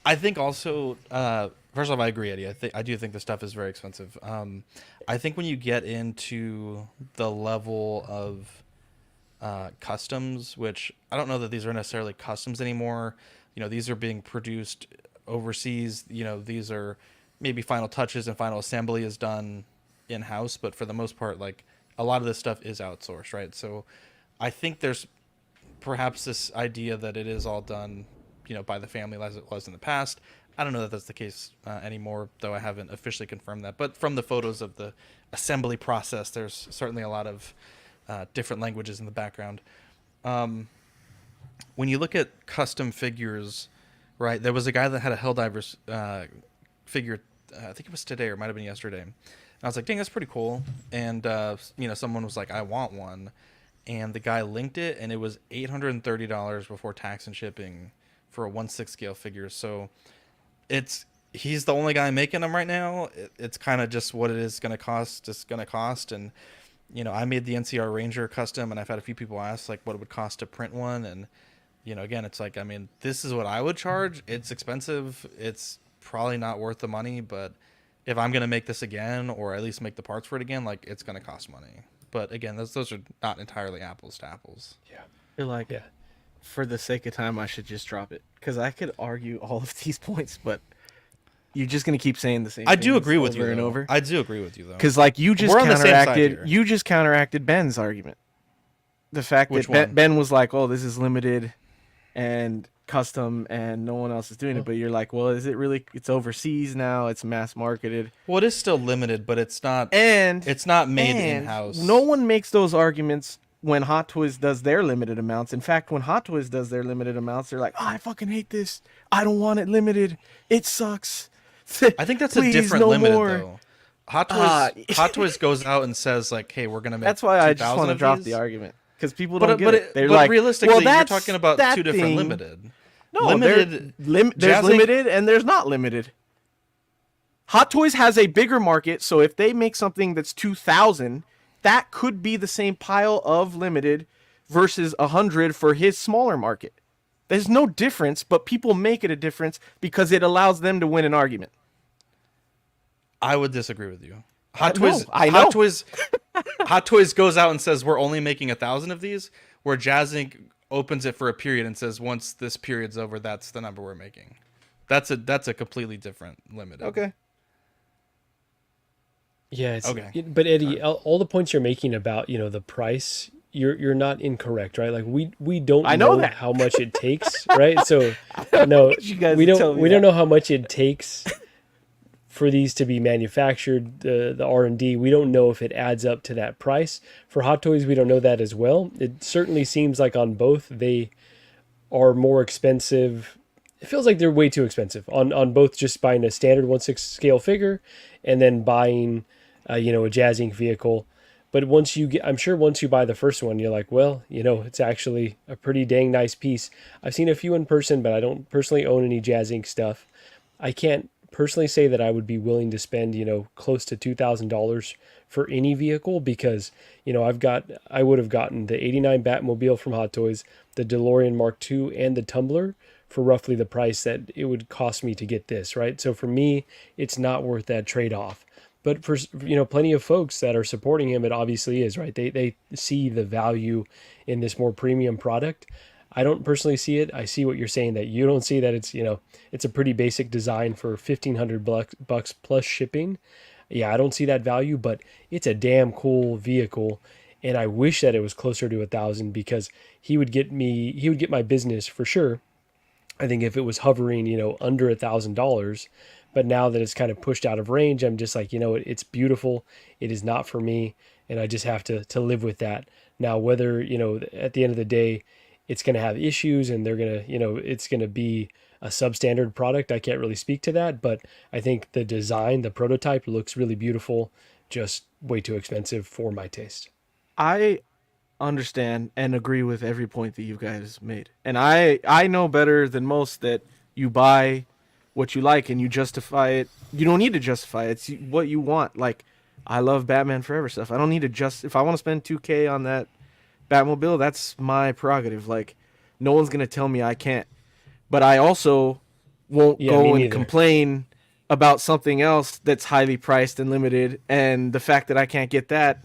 [SPEAKER 1] I think also, first off, I agree, Eddie. I do think this stuff is very expensive. I think when you get into the level of customs, which I don't know that these are necessarily customs anymore. These are being produced overseas. These are maybe final touches and final assembly is done in-house, but for the most part, like, a lot of this stuff is outsourced, right? So I think there's perhaps this idea that it is all done, by the family as it was in the past. I don't know that that's the case anymore, though I haven't officially confirmed that. But from the photos of the assembly process, there's certainly a lot of different languages in the background. When you look at custom figures, right, there was a guy that had a Helldivers figure, I think it was today or it might have been yesterday. And I was like, dang, that's pretty cool. And, someone was like, I want one. And the guy linked it, and it was $830 before tax and shipping for a 1/6 scale figure. So he's the only guy making them right now. It's kind of just what it is going to cost. It's going to cost. And, I made the NCR Ranger custom, and I've had a few people ask like what it would cost to print one. And, again, it's like, I mean, this is what I would charge. It's expensive. It's probably not worth the money, but if I'm going to make this again, or at least make the parts for it again, like, it's going to cost money. But again, those are not entirely apples to apples.
[SPEAKER 5] Yeah.
[SPEAKER 4] You're like,
[SPEAKER 5] Yeah.
[SPEAKER 4] for the sake of time, I should just drop it, because I could argue all of these points, but you're just gonna keep saying the same.
[SPEAKER 1] I do agree with
[SPEAKER 4] over
[SPEAKER 1] you
[SPEAKER 4] and
[SPEAKER 1] though.
[SPEAKER 4] over.
[SPEAKER 1] I do agree with you though.
[SPEAKER 4] Because like you just
[SPEAKER 1] We're on the same side
[SPEAKER 4] counteracted,
[SPEAKER 1] here.
[SPEAKER 4] you just counteracted Ben's argument. The fact
[SPEAKER 1] Which
[SPEAKER 4] that
[SPEAKER 1] one?
[SPEAKER 4] Ben was like, "Oh, this is limited and custom, and no one else is doing it," but you're like, "Well, is it really? It's overseas now. It's mass marketed.
[SPEAKER 1] Well, it is still limited, but it's not.
[SPEAKER 4] And
[SPEAKER 1] it's not made
[SPEAKER 4] and
[SPEAKER 1] in house.
[SPEAKER 4] No one makes those arguments when Hot Toys does their limited amounts. In fact, when Hot Toys does their limited amounts, they're like, "Oh, I fucking hate this. I don't want it limited. It sucks."
[SPEAKER 1] I think that's
[SPEAKER 4] Please,
[SPEAKER 1] a different
[SPEAKER 4] no
[SPEAKER 1] limited
[SPEAKER 4] more.
[SPEAKER 1] though. Hot Toys goes out and says like, "Hey, we're gonna make."
[SPEAKER 4] That's why I just
[SPEAKER 1] 2,000
[SPEAKER 4] want to
[SPEAKER 1] of
[SPEAKER 4] drop
[SPEAKER 1] these.
[SPEAKER 4] the argument, because people
[SPEAKER 1] But
[SPEAKER 4] don't get it. They're
[SPEAKER 1] but
[SPEAKER 4] like,
[SPEAKER 1] realistically,
[SPEAKER 4] well,
[SPEAKER 1] you're
[SPEAKER 4] that's
[SPEAKER 1] talking about
[SPEAKER 4] that
[SPEAKER 1] two different
[SPEAKER 4] thing.
[SPEAKER 1] limited.
[SPEAKER 4] No,
[SPEAKER 1] limited.
[SPEAKER 4] there's
[SPEAKER 1] Jazzing-
[SPEAKER 4] limited and there's not limited. Hot Toys has a bigger market, so if they make something that's 2,000, that could be the same pile of limited versus 100 for his smaller market. There's no difference, but people make it a difference because it allows them to win an argument.
[SPEAKER 1] I would disagree with you.
[SPEAKER 4] I know.
[SPEAKER 1] Hot Toys goes out and says we're only making 1,000 of these. Where Jazz Inc. opens it for a period and says once this period's over, that's the number we're making. That's a completely different limited.
[SPEAKER 4] Okay.
[SPEAKER 5] Yeah,
[SPEAKER 1] Okay.
[SPEAKER 5] but Eddie, all the points you're making about, the price, you're not incorrect, right? Like we don't
[SPEAKER 4] I know
[SPEAKER 5] know
[SPEAKER 4] that.
[SPEAKER 5] how much it takes, right? So no,
[SPEAKER 4] You guys
[SPEAKER 5] we
[SPEAKER 4] to
[SPEAKER 5] don't
[SPEAKER 4] tell me
[SPEAKER 5] we don't
[SPEAKER 4] that.
[SPEAKER 5] know how much it takes for these to be manufactured, the R&D. We don't know if it adds up to that price. For Hot Toys, we don't know that as well. It certainly seems like on both they are more expensive. It feels like they're way too expensive on both, just buying a standard 1/6 scale figure and then buying a Jazz Inc. vehicle. But I'm sure once you buy the first one, you're like, well, it's actually a pretty dang nice piece. I've seen a few in person, but I don't personally own any Jazz Inc. stuff. I can't personally say that I would be willing to spend, close to $2,000 for any vehicle because, I would have gotten the '89 Batmobile from Hot Toys, the DeLorean Mark II, and the Tumbler for roughly the price that it would cost me to get this, right? So for me, it's not worth that trade-off. But for, plenty of folks that are supporting him, it obviously is, right? They see the value in this more premium product. I don't personally see it. I see what you're saying, that you don't see that it's a pretty basic design for $1,500 plus shipping. Yeah, I don't see that value, but it's a damn cool vehicle. And I wish that it was closer to 1,000 because he would get my business for sure. I think if it was hovering, under $1,000, but now that it's kind of pushed out of range, I'm just like, it's beautiful. It is not for me. And I just have to live with that. Now, whether, at the end of the day, it's going to have issues and they're going to, it's going to be a substandard product. I can't really speak to that, but I think the design, the prototype looks really beautiful, just way too expensive for my taste.
[SPEAKER 4] I understand and agree with every point that you guys made. And I know better than most that you buy what you like and you justify it. You don't need to justify it. It's what you want. Like, I love Batman Forever stuff. I don't need to if I want to spend $2,000 on that Batmobile, that's my prerogative. Like, no one's going to tell me I can't. But I also won't go and complain about something else that's highly priced and limited, and the fact that I can't get that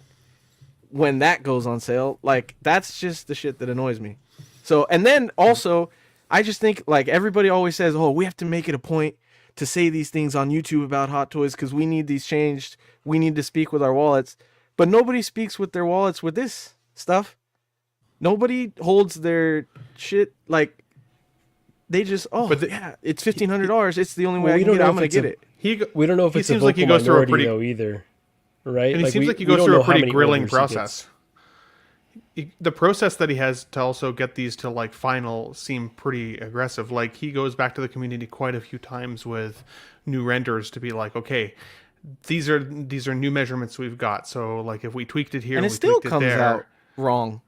[SPEAKER 4] when that goes on sale, like, that's just the shit that annoys me. So, and then also, I just think, like, everybody always says, oh, we have to make it a point to say these things on YouTube about Hot Toys because we need these changed. We need to speak with our wallets. But nobody speaks with their wallets with this stuff. Nobody holds their shit, like, they just, yeah, it's $1,500. It's the only way I can get it. I'm going to get it.
[SPEAKER 5] We don't know if it's a vocal minority, though, either. Right?
[SPEAKER 3] And he seems like he goes through a pretty grilling process. The process that he has to also get these to, like, final seem pretty aggressive. Like, he goes back to the community quite a few times with new renders to be like, okay, these are new measurements we've got. So, like, if we tweaked it here,
[SPEAKER 4] and it still comes out wrong.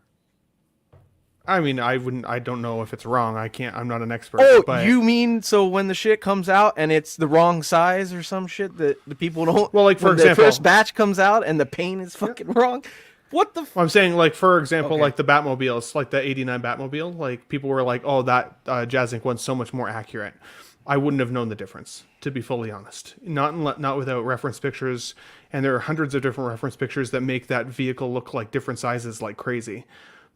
[SPEAKER 3] I mean, I don't know if it's wrong. I'm not an expert.
[SPEAKER 4] Oh,
[SPEAKER 3] but
[SPEAKER 4] you mean so when the shit comes out and it's the wrong size or some shit that the people don't...
[SPEAKER 3] Well, like, for example,
[SPEAKER 4] the first batch comes out and the paint is fucking wrong? What the...
[SPEAKER 3] I'm saying, like, for example, like the Batmobiles, like the '89 Batmobile, like, people were like, oh, that Jazz Inc. one's so much more accurate. I wouldn't have known the difference, to be fully honest. Not without reference pictures, and there are hundreds of different reference pictures that make that vehicle look like different sizes like crazy.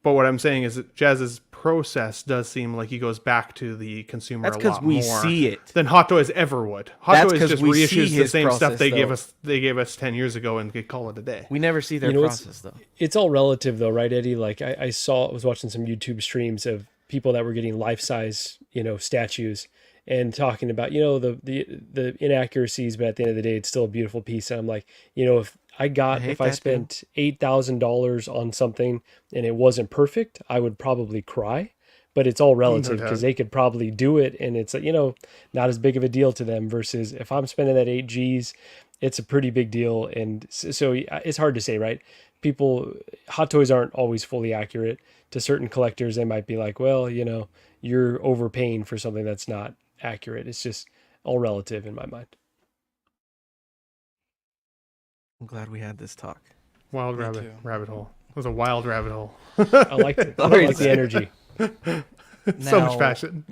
[SPEAKER 3] But what I'm saying is that Jazz's process does seem like he goes back to the consumer a lot more
[SPEAKER 4] see it
[SPEAKER 3] than Hot Toys ever would. Hot Toys just reissues the same stuff they gave us 10 years ago and they call it a day.
[SPEAKER 4] We never see their process, though.
[SPEAKER 5] It's all relative, though, right, Eddie? Like, I was watching some YouTube streams of people that were getting life-size, statues and talking about, the inaccuracies, but at the end of the day, it's still a beautiful piece. And I'm like, if I spent $8,000 on something and it wasn't perfect, I would probably cry. But it's all relative because they could probably do it and it's, not as big of a deal to them versus if I'm spending that 8 G's, it's a pretty big deal. And so it's hard to say, right? Hot Toys aren't always fully accurate. To certain collectors, they might be like, well, you're overpaying for something that's not accurate. It's just all relative in my mind.
[SPEAKER 4] I'm glad we had this talk.
[SPEAKER 3] Wild rabbit hole. It was a wild rabbit hole.
[SPEAKER 5] I liked it. I like the energy.
[SPEAKER 3] So much passion.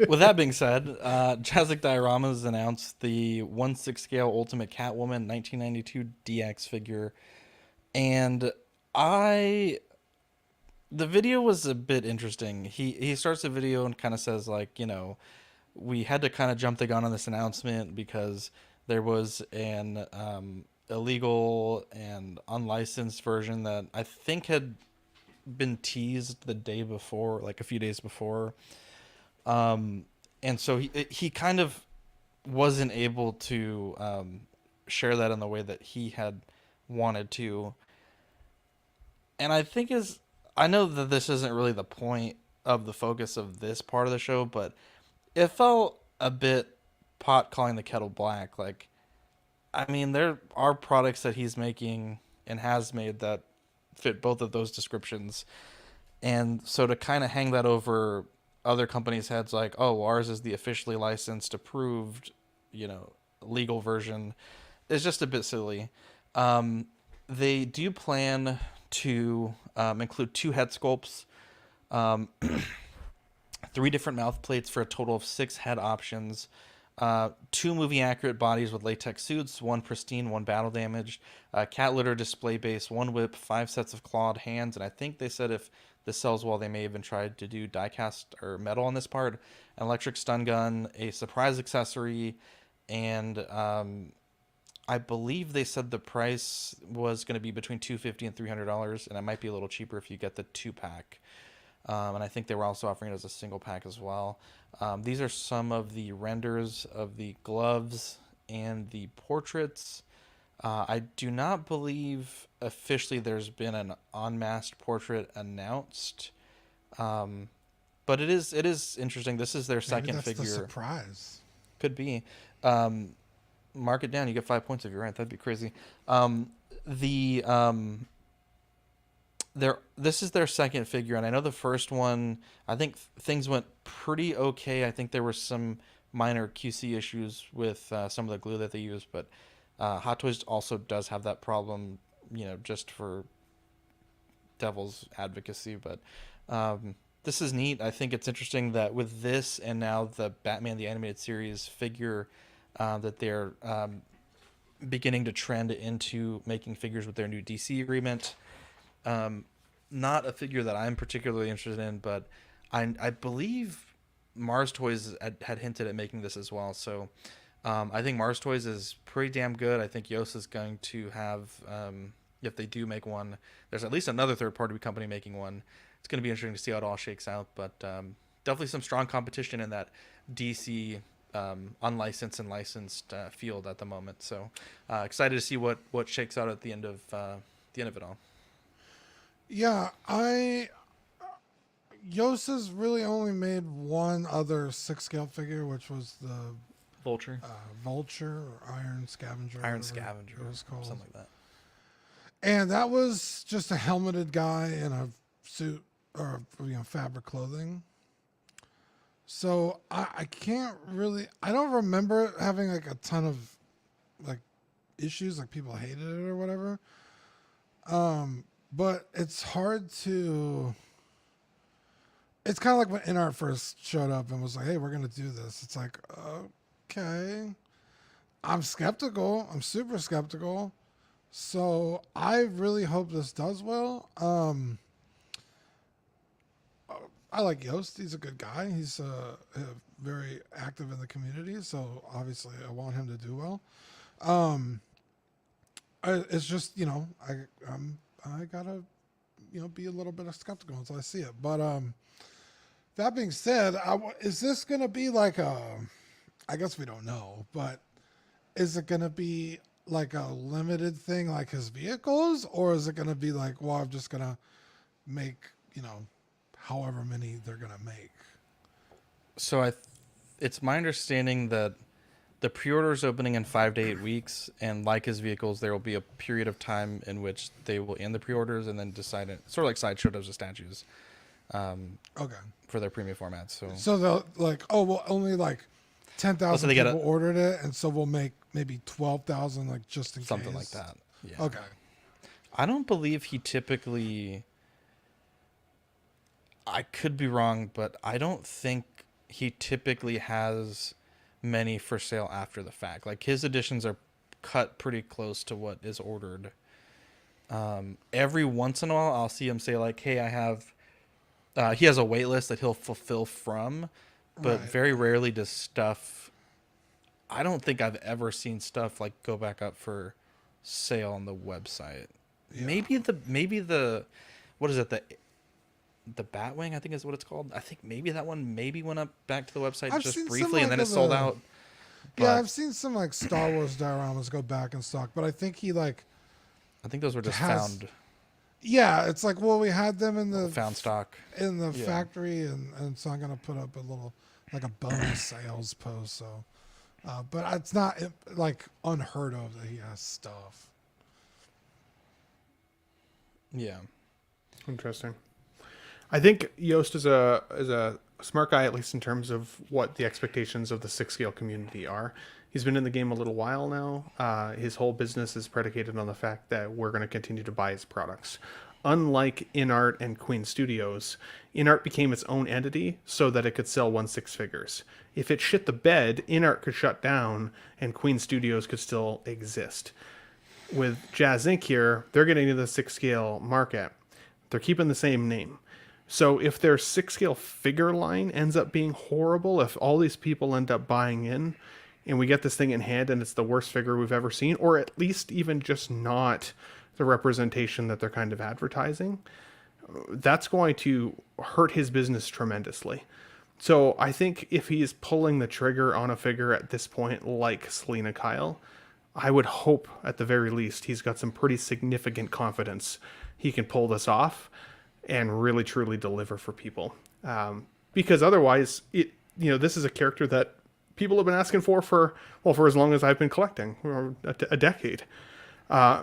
[SPEAKER 1] With that being said, Jazzic Dioramas announced the 1/6 scale Ultimate Catwoman 1992 DX figure, and the video was a bit interesting. He starts the video and kind of says, like, we had to kind of jump the gun on this announcement because there was a illegal and unlicensed version that I think had been teased the day before, like a few days before. And so he kind of wasn't able to share that in the way that he had wanted to. And I know that this isn't really the point of the focus of this part of the show, but it felt a bit pot calling the kettle black. Like, I mean, there are products that he's making and has made that fit both of those descriptions. And so to kind of hang that over other companies' heads, like, oh, ours is the officially licensed, approved, legal version, is just a bit silly. They do plan to include 2 head sculpts, 3 different mouth plates for a total of 6 head options, 2 movie accurate bodies with latex suits, 1 pristine, 1 battle damaged, cat litter display base, 1 whip, 5 sets of clawed hands, and I think they said if this sells well, they may even try to do die cast or metal on this part, an electric stun gun, a surprise accessory, and I believe they said the price was going to be between $250 and $300, and it might be a little cheaper if you get the 2-pack. And I think they were also offering it as a single pack as well. These are some of the renders of the gloves and the portraits. I do not believe officially there's been an unmasked portrait announced, but it is interesting. This is their second
[SPEAKER 2] that's
[SPEAKER 1] figure.
[SPEAKER 2] The surprise
[SPEAKER 1] Could be. Mark it down. You get 5 points if you're right. That'd be crazy. This is their second figure, and I know the first one, I think things went pretty okay. I think there were some minor QC issues with some of the glue that they used, but Hot Toys also does have that problem, just for devil's advocacy. But this is neat. I think it's interesting that with this and now the Batman the Animated Series figure, that they're beginning to trend into making figures with their new DC agreement. Not a figure that I'm particularly interested in, but I believe Mars Toys had hinted at making this as well. So I think Mars Toys is pretty damn good. I think Yost is going to have, if they do make one, there's at least another third-party company making one. It's going to be interesting to see how it all shakes out, but definitely some strong competition in that DC unlicensed and licensed field at the moment. So excited to see what shakes out at the end of it all.
[SPEAKER 2] Yeah, Yost has really only made one other 6-scale figure, which was the
[SPEAKER 1] Vulture,
[SPEAKER 2] or Iron Scavenger.
[SPEAKER 1] Iron Scavenger,
[SPEAKER 2] it was called.
[SPEAKER 1] Something like that.
[SPEAKER 2] And that was just a helmeted guy in a suit or fabric clothing. So I can't really. I don't remember it having like a ton of like issues, like people hated it or whatever. But it's hard to. It's kind of like when InArt first showed up and was like, "Hey, we're gonna do this." It's like, okay, I'm skeptical. I'm super skeptical. So I really hope this does well. I like Yost. He's a good guy. He's very active in the community. So obviously, I want him to do well. It's just I gotta be a little bit skeptical until I see it. But that being said, is this gonna be like I guess we don't know, but is it gonna be like a limited thing like his vehicles, or is it gonna be like, well, I'm just gonna make however many they're gonna make?
[SPEAKER 1] So it's my understanding that the pre-order is opening in 5 to 8 weeks, and like his vehicles, there will be a period of time in which they will end the pre-orders and then decide it, sort of like Sideshow does with statues.
[SPEAKER 2] Okay.
[SPEAKER 1] For their premium formats.
[SPEAKER 2] So they'll like, oh, well, only like 10,000 people ordered it, and so we'll make maybe 12,000, like just in
[SPEAKER 1] something
[SPEAKER 2] case.
[SPEAKER 1] like that. Yeah.
[SPEAKER 2] Okay.
[SPEAKER 1] I don't believe he typically. I could be wrong, but I don't think he typically has many for sale after the fact. Like his editions are cut pretty close to what is ordered. Every once in a while, I'll see him say like, "Hey, I have." He has a wait list that he'll fulfill from, but very rarely does stuff. I don't think I've ever seen stuff like go back up for sale on the website. Yeah. Maybe the what is it, the Batwing, I think is what it's called. I think maybe that one went up back to the website just briefly, and then it sold out.
[SPEAKER 2] Yeah, I've seen some like Star Wars dioramas go back in stock, but I think I
[SPEAKER 1] think those were just found.
[SPEAKER 2] Yeah, it's like, well, we had them in the
[SPEAKER 1] found stock
[SPEAKER 2] in the factory, and so I'm gonna put up a little like a bonus sales post. So, but it's not like unheard of that he has stuff.
[SPEAKER 1] Yeah,
[SPEAKER 3] interesting. I think Yost is a smart guy, at least in terms of what the expectations of the 6-scale community are. He's been in the game a little while now. His whole business is predicated on the fact that we're going to continue to buy his products. Unlike InArt and Queen Studios, InArt became its own entity so that it could sell 1/6 figures. If it shit the bed, InArt could shut down and Queen Studios could still exist. With Jazz Inc. here, they're getting into the 6-scale market. They're keeping the same name. So if their 6-scale figure line ends up being horrible, if all these people end up buying in, and we get this thing in hand and it's the worst figure we've ever seen, or at least even just not the representation that they're kind of advertising, that's going to hurt his business tremendously. So I think if he's pulling the trigger on a figure at this point, like Selena Kyle, I would hope at the very least he's got some pretty significant confidence he can pull this off and really truly deliver for people. Because otherwise, this is a character that people have been asking for as long as I've been collecting, a decade.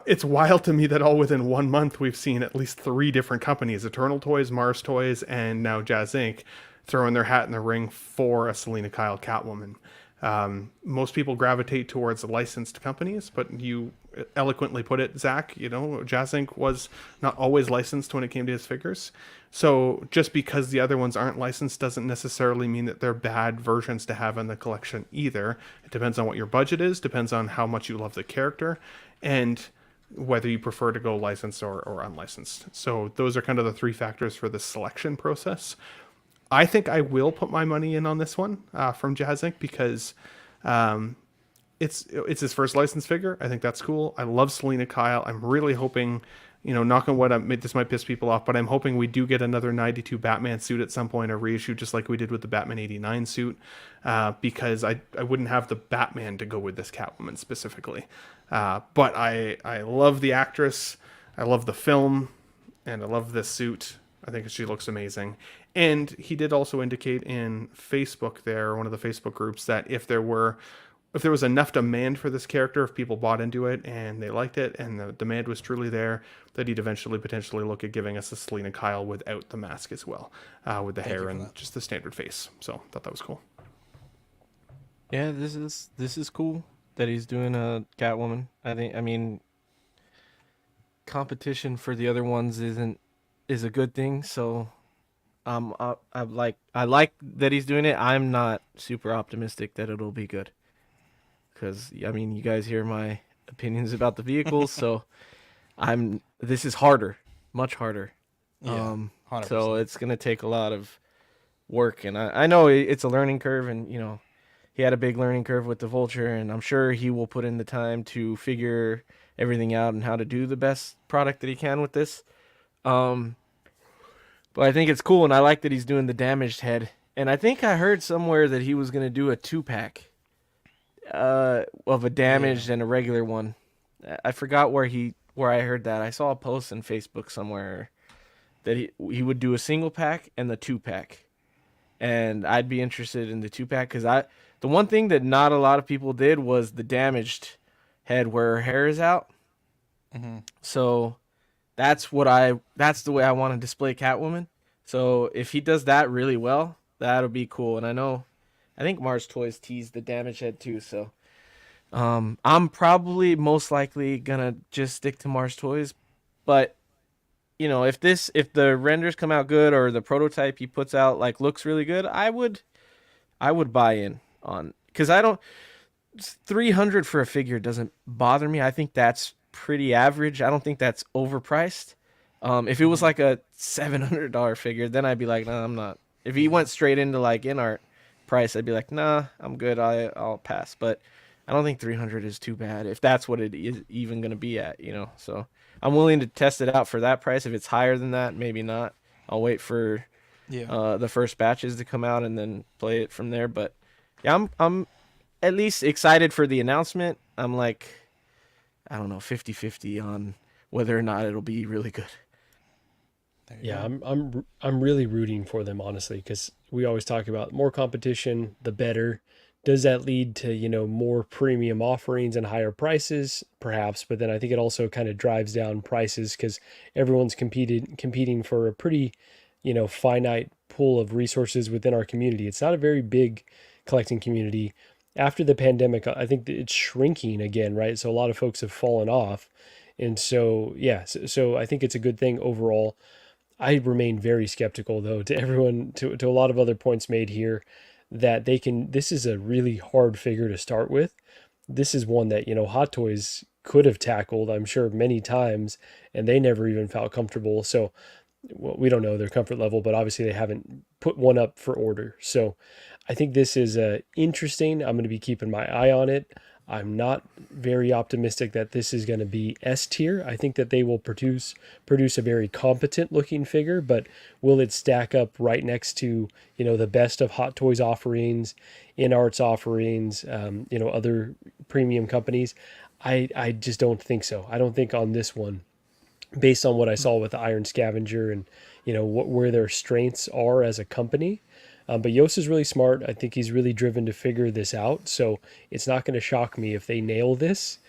[SPEAKER 3] It's wild to me that all within 1 month we've seen at least 3 different companies, Eternal Toys, Mars Toys, and now Jazz Inc., throwing their hat in the ring for a Selena Kyle Catwoman. Most people gravitate towards licensed companies, but you eloquently put it, Zach, Jazz Inc. was not always licensed when it came to his figures. So just because the other ones aren't licensed doesn't necessarily mean that they're bad versions to have in the collection either. It depends on what your budget is, depends on how much you love the character, and whether you prefer to go licensed or unlicensed. So those are kind of the 3 factors for the selection process. I think I will put my money in on this one from Jazz Inc. because it's his first licensed figure. I think that's cool. I love Selena Kyle. I'm really hoping, knock on wood, this might piss people off, but I'm hoping we do get another 92 Batman suit at some point, a reissue just like we did with the Batman 89 suit, because I wouldn't have the Batman to go with this Catwoman specifically. But I love the actress. I love the film, and I love this suit. I think she looks amazing. And he did also indicate in Facebook there, one of the Facebook groups, that if there was enough demand for this character, if people bought into it and they liked it and the demand was truly there, that he'd eventually potentially look at giving us a Selena Kyle without the mask as well, with the hair and just the standard face. So I thought that was cool.
[SPEAKER 4] Yeah, this is cool that he's doing a Catwoman. I mean, competition for the other ones is a good thing. So I like that he's doing it. I'm not super optimistic that it'll be good, because you guys hear my opinions about the vehicles. So this is harder, much harder.
[SPEAKER 1] Yeah, 100%.
[SPEAKER 4] So it's gonna take a lot of work, and I know it's a learning curve, and he had a big learning curve with the Vulture, and I'm sure he will put in the time to figure everything out and how to do the best product that he can with this. But I think it's cool, and I like that he's doing the damaged head. And I think I heard somewhere that he was going to do a 2-pack of a damaged and a regular one. I forgot where I heard that. I saw a post on Facebook somewhere that he would do a single pack and the 2-pack. And I'd be interested in the 2-pack, because the one thing that not a lot of people did was the damaged head where her hair is out.
[SPEAKER 1] Mm-hmm.
[SPEAKER 4] So that's the way I want to display Catwoman. So if he does that really well, that'll be cool. And I think Mars Toys teased the damage head too. So I'm probably most likely gonna just stick to Mars Toys. But if the renders come out good, or the prototype he puts out looks really good, I would buy in on, because $300 for a figure doesn't bother me. I think that's pretty average. I don't think that's overpriced. If it was like a $700 figure, then I'd be like, nah, I'm not. If he went straight into InArt price, I'd be like, nah, I'm good. I'll pass. But I don't think 300 is too bad if that's what it is even going to be at, you know. So I'm willing to test it out for that price. If it's higher than that, maybe not. I'll wait for the first batches to come out and then play it from there. But yeah, I'm at least excited for the announcement. I'm like, I don't know, 50-50 on whether or not it'll be really good.
[SPEAKER 5] Yeah, I'm really rooting for them, honestly, because we always talk about more competition, the better. Does that lead to, you know, more premium offerings and higher prices? Perhaps, but then I think it also kind of drives down prices because everyone's competing for a pretty, you know, finite pool of resources within our community. It's not a very big collecting community. After the pandemic, I think that it's shrinking again, right? So a lot of folks have fallen off. And so, yeah, so I think it's a good thing overall. I remain very skeptical, though, to everyone, to a lot of other points made here, that this is a really hard figure to start with. This is one that, you know, Hot Toys could have tackled, I'm sure, many times, and they never even felt comfortable. So, well, we don't know their comfort level, but obviously they haven't put one up for order. So I think this is interesting. I'm going to be keeping my eye on it. I'm not very optimistic that this is going to be S tier. I think that they will produce a very competent looking figure, but will it stack up right next to, you know, the best of Hot Toys offerings, InArts offerings, you know, other premium companies? I just don't think so. I don't think on this one, based on what I saw with the Iron Scavenger and, you know, where their strengths are as a company. But Yost is really smart. I think he's really driven to figure this out. So it's not going to shock me if they nail this.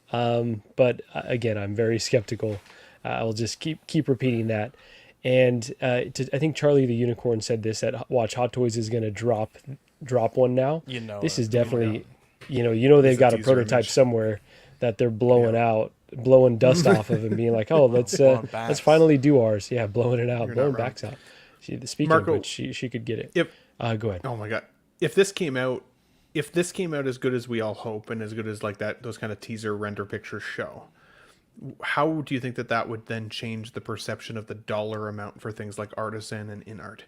[SPEAKER 5] But again, I'm very skeptical. I'll just keep repeating that. And I think Charlie the Unicorn said this, that Watch Hot Toys is going to drop one now.
[SPEAKER 1] You know,
[SPEAKER 5] this is definitely, you know they've got a prototype somewhere that they're blowing dust off of and being like, oh, let's finally do ours. Yeah, blowing it out, blowing backs out. Speaking
[SPEAKER 3] Marco,
[SPEAKER 5] of which, she could get it. Go ahead.
[SPEAKER 3] Oh my god! If this came out as good as we all hope, and as good as like those kind of teaser render pictures show, how do you think that would then change the perception of the dollar amount for things like Artisan and InArt?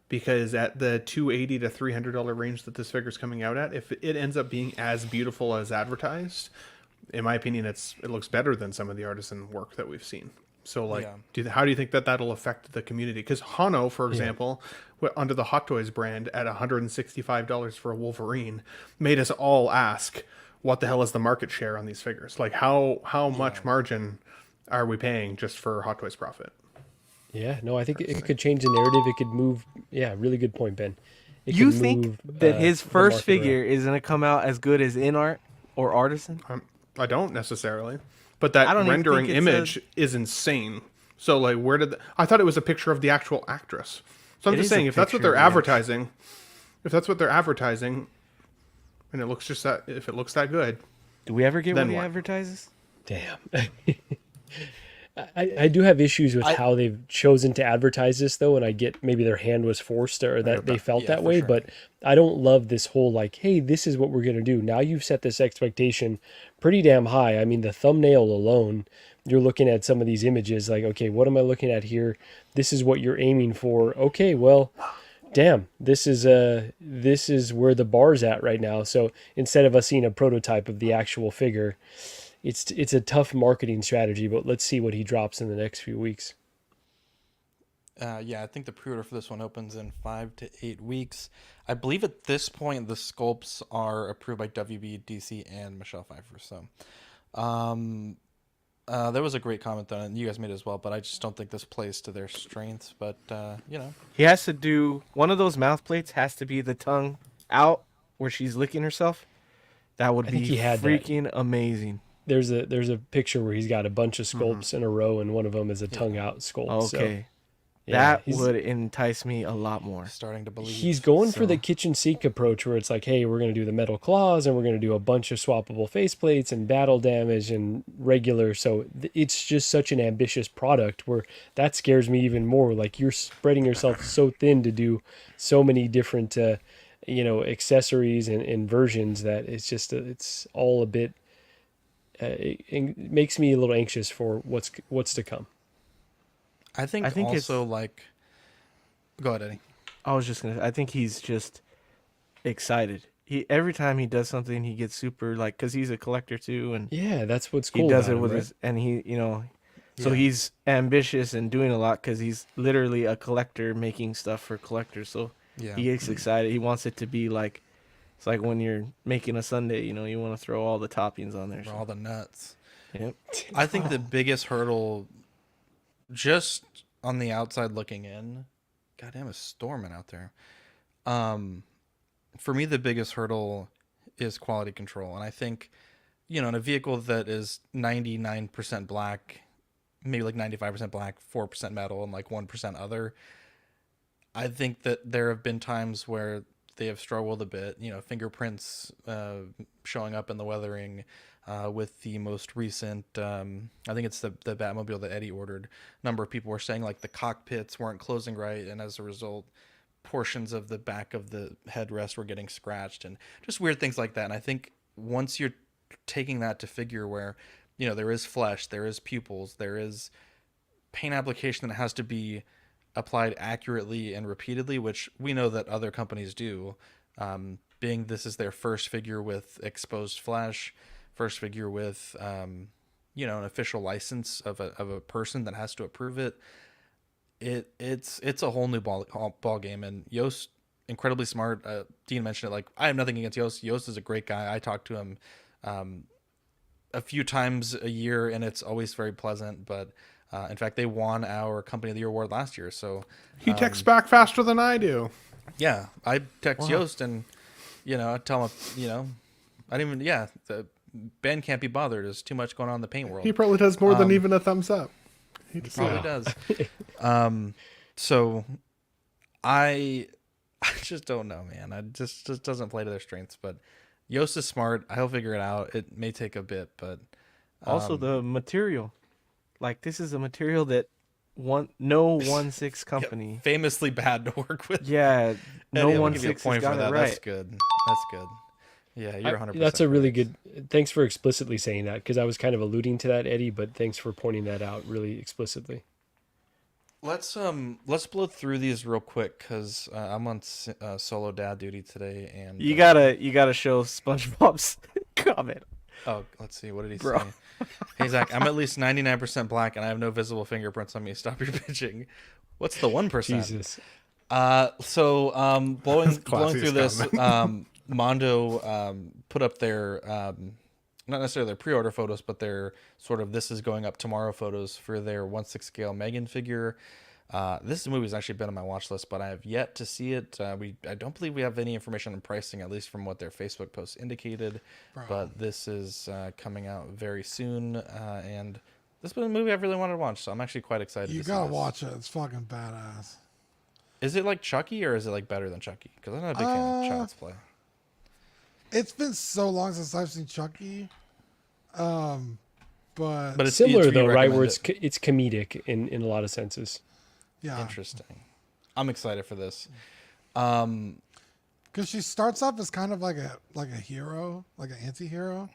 [SPEAKER 3] Because at the $280 to $300 range that this figure is coming out at, if it ends up being as beautiful as advertised, in my opinion, it looks better than some of the Artisan work that we've seen. So, like, how do you think that'll affect the community? Because Hano, for example, under the Hot Toys brand at $165 for a Wolverine, made us all ask, what the hell is the market share on these figures? Like, how much margin are we paying just for Hot Toys profit?
[SPEAKER 5] Yeah, no, I think it could change the narrative. It could move. Yeah, really good point, Ben.
[SPEAKER 4] You think that his first figure is going to come out as good as InArt or Artisan?
[SPEAKER 3] I don't necessarily. But that rendering image is insane. So, like, I thought it was a picture of the actual actress. So I'm just saying, if that's what they're advertising, and it looks if it looks that good.
[SPEAKER 4] Do we ever get what he advertises?
[SPEAKER 5] Damn. I do have issues with how they've chosen to advertise this, though, and I get maybe their hand was forced or that they felt that way, but I don't love this whole, like, hey, this is what we're going to do. Now you've set this expectation pretty damn high. I mean, the thumbnail alone, you're looking at some of these images, like, okay, what am I looking at here? This is what you're aiming for. Okay, well, damn, this is where the bar's at right now. So instead of us seeing a prototype of the actual figure, it's a tough marketing strategy, but let's see what he drops in the next few weeks.
[SPEAKER 1] I think the pre-order for this one opens in 5 to 8 weeks. I believe at this point the sculpts are approved by WBDC and Michelle Pfeiffer. So there was a great comment though, and you guys made it as well, but I just don't think this plays to their strengths. But you know,
[SPEAKER 4] he has to do one of those mouth plates. Has to be the tongue out where she's licking herself. That would be freaking amazing.
[SPEAKER 5] There's a picture where he's got a bunch of sculpts in a row, and one of them is a tongue out sculpt.
[SPEAKER 4] Okay. So, that would entice me a lot more.
[SPEAKER 1] Starting to believe.
[SPEAKER 5] He's going for the kitchen sink approach where it's like, hey, we're going to do the metal claws and we're going to do a bunch of swappable faceplates and battle damage and regular. So it's just such an ambitious product where that scares me even more. Like, you're spreading yourself so thin to do so many different, accessories and versions that it's just, it's all a bit, it makes me a little anxious for what's to come.
[SPEAKER 1] I think also, like, go ahead, Eddie.
[SPEAKER 4] I was just gonna. I think he's just excited. every time he does something, he gets super like, because he's a collector too, and
[SPEAKER 5] Yeah, that's what's
[SPEAKER 4] he
[SPEAKER 5] cool
[SPEAKER 4] does
[SPEAKER 5] about
[SPEAKER 4] it
[SPEAKER 5] him,
[SPEAKER 4] with
[SPEAKER 5] right?
[SPEAKER 4] his, and he, so
[SPEAKER 1] Yeah.
[SPEAKER 4] he's ambitious and doing a lot because he's literally a collector making stuff for collectors. So
[SPEAKER 1] Yeah.
[SPEAKER 4] he gets excited. He wants it to be like, it's like when you're making a sundae, you want to throw all the toppings on there. So.
[SPEAKER 1] All the nuts.
[SPEAKER 4] Yep.
[SPEAKER 1] I think the biggest hurdle, just on the outside looking in, goddamn, it's storming out there. For me, the biggest hurdle is quality control, and I think, in a vehicle that is 99% black, maybe like 95% black, 4% metal, and like 1% other, I think that there have been times where they have struggled a bit. Fingerprints showing up in the weathering. With the most recent, I think it's the Batmobile that Eddie ordered. A number of people were saying like the cockpits weren't closing right, and as a result, portions of the back of the headrest were getting scratched, and just weird things like that. And I think once you're taking that to figure where, there is flesh, there is pupils, there is paint application that has to be applied accurately and repeatedly, which we know that other companies do. Being this is their first figure with exposed flesh, first figure with an official license of a person that has to approve it. It's a whole new ball game, and Yost, incredibly smart. Dean mentioned it. Like, I have nothing against Yost. Yost is a great guy. I talk to him a few times a year, and it's always very pleasant. But in fact, they won our Company of the Year award last year. So
[SPEAKER 3] He texts back faster than I do.
[SPEAKER 1] yeah, I text Yost and I tell him I didn't even the Ben can't be bothered. There's too much going on in the paint world.
[SPEAKER 3] He probably does more than even a thumbs up.
[SPEAKER 1] He probably does. So I just don't know, man. I just doesn't play to their strengths. But Yost is smart. He'll figure it out. It may take a bit, but
[SPEAKER 4] Also the material, like this is a material that no 1/6 company
[SPEAKER 1] famously bad to work with.
[SPEAKER 4] Yeah, no
[SPEAKER 1] Eddie, I'll
[SPEAKER 4] 1/6
[SPEAKER 1] give you a point
[SPEAKER 4] has got
[SPEAKER 1] for that.
[SPEAKER 4] it right.
[SPEAKER 1] That's good. That's good. Yeah, you're 100%.
[SPEAKER 5] That's a really good. Thanks for explicitly saying that, because I was kind of alluding to that, Eddie. But thanks for pointing that out really explicitly.
[SPEAKER 1] Let's blow through these real quick because I'm on solo dad duty today, and
[SPEAKER 4] You gotta show SpongeBob's comment.
[SPEAKER 1] Oh, let's see. What did he
[SPEAKER 4] Bro.
[SPEAKER 1] say? Hey Zach, I'm at least 99% black, and I have no visible fingerprints on me. Stop your bitching. What's the 1%?
[SPEAKER 5] Jesus.
[SPEAKER 1] Blowing through this,
[SPEAKER 3] comment.
[SPEAKER 1] Mondo put up their not necessarily their pre-order photos, but their sort of this is going up tomorrow photos for their 1/6 scale Megan figure. This movie's actually been on my watch list, but I have yet to see it. I don't believe we have any information on pricing, at least from what their Facebook posts indicated.
[SPEAKER 2] Bro.
[SPEAKER 1] But this is coming out very soon, and this has been a movie I've really wanted to watch, so I'm actually quite excited.
[SPEAKER 2] You
[SPEAKER 1] to see
[SPEAKER 2] gotta
[SPEAKER 1] this.
[SPEAKER 2] watch it. It's fucking badass.
[SPEAKER 1] Is it like Chucky, or is it like better than Chucky? Because I'm not a big fan of Child's Play.
[SPEAKER 2] It's been so long since I've seen Chucky. But
[SPEAKER 1] it's
[SPEAKER 5] Similar
[SPEAKER 1] you'd
[SPEAKER 5] though, right?
[SPEAKER 1] recommend
[SPEAKER 5] Where
[SPEAKER 1] it.
[SPEAKER 5] it's comedic in a lot of senses.
[SPEAKER 2] yeah,
[SPEAKER 1] Interesting. I'm excited for this.
[SPEAKER 2] because she starts off as kind of like a hero, like an anti-hero,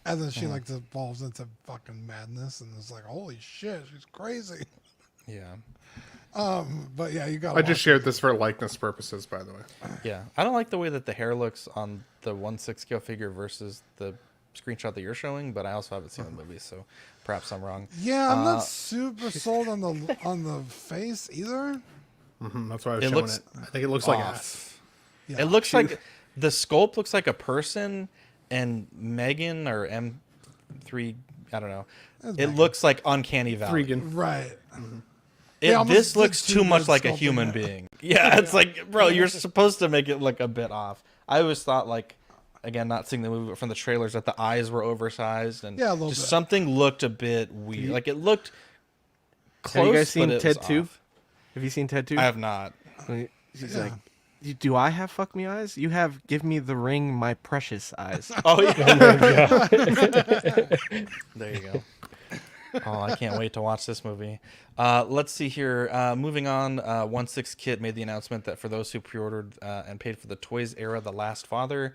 [SPEAKER 2] and then she like devolves into fucking madness, and it's like, holy shit, she's crazy.
[SPEAKER 1] Yeah.
[SPEAKER 2] But yeah, you got.
[SPEAKER 3] I just shared this for likeness purposes, by the way.
[SPEAKER 1] Yeah. I don't like the way that the hair looks on the 1/6 scale figure versus the screenshot that you're showing, but I also haven't seen the movie, so perhaps I'm wrong.
[SPEAKER 2] Yeah, I'm not super sold on the face either.
[SPEAKER 3] That's why I was
[SPEAKER 1] It
[SPEAKER 3] showing
[SPEAKER 1] looks
[SPEAKER 3] it. I think it looks like
[SPEAKER 1] off.
[SPEAKER 3] ass.
[SPEAKER 2] Yeah.
[SPEAKER 1] It looks like the sculpt looks like a person, and Megan or M3, I don't know.
[SPEAKER 2] That's
[SPEAKER 1] It
[SPEAKER 2] Megan.
[SPEAKER 1] looks like Uncanny Valley.
[SPEAKER 3] Freaking.
[SPEAKER 2] Right.
[SPEAKER 1] It,
[SPEAKER 2] almost
[SPEAKER 1] this
[SPEAKER 2] did
[SPEAKER 1] looks too much
[SPEAKER 2] good
[SPEAKER 1] like a
[SPEAKER 2] sculpting
[SPEAKER 1] human
[SPEAKER 2] there.
[SPEAKER 1] being. Yeah, it's like, bro, you're supposed to make it look a bit off. I always thought, like, again, not seeing the movie, but from the trailers, that the eyes were oversized, and
[SPEAKER 2] Yeah, a little
[SPEAKER 1] just
[SPEAKER 2] bit.
[SPEAKER 1] something looked a bit weird. Like, it looked close.
[SPEAKER 4] Have you guys seen
[SPEAKER 1] but it
[SPEAKER 4] Ted
[SPEAKER 1] was
[SPEAKER 4] 2?
[SPEAKER 1] off.
[SPEAKER 4] Have you seen Ted 2?
[SPEAKER 1] I have not.
[SPEAKER 4] She's
[SPEAKER 2] Yeah.
[SPEAKER 4] like, do I have fuck me eyes? You have give me the ring, my precious eyes.
[SPEAKER 1] Oh yeah. There you go. Oh, I can't wait to watch this movie. Let's see here. Moving on, 1/6 Kit made the announcement that for those who pre-ordered and paid for the Toys Era The Last Father,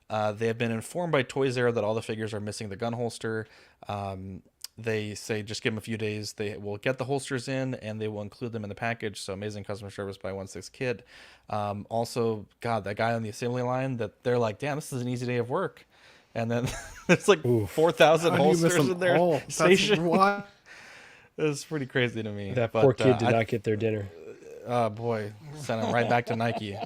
[SPEAKER 1] they have been informed by Toys Era that all the figures are missing the gun holster. they say just give them a few days. They will get the holsters in and they will include them in the package. So amazing customer service by 1/6 Kit. Also, God, that guy on the assembly line, that they're like, damn, this is an easy day of work. And then it's like 4,000 holsters in their station. It's pretty crazy to me.
[SPEAKER 5] That poor kid did not get their dinner.
[SPEAKER 1] Oh boy, sent him right back to Nike.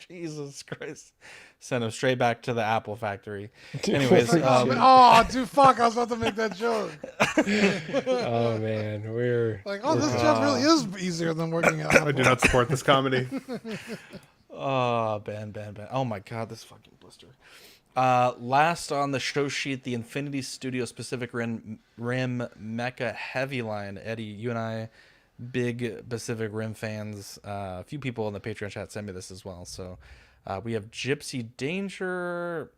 [SPEAKER 1] Jesus Christ. Sent him straight back to the Apple factory. Anyways.
[SPEAKER 2] Oh, dude, fuck. I was about to make that joke.
[SPEAKER 5] Oh, man. We're
[SPEAKER 2] like, this job really is easier than working at Apple.
[SPEAKER 3] I do not support this comedy.
[SPEAKER 1] Oh, Ben. Oh, my God. This fucking blister. Last on the show sheet, the Infinity Studio Pacific Rim Mecha Heavy line. Eddie, you and I, big Pacific Rim fans. A few people in the Patreon chat sent me this as well. So we have Gypsy Danger.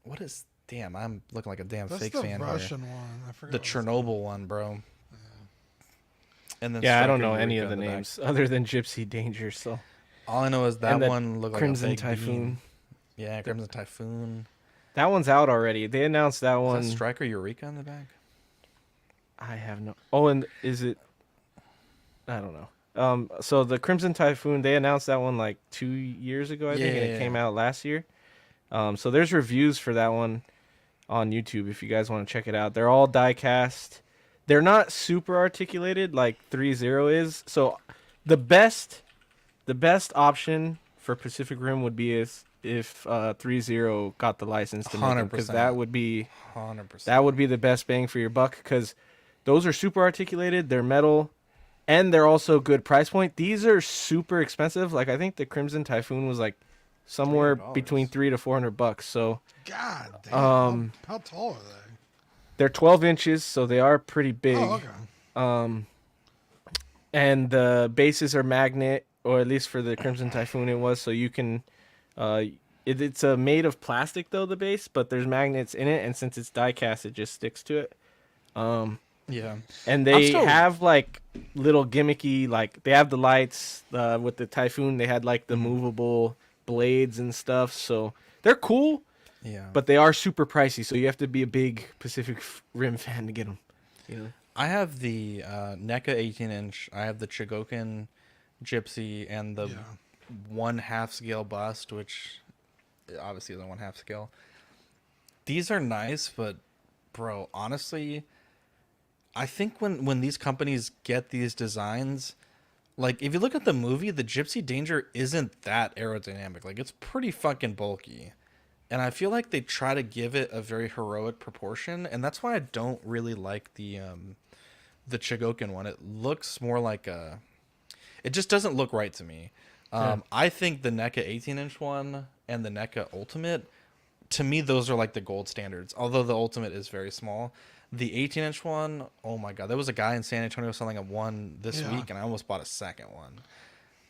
[SPEAKER 1] What is... Damn, I'm looking like a damn
[SPEAKER 2] That's
[SPEAKER 1] fake
[SPEAKER 2] the
[SPEAKER 1] fan
[SPEAKER 2] Russian
[SPEAKER 1] here.
[SPEAKER 2] one. I forgot
[SPEAKER 1] the Chernobyl one, bro. Yeah. And then
[SPEAKER 4] I don't know any of the names other than Gypsy Danger. So
[SPEAKER 1] all I know is that one looked like
[SPEAKER 4] Crimson
[SPEAKER 1] a
[SPEAKER 4] Typhoon.
[SPEAKER 1] Beam. Yeah, Crimson Typhoon.
[SPEAKER 4] That one's out already. They announced that one.
[SPEAKER 1] Is that Striker Eureka in the back?
[SPEAKER 4] I have no... Oh, and is it... I don't know. So the Crimson Typhoon, they announced that one like 2 years ago, I think, and it came out last year. So there's reviews for that one on YouTube if you guys want to check it out. They're all die cast. They're not super articulated like 3.0 is. So the best option for Pacific Rim would be if 3.0 got the license to make them, because that would be
[SPEAKER 1] 100%.
[SPEAKER 4] That would be the best bang for your buck, because those are super articulated. They're metal. And they're also good price point. These are super expensive. Like, I think the Crimson Typhoon was like somewhere between $300 to $400. So,
[SPEAKER 2] God damn. How tall are they?
[SPEAKER 4] They're 12 inches, so they are pretty big.
[SPEAKER 2] Oh, okay.
[SPEAKER 4] And the bases are magnet, or at least for the Crimson Typhoon it was. So you can, it's made of plastic though, the base, but there's magnets in it, and since it's die cast, it just sticks to it.
[SPEAKER 1] Yeah.
[SPEAKER 4] And they have like little gimmicky, like they have the lights with the Typhoon. They had like the movable blades and stuff. So they're cool.
[SPEAKER 1] Yeah.
[SPEAKER 4] But they are super pricey. So you have to be a big Pacific Rim fan to get them. You know?
[SPEAKER 1] I have the NECA 18-inch. I have the Chigokin Gypsy and the 1/2 scale bust, which obviously isn't 1/2 scale. These are nice, but bro, honestly, I think when these companies get these designs, like if you look at the movie, the Gypsy Danger isn't that aerodynamic. Like, it's pretty fucking bulky. And I feel like they try to give it a very heroic proportion, and that's why I don't really like the Chigokin one. It looks more like it just doesn't look right to me. I think the NECA 18-inch one and the NECA Ultimate, to me, those are like the gold standards. Although the Ultimate is very small. The 18-inch one, oh my god, there was a guy in San Antonio selling one this week, and I almost bought a second one.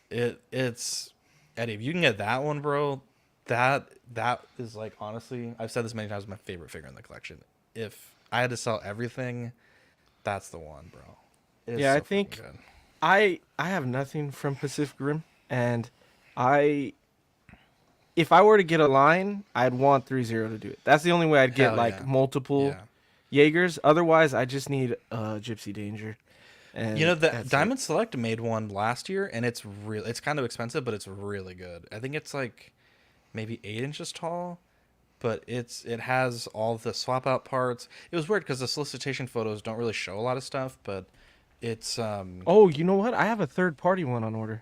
[SPEAKER 1] It's Eddie, if you can get that one, bro, that is like, honestly, I've said this many times, my favorite figure in the collection. If I had to sell everything, that's the one, bro. It's
[SPEAKER 4] yeah,
[SPEAKER 1] so
[SPEAKER 4] I think
[SPEAKER 1] good.
[SPEAKER 4] I have nothing from Pacific Rim, and if I were to get a line, I'd want 3.0 to do it. That's the only way I'd get multiple Jaegers. Otherwise, I just need Gypsy Danger. And
[SPEAKER 1] you know, the Diamond Select made one last year, and it's kind of expensive, but it's really good. I think it's like maybe 8 inches tall, but it has all the swap out parts. It was weird because the solicitation photos don't really show a lot of stuff, but it's
[SPEAKER 4] Oh, you know what? I have a third party one on order.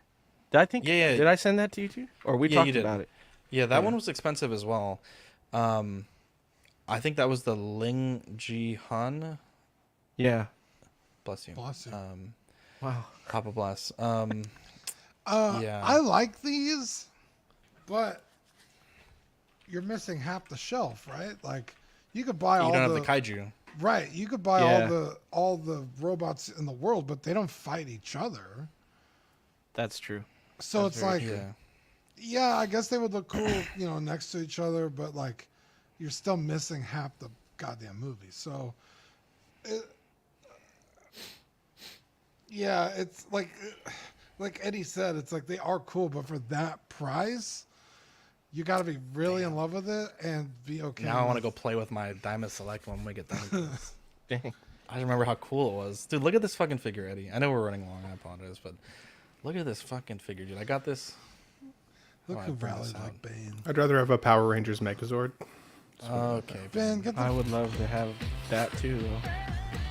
[SPEAKER 4] Did I send that to you too? Or we talked about it?
[SPEAKER 1] Yeah, that one was expensive as well. I think that was the Ling Ji Hun.
[SPEAKER 4] Yeah.
[SPEAKER 1] Bless you.
[SPEAKER 2] Bless you.
[SPEAKER 4] Wow.
[SPEAKER 1] Papa bless.
[SPEAKER 2] Yeah. I like these, but you're missing half the shelf, right? Like, you could buy
[SPEAKER 1] you don't have the kaiju.
[SPEAKER 2] Right. You could buy all the robots in the world, but they don't fight each other.
[SPEAKER 4] That's true.
[SPEAKER 2] So
[SPEAKER 4] That's
[SPEAKER 2] it's like,
[SPEAKER 4] true.
[SPEAKER 2] yeah, I guess they would look cool, next to each other, but like, you're still missing half the goddamn movie. So, yeah, it's like Eddie said, it's like they are cool, but for that price, You got to be really in love with it and be okay.
[SPEAKER 1] Now I want to go play with my Diamond Select when we get done with this. Dang. I remember how cool it was. Dude, look at this fucking figure, Eddie. I know we're running long. I apologize, but look at this fucking figure, dude. I got this.
[SPEAKER 2] Look who rallied like Bane.
[SPEAKER 3] I'd rather have a Power Rangers Megazord.
[SPEAKER 1] Okay.
[SPEAKER 2] Ben, get the...
[SPEAKER 4] I would love to have that too.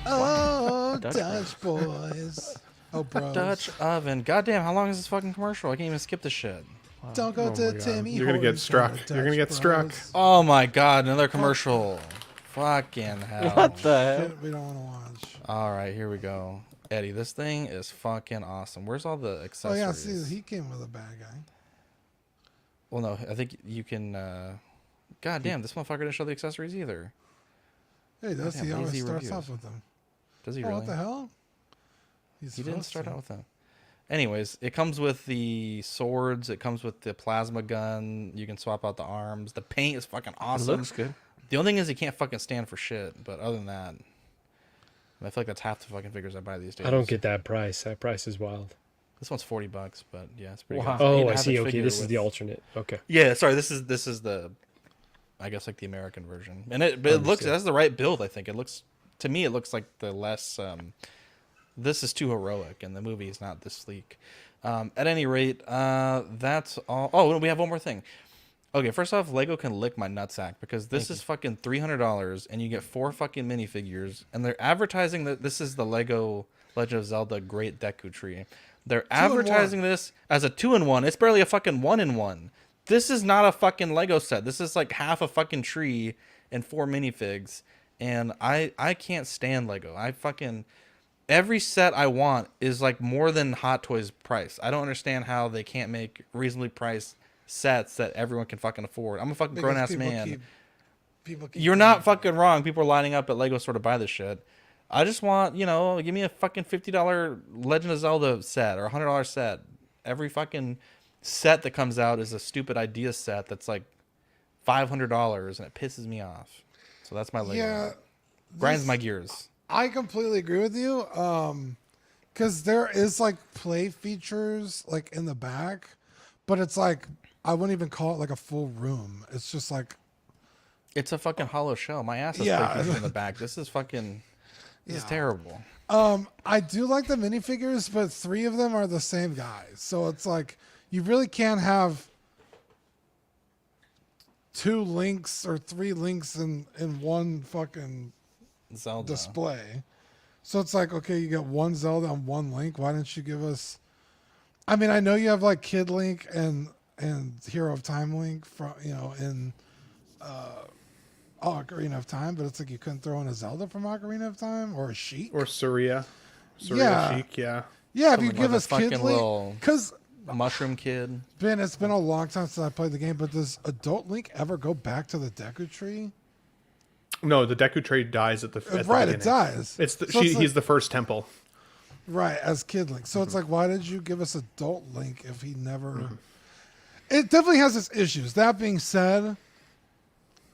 [SPEAKER 2] Oh,
[SPEAKER 4] Dutch
[SPEAKER 2] Dutch boys. Oh, bros.
[SPEAKER 1] Dutch oven. Goddamn, how long is this fucking commercial? I can't even skip this shit.
[SPEAKER 2] Don't go to Timmy.
[SPEAKER 3] You're gonna get struck. You're gonna get struck.
[SPEAKER 1] Oh my god, another commercial. Fucking hell.
[SPEAKER 4] What the hell?
[SPEAKER 2] Shit we don't want to watch.
[SPEAKER 1] All right, here we go. Eddie, this thing is fucking awesome. Where's all the
[SPEAKER 2] Oh
[SPEAKER 1] accessories?
[SPEAKER 2] yeah, see, he came with a bad guy.
[SPEAKER 1] Well, no, I think you can. God damn, this motherfucker didn't show the accessories either.
[SPEAKER 2] Hey, does
[SPEAKER 1] Goddamn,
[SPEAKER 2] he always
[SPEAKER 1] lazy
[SPEAKER 2] starts
[SPEAKER 1] reviews.
[SPEAKER 2] off with them?
[SPEAKER 1] Does he
[SPEAKER 2] Oh,
[SPEAKER 1] really?
[SPEAKER 2] what the hell?
[SPEAKER 1] He didn't start out with them. Anyways, it comes with the swords. It comes with the plasma gun. You can swap out the arms. The paint is fucking awesome.
[SPEAKER 4] It looks good.
[SPEAKER 1] The only thing is he can't fucking stand for shit. But other than that, I feel like that's half the fucking figures I buy these days.
[SPEAKER 5] I don't get that price. That price is wild.
[SPEAKER 1] This one's $40, but yeah, it's pretty
[SPEAKER 4] Wow.
[SPEAKER 1] good.
[SPEAKER 5] Oh,
[SPEAKER 1] It
[SPEAKER 5] I
[SPEAKER 1] has a
[SPEAKER 5] see. Okay,
[SPEAKER 1] figure
[SPEAKER 5] this is
[SPEAKER 1] with-
[SPEAKER 5] the alternate. Okay.
[SPEAKER 1] Yeah, sorry. This is the, I guess like the American version, and it looks, it has the right build. I think it looks, to me, it looks like the less. This is too heroic, and the movie is not this sleek. At any rate, that's all. Oh, we have one more thing. Okay, first off, Lego can lick my nutsack because this is fucking $300, and you get 4 fucking minifigures, and they're advertising that this is the Lego Legend of Zelda Great Deku Tree. They're advertising this as a 2-in-1. It's barely a fucking 1-in-1. This is not a fucking Lego set. This is like half a fucking tree and 4 minifigs, and I can't stand Lego. I fucking every set I want is like more than Hot Toys price. I don't understand how they can't make reasonably priced sets that everyone can fucking afford. I'm a fucking grown ass man.
[SPEAKER 2] People keep
[SPEAKER 1] You're not fucking wrong. People are lining up at Lego store to buy this shit. I just want, give me a fucking $50 Legend of Zelda set or $100 set. Every fucking set that comes out is a stupid idea set that's like $500, and it pisses me off. So that's my Lego.
[SPEAKER 2] Yeah,
[SPEAKER 1] grinds my gears.
[SPEAKER 2] I completely agree with you. Because there is like play features like in the back, but it's like I wouldn't even call it like a full room. It's just like
[SPEAKER 1] it's a fucking hollow shell. My ass has play features in the back. This is fucking. This is terrible.
[SPEAKER 2] I do like the minifigures, but 3 of them are the same guy. So it's like you really can't have 2 links or 3 links in one fucking
[SPEAKER 1] Zelda
[SPEAKER 2] display. So it's like, okay, you got 1 Zelda and 1 Link. Why didn't you give us? I mean, I know you have like Kid Link and Hero of Time Link from in Ocarina of Time, but it's like you couldn't throw in a Zelda from Ocarina of Time or a Sheik
[SPEAKER 3] or Surya.
[SPEAKER 2] Yeah.
[SPEAKER 3] Sheik, yeah.
[SPEAKER 2] Yeah, if you give us Kid
[SPEAKER 1] Link,
[SPEAKER 2] because
[SPEAKER 1] Mushroom Kid.
[SPEAKER 2] Ben, it's been a long time since I played the game, but does Adult Link ever go back to the Deku Tree?
[SPEAKER 3] No, the Deku Tree dies at the
[SPEAKER 2] right.
[SPEAKER 3] the
[SPEAKER 2] It dies.
[SPEAKER 3] It's
[SPEAKER 2] So
[SPEAKER 3] he's the first temple.
[SPEAKER 2] Right, as Kid Link. So it's like, why did you give us Adult Link if he never? It definitely has its issues. That being said,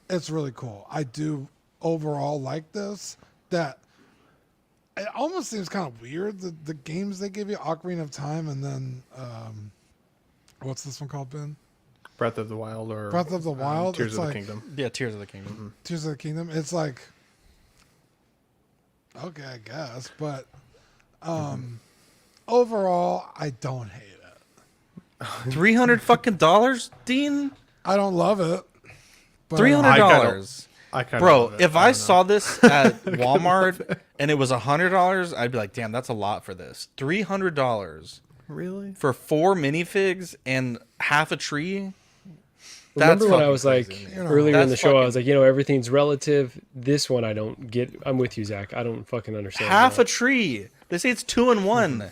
[SPEAKER 2] it's really cool. I do overall like this. That it almost seems kind of weird, the games they give you, Ocarina of Time, and then what's this one called, Ben?
[SPEAKER 3] Breath of the Wild or
[SPEAKER 2] Breath of the Wild.
[SPEAKER 3] Tears
[SPEAKER 2] it's
[SPEAKER 3] of
[SPEAKER 2] like,
[SPEAKER 3] the Kingdom.
[SPEAKER 1] Yeah, Tears of the Kingdom.
[SPEAKER 2] Tears of the Kingdom. It's like, okay, I guess, but overall, I don't hate it.
[SPEAKER 1] $300 fucking dollars, Dean.
[SPEAKER 2] I don't love it. But
[SPEAKER 1] $300.
[SPEAKER 3] I kind of
[SPEAKER 1] Bro,
[SPEAKER 3] love it.
[SPEAKER 1] if I saw this at Walmart and it was $100, I'd be like, damn, that's a lot for this. $300
[SPEAKER 3] Really?
[SPEAKER 1] for 4 minifigs and half a tree.
[SPEAKER 5] Remember when I was
[SPEAKER 1] crazy.
[SPEAKER 5] like earlier in the show, I was like, everything's relative. This one I don't get. I'm with you, Zach. I don't fucking understand.
[SPEAKER 1] Half a tree. They say it's 2-in-1. It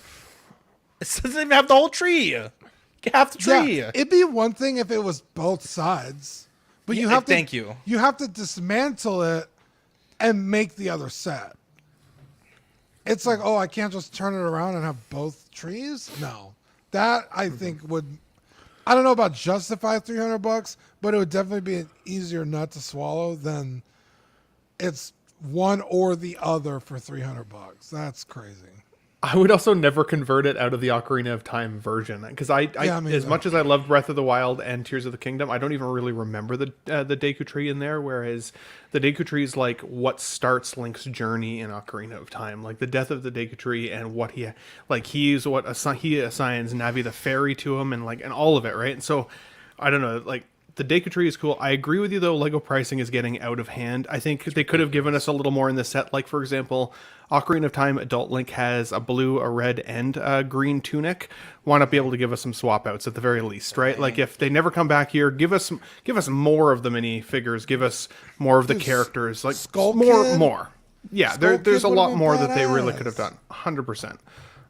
[SPEAKER 1] doesn't even have the whole tree. Half the tree.
[SPEAKER 2] Yeah, it'd be one thing if it was both sides, but you have to.
[SPEAKER 1] Thank you.
[SPEAKER 2] You have to dismantle it and make the other set. It's like, oh, I can't just turn it around and have both trees. No, that I think would. I don't know about justify $300, but it would definitely be an easier nut to swallow than it's one or the other for $300. That's crazy.
[SPEAKER 3] I would also never convert it out of the Ocarina of Time version because I as much as I loved Breath of the Wild and Tears of the Kingdom, I don't even really remember the Deku Tree in there. Whereas the Deku Tree is like what starts Link's journey in Ocarina of Time, like the death of the Deku Tree and what he assigns Navi the fairy to him and all of it, right? And so I don't know, like. The Deku Tree is cool. I agree with you, though. Lego pricing is getting out of hand. I think they could have given us a little more in the set. Like, for example, Ocarina of Time Adult Link has a blue, a red, and a green tunic. Why not be able to give us some swap outs at the very least, right? Like, if they never come back here, give us more of the mini figures. Give us more of the characters. Like, more. Yeah, there's a lot more that they really could have done. 100%.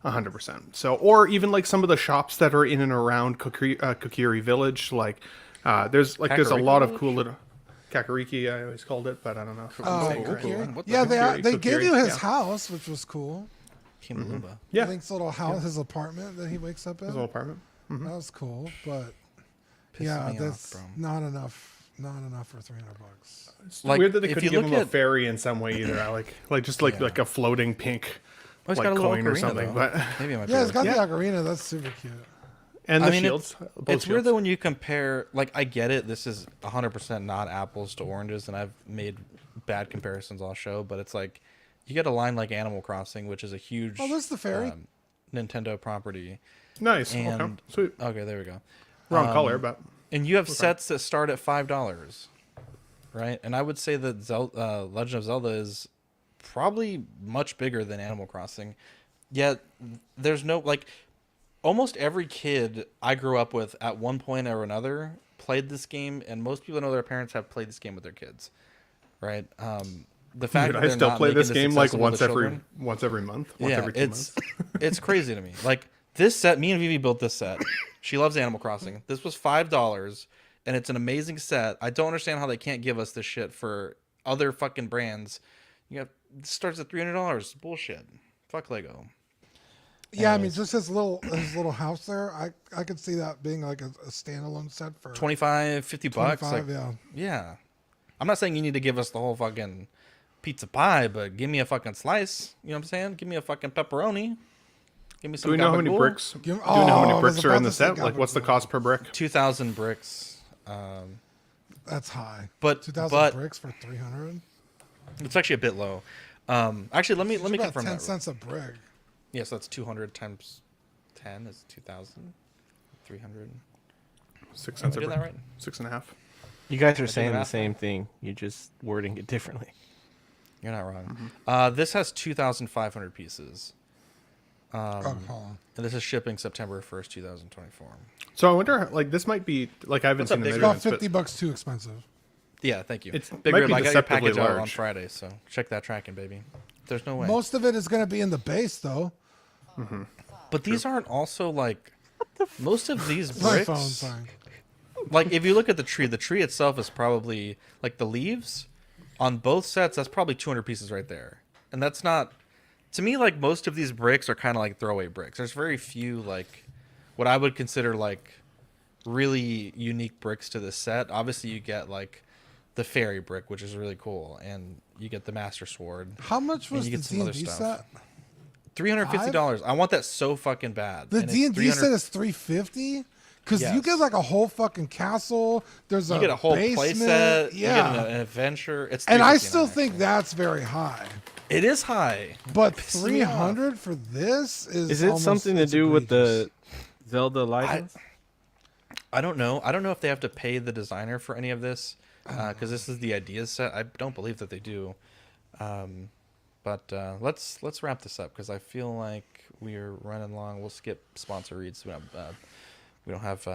[SPEAKER 3] 100%. So, or even like some of the shops that are in and around Kokiri Village, like... there's a lot of cool little Kakariki, I always called it, but I don't know.
[SPEAKER 2] They gave you his house, which was cool.
[SPEAKER 3] Yeah,
[SPEAKER 2] Link's little house, his apartment that he wakes up in.
[SPEAKER 3] His little apartment.
[SPEAKER 2] That was cool, but that's not enough. Not enough for $300.
[SPEAKER 3] It's weird that they couldn't give him a fairy in some way either, Alec. Like a floating pink coin or something. But
[SPEAKER 1] maybe
[SPEAKER 2] it's got the ocarina. That's super cute.
[SPEAKER 3] And the shields.
[SPEAKER 1] It's weird though when you compare. Like, I get it. This is 100% not apples to oranges, and I've made bad comparisons all show. But it's like you get a line like Animal Crossing, which is a huge.
[SPEAKER 2] Oh, that's the fairy.
[SPEAKER 1] Nintendo property.
[SPEAKER 3] Nice.
[SPEAKER 1] And,
[SPEAKER 3] okay. Sweet.
[SPEAKER 1] Okay, there we go.
[SPEAKER 3] Wrong color, but.
[SPEAKER 1] And you have sets that start at $5, right? And I would say that Legend of Zelda is probably much bigger than Animal Crossing. Yet there's no almost every kid I grew up with at one point or another played this game, and most people know their parents have played this game with their kids, right? The fact that
[SPEAKER 3] I still play this game like once every month, every 2 months.
[SPEAKER 1] It's crazy to me. Like this set, me and Vivi built this set. She loves Animal Crossing. This was $5, and it's an amazing set. I don't understand how they can't give us this shit for other fucking brands. It starts at $300. Bullshit. Fuck Lego.
[SPEAKER 2] Yeah, I mean, just his little house there. I could see that being like a standalone set for
[SPEAKER 1] $25-$50. Yeah. I'm not saying you need to give us the whole fucking pizza pie, but give me a fucking slice. You know what I'm saying? Give me a fucking pepperoni. Give me some.
[SPEAKER 3] Do we know how many bricks? Do we know how many bricks are in the set? Like, what's the cost per brick?
[SPEAKER 1] 2,000 bricks.
[SPEAKER 2] That's high.
[SPEAKER 1] But
[SPEAKER 2] 2,000 bricks for 300.
[SPEAKER 1] It's actually a bit low. Actually, let me confirm
[SPEAKER 2] 10 cents a brick.
[SPEAKER 1] Yes, that's 200 times 10 is 2,000. 300.
[SPEAKER 3] 6 cents a brick.
[SPEAKER 1] That right?
[SPEAKER 3] 6.5.
[SPEAKER 4] You guys are saying the same thing. You're just wording it differently.
[SPEAKER 1] You're not wrong. This has 2,500 pieces. And this is shipping September 1st, 2024.
[SPEAKER 3] So I wonder, this might be I haven't seen the measurements.
[SPEAKER 2] It's about $50 too expensive.
[SPEAKER 1] Yeah, thank you.
[SPEAKER 3] It's
[SPEAKER 1] bigger. I got your package
[SPEAKER 3] large.
[SPEAKER 1] out on Friday, so check that tracking, baby. There's no way.
[SPEAKER 2] Most of it is going to be in the base, though.
[SPEAKER 3] Mm-hmm.
[SPEAKER 1] But these aren't also most of these bricks.
[SPEAKER 2] My phone, sorry.
[SPEAKER 1] If you look at the tree itself is probably the leaves on both sets. That's probably 200 pieces right there, and that's not. To me, most of these bricks are kind of like throwaway bricks. There's very few what I would consider really unique bricks to this set. Obviously, you get the fairy brick, which is really cool, and you get the master sword.
[SPEAKER 2] How much was the D&D set?
[SPEAKER 1] $350. I want that so fucking bad.
[SPEAKER 2] The D&D set is $350. Because you get a whole fucking castle. You
[SPEAKER 1] get a whole
[SPEAKER 2] basement.
[SPEAKER 1] play set.
[SPEAKER 2] Yeah.
[SPEAKER 1] You get an adventure. It's
[SPEAKER 2] and I still think that's very high.
[SPEAKER 1] It is high.
[SPEAKER 2] But 300 for this is.
[SPEAKER 4] Is it something to do with the Zelda license?
[SPEAKER 1] I don't know. I don't know if they have to pay the designer for any of this, because this is the ideas set. I don't believe that they do. But let's wrap this up because I feel like we're running long. We'll skip sponsor reads. We don't have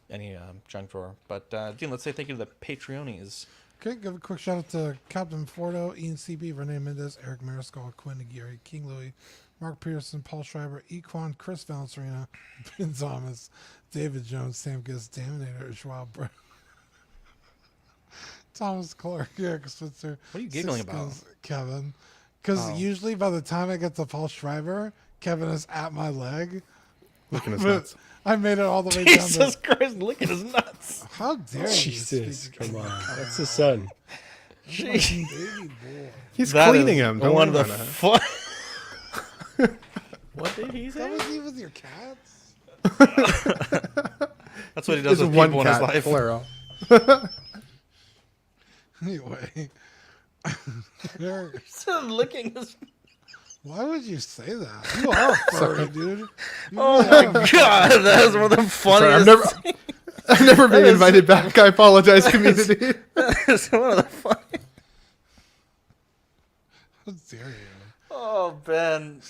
[SPEAKER 1] any junk drawer. But Dean, let's say thank you to the Patreonies.
[SPEAKER 2] Okay, give a quick shout out to Captain Fordo, Ian CB, Renee Mendez, Eric Mariscal, Quinn Aguirre, King Louis, Mark Pearson, Paul Schreiber, Equan, Chris Valencerina, Ben Thomas, David Jones, Sam Giz, Daminator, Schwab, Thomas Clark, Eric Switzer.
[SPEAKER 1] What are you giggling about?
[SPEAKER 2] Kevin. Because usually by the time I get to Paul Schreiber, Kevin is at my leg.
[SPEAKER 3] Looking his nuts.
[SPEAKER 2] I made it all the way down.
[SPEAKER 1] Jesus Christ, look at his nuts.
[SPEAKER 2] How dare you?
[SPEAKER 5] Jesus, come on. That's the son.
[SPEAKER 3] He's cleaning him. Don't
[SPEAKER 1] one of
[SPEAKER 3] worry
[SPEAKER 1] the
[SPEAKER 3] about
[SPEAKER 1] What did he say?
[SPEAKER 2] That was he with your cats?
[SPEAKER 1] That's what he does with
[SPEAKER 3] one
[SPEAKER 1] people in his
[SPEAKER 3] cat,
[SPEAKER 1] life.
[SPEAKER 3] Plural.
[SPEAKER 2] Anyway. Eric,
[SPEAKER 1] I'm licking his...
[SPEAKER 2] why would you say that? You are a furry, dude. You
[SPEAKER 1] Oh
[SPEAKER 2] really
[SPEAKER 1] my
[SPEAKER 2] are a
[SPEAKER 1] god, that is one of the funniest
[SPEAKER 3] Sorry, I've never been invited back. I apologize, community.
[SPEAKER 1] That is one of the funniest.
[SPEAKER 2] How dare you?
[SPEAKER 1] Oh, Ben.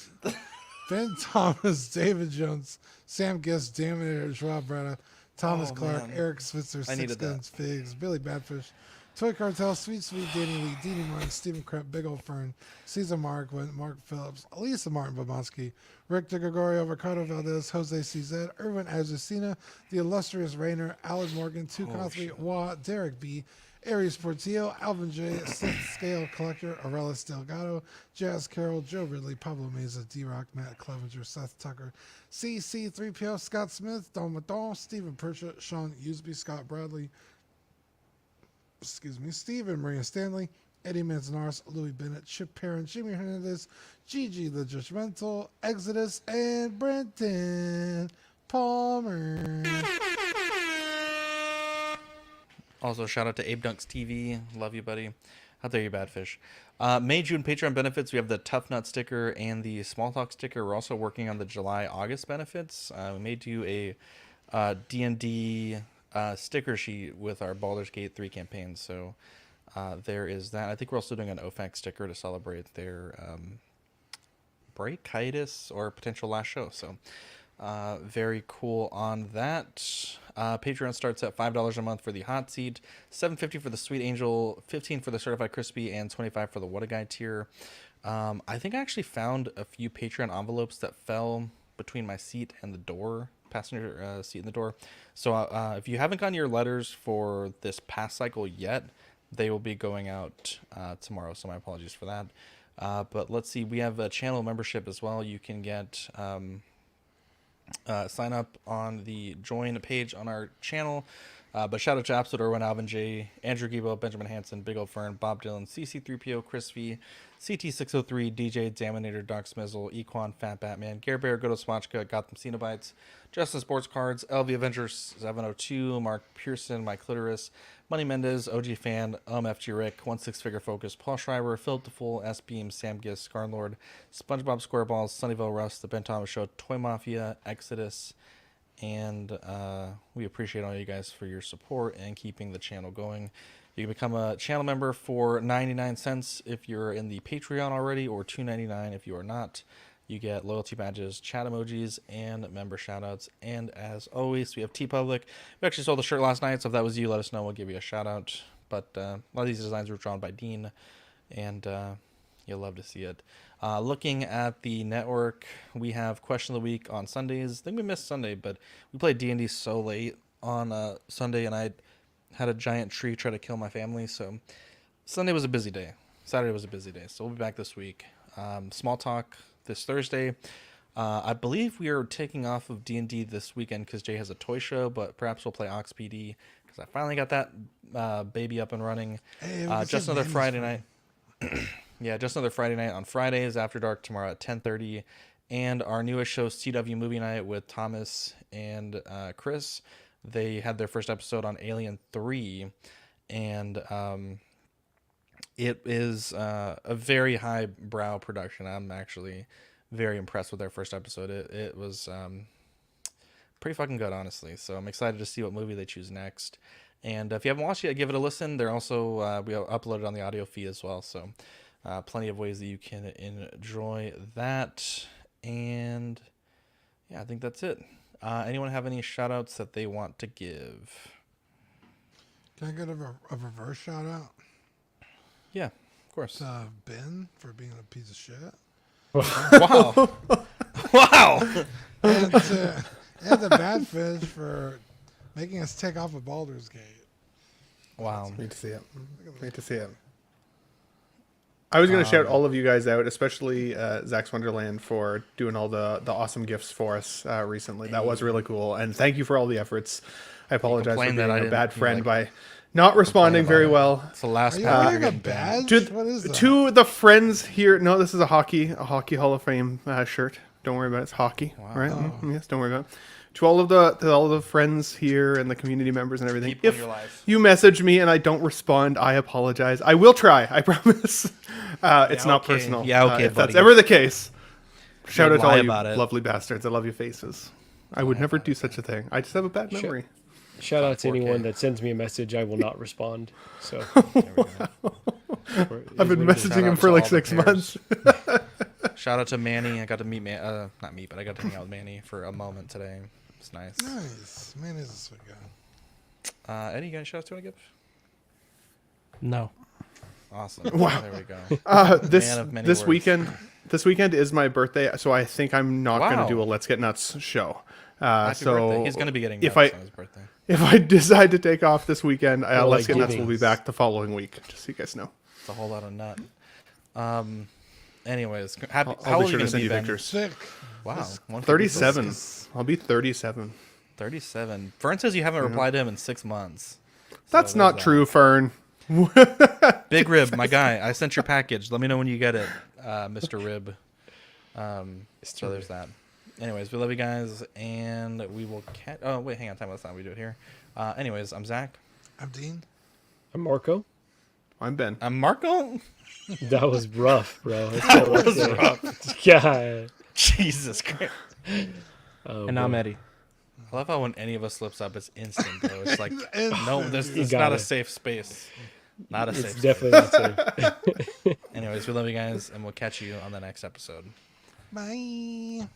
[SPEAKER 2] Ben Thomas, David Jones, Sam Guest, Daminator, Joao Bretta, Thomas Clark,
[SPEAKER 1] man.
[SPEAKER 2] Eric Switzer,
[SPEAKER 1] I
[SPEAKER 2] Six
[SPEAKER 1] needed that.
[SPEAKER 2] Guns, Figs, Billy Badfish, Toy Cartel, Sweet Sweet, Danny Lee, Deanie Martin, Stephen Krep, Big Old Fern, Caesar Marquin, Mark Phillips, Elisa Martin Babonsky, Rick DeGregorio, Ricardo Valdez, Jose CZ, Irwin Azucena, the illustrious Rainer, Alan Morgan, Two Cosby, Wah, Derek B., Aries Portillo, Alvin J., Sixth Scale Collector, Aurelis Delgado, Jazz Carroll, Joe Ridley, Pablo Meza, D-Rock, Matt Clevenger, Seth Tucker, CC3PO, Scott Smith, Don Madon, Stephen Pritchett, Sean Usby, Scott Bradley, Stephen Maria Stanley, Eddie Manzanares, Louis Bennett, Chip Perrin, Jimmy Hernandez, Gigi the Judgmental, Exodus, and Brenton Palmer.
[SPEAKER 1] Also, shout out to Abe Dunks TV. Love you, buddy. How dare you, Badfish. May, June Patreon benefits. We have the Tough Nut sticker and the Small Talk sticker. We're also working on the July, August benefits. We may do a D&D sticker sheet with our Baldur's Gate 3 campaign. So there is that. I think we're also doing an OFAC sticker to celebrate their breakitis or potential last show. So very cool on that. Patreon starts at $5 a month for the hot seat, $7.50 for the Sweet Angel, $15 for the Certified Crispy, and $25 for the What a Guy tier. I think I actually found a few Patreon envelopes that fell between my seat and the door, passenger seat and the door. So if you haven't gotten your letters for this past cycle yet, they will be going out tomorrow. So my apologies for that. But let's see, we have a channel membership as well. You can get sign up on the join page on our channel. But shout out to Absolute Irwin, Alvin J, Andrew Gibo, Benjamin Hansen, Big Old Fern, Bob Dylan, CC3PO, Chris V, CT603, DJ, Daminator, Doc Smizzle, Equan, Fat Batman, Gare Bear, Godo Swatchka, Gotham Cenobites, Justin Sports Cards, LV Avengers 702, Mark Pearson, Mike Clitoris, Money Mendez, OG Fan, FG Rick, 16 Figure Focus, Paul Schreiber, Philip DeFool, S Beam, Sam Giss, Scarnlord, SpongeBob SquareBalls, Sunnyvale Russ, The Ben Thomas Show, Toy Mafia, Exodus, and we appreciate all you guys for your support and keeping the channel going. You can become a channel member for 99 cents if you're in the Patreon already, or $2.99 if you are not. You get loyalty badges, chat emojis, and member shoutouts. And as always, we have TeePublic. We actually sold the shirt last night, so if that was you, let us know. We'll give you a shout out. But a lot of these designs were drawn by Dean, and you'll love to see it. Looking at the network, we have Question of the Week on Sundays. I think we missed Sunday, but we played D&D so late on Sunday, and I had a giant tree try to kill my family. So Sunday was a busy day. Saturday was a busy day. So we'll be back this week. Small Talk this Thursday. I believe we are taking off of D&D this weekend because Jay has a toy show, but perhaps we'll play Ox PD because I finally got that baby up and running.
[SPEAKER 2] Hey,
[SPEAKER 1] just another Friday night. Yeah, just another Friday night on Fridays after dark tomorrow at 10:30, and our newest show, CW Movie Night with Thomas and Chris. They had their first episode on Alien 3, and it is a very highbrow production. I'm actually very impressed with their first episode. It was pretty fucking good, honestly. So I'm excited to see what movie they choose next. And if you haven't watched it yet, give it a listen. They're also we uploaded on the audio feed as well. So plenty of ways that you can enjoy that. And yeah, I think that's it. Anyone have any shout outs that they want to give?
[SPEAKER 2] Can I get a reverse shout out?
[SPEAKER 1] Yeah, of course.
[SPEAKER 2] Ben for being a piece of shit.
[SPEAKER 1] Wow. Wow.
[SPEAKER 2] And the Badfish for making us take off of Baldur's Gate.
[SPEAKER 3] Wow. Great to see it. Great to see it. I was going to shout all of you guys out, especially Zach's Wonderland, for doing all the awesome gifts for us recently. That was really cool. And thank you for all the efforts. I apologize for being a bad friend by not responding very well.
[SPEAKER 1] It's the last
[SPEAKER 2] Are you wearing a badge? What is that?
[SPEAKER 3] To the friends here. No, this is a hockey Hall of Fame shirt. Don't worry about it. It's hockey,
[SPEAKER 1] Wow.
[SPEAKER 3] right? Yes, don't worry about it. To all of the friends here and the community members and everything,
[SPEAKER 1] People in
[SPEAKER 3] if
[SPEAKER 1] your life.
[SPEAKER 3] you message me and I don't respond, I apologize. I will try. I promise. It's not
[SPEAKER 1] okay.
[SPEAKER 3] personal.
[SPEAKER 1] Yeah, okay,
[SPEAKER 3] if that's
[SPEAKER 1] buddy.
[SPEAKER 3] ever the case, shout out to
[SPEAKER 1] lie
[SPEAKER 3] all you
[SPEAKER 1] about it.
[SPEAKER 3] lovely bastards. I love your faces. I would never do such a thing. I just have a bad memory.
[SPEAKER 5] Shout out to
[SPEAKER 1] 4K.
[SPEAKER 5] anyone that sends me a message. I will not respond. So
[SPEAKER 3] I've been messaging him for like 6 months.
[SPEAKER 1] Shout out to Manny. I got to meet not meet, but I got to hang out with Manny for a moment today. It's nice.
[SPEAKER 2] Nice. Man, he's a sweet guy.
[SPEAKER 1] Eddie, you got any shout outs to want to give?
[SPEAKER 4] No.
[SPEAKER 1] Awesome.
[SPEAKER 3] Wow.
[SPEAKER 1] There we go.
[SPEAKER 3] This
[SPEAKER 1] Man of many
[SPEAKER 3] this
[SPEAKER 1] words.
[SPEAKER 3] weekend, this weekend is my birthday, so I think I'm not going
[SPEAKER 1] Wow.
[SPEAKER 3] to do a Let's Get Nuts show.
[SPEAKER 1] Happy
[SPEAKER 3] So
[SPEAKER 1] birthday. He's going to be getting
[SPEAKER 3] if
[SPEAKER 1] nuts
[SPEAKER 3] I
[SPEAKER 1] on his birthday.
[SPEAKER 3] if I decide to take off this weekend,
[SPEAKER 5] Well,
[SPEAKER 3] Let's
[SPEAKER 5] like
[SPEAKER 3] Get Nuts will be
[SPEAKER 5] givings.
[SPEAKER 3] back the following week. Just so you guys know.
[SPEAKER 1] It's a whole lot of nut. Anyways, happy,
[SPEAKER 3] I'll
[SPEAKER 1] how
[SPEAKER 3] be
[SPEAKER 1] old are
[SPEAKER 3] sure
[SPEAKER 1] you
[SPEAKER 3] to
[SPEAKER 1] going to
[SPEAKER 3] send
[SPEAKER 1] be,
[SPEAKER 3] you
[SPEAKER 1] Ben?
[SPEAKER 3] pictures.
[SPEAKER 2] Sick.
[SPEAKER 1] Wow.
[SPEAKER 3] 37. I'll be 37.
[SPEAKER 1] 37. Fern says you haven't replied to him in 6 months.
[SPEAKER 3] That's
[SPEAKER 1] So
[SPEAKER 3] not
[SPEAKER 1] there's
[SPEAKER 3] true, Fern.
[SPEAKER 1] Big Rib, my guy. I sent your package. Let me know when you get it, Mr. Rib. So there's that. Anyways, we love you guys, and we will catch. Oh wait, hang on. Time. That's not how we do it here. Anyways, I'm Zach.
[SPEAKER 2] I'm Dean.
[SPEAKER 5] I'm Marco.
[SPEAKER 3] I'm Ben.
[SPEAKER 1] I'm Marco.
[SPEAKER 5] That was rough, bro.
[SPEAKER 1] That was rough.
[SPEAKER 5] Yeah.
[SPEAKER 1] Jesus Christ.
[SPEAKER 5] Oh,
[SPEAKER 4] And I'm
[SPEAKER 5] boy.
[SPEAKER 4] Eddie.
[SPEAKER 1] I love how when any of us slips up, it's instant, bro. It's like
[SPEAKER 2] Instant.
[SPEAKER 1] no, this
[SPEAKER 5] You
[SPEAKER 1] is
[SPEAKER 5] got
[SPEAKER 1] not a
[SPEAKER 5] it.
[SPEAKER 1] safe space. Not a
[SPEAKER 5] It's
[SPEAKER 1] safe.
[SPEAKER 5] definitely not safe.
[SPEAKER 1] Anyways, we love you guys, and we'll catch you on the next episode.
[SPEAKER 2] Bye.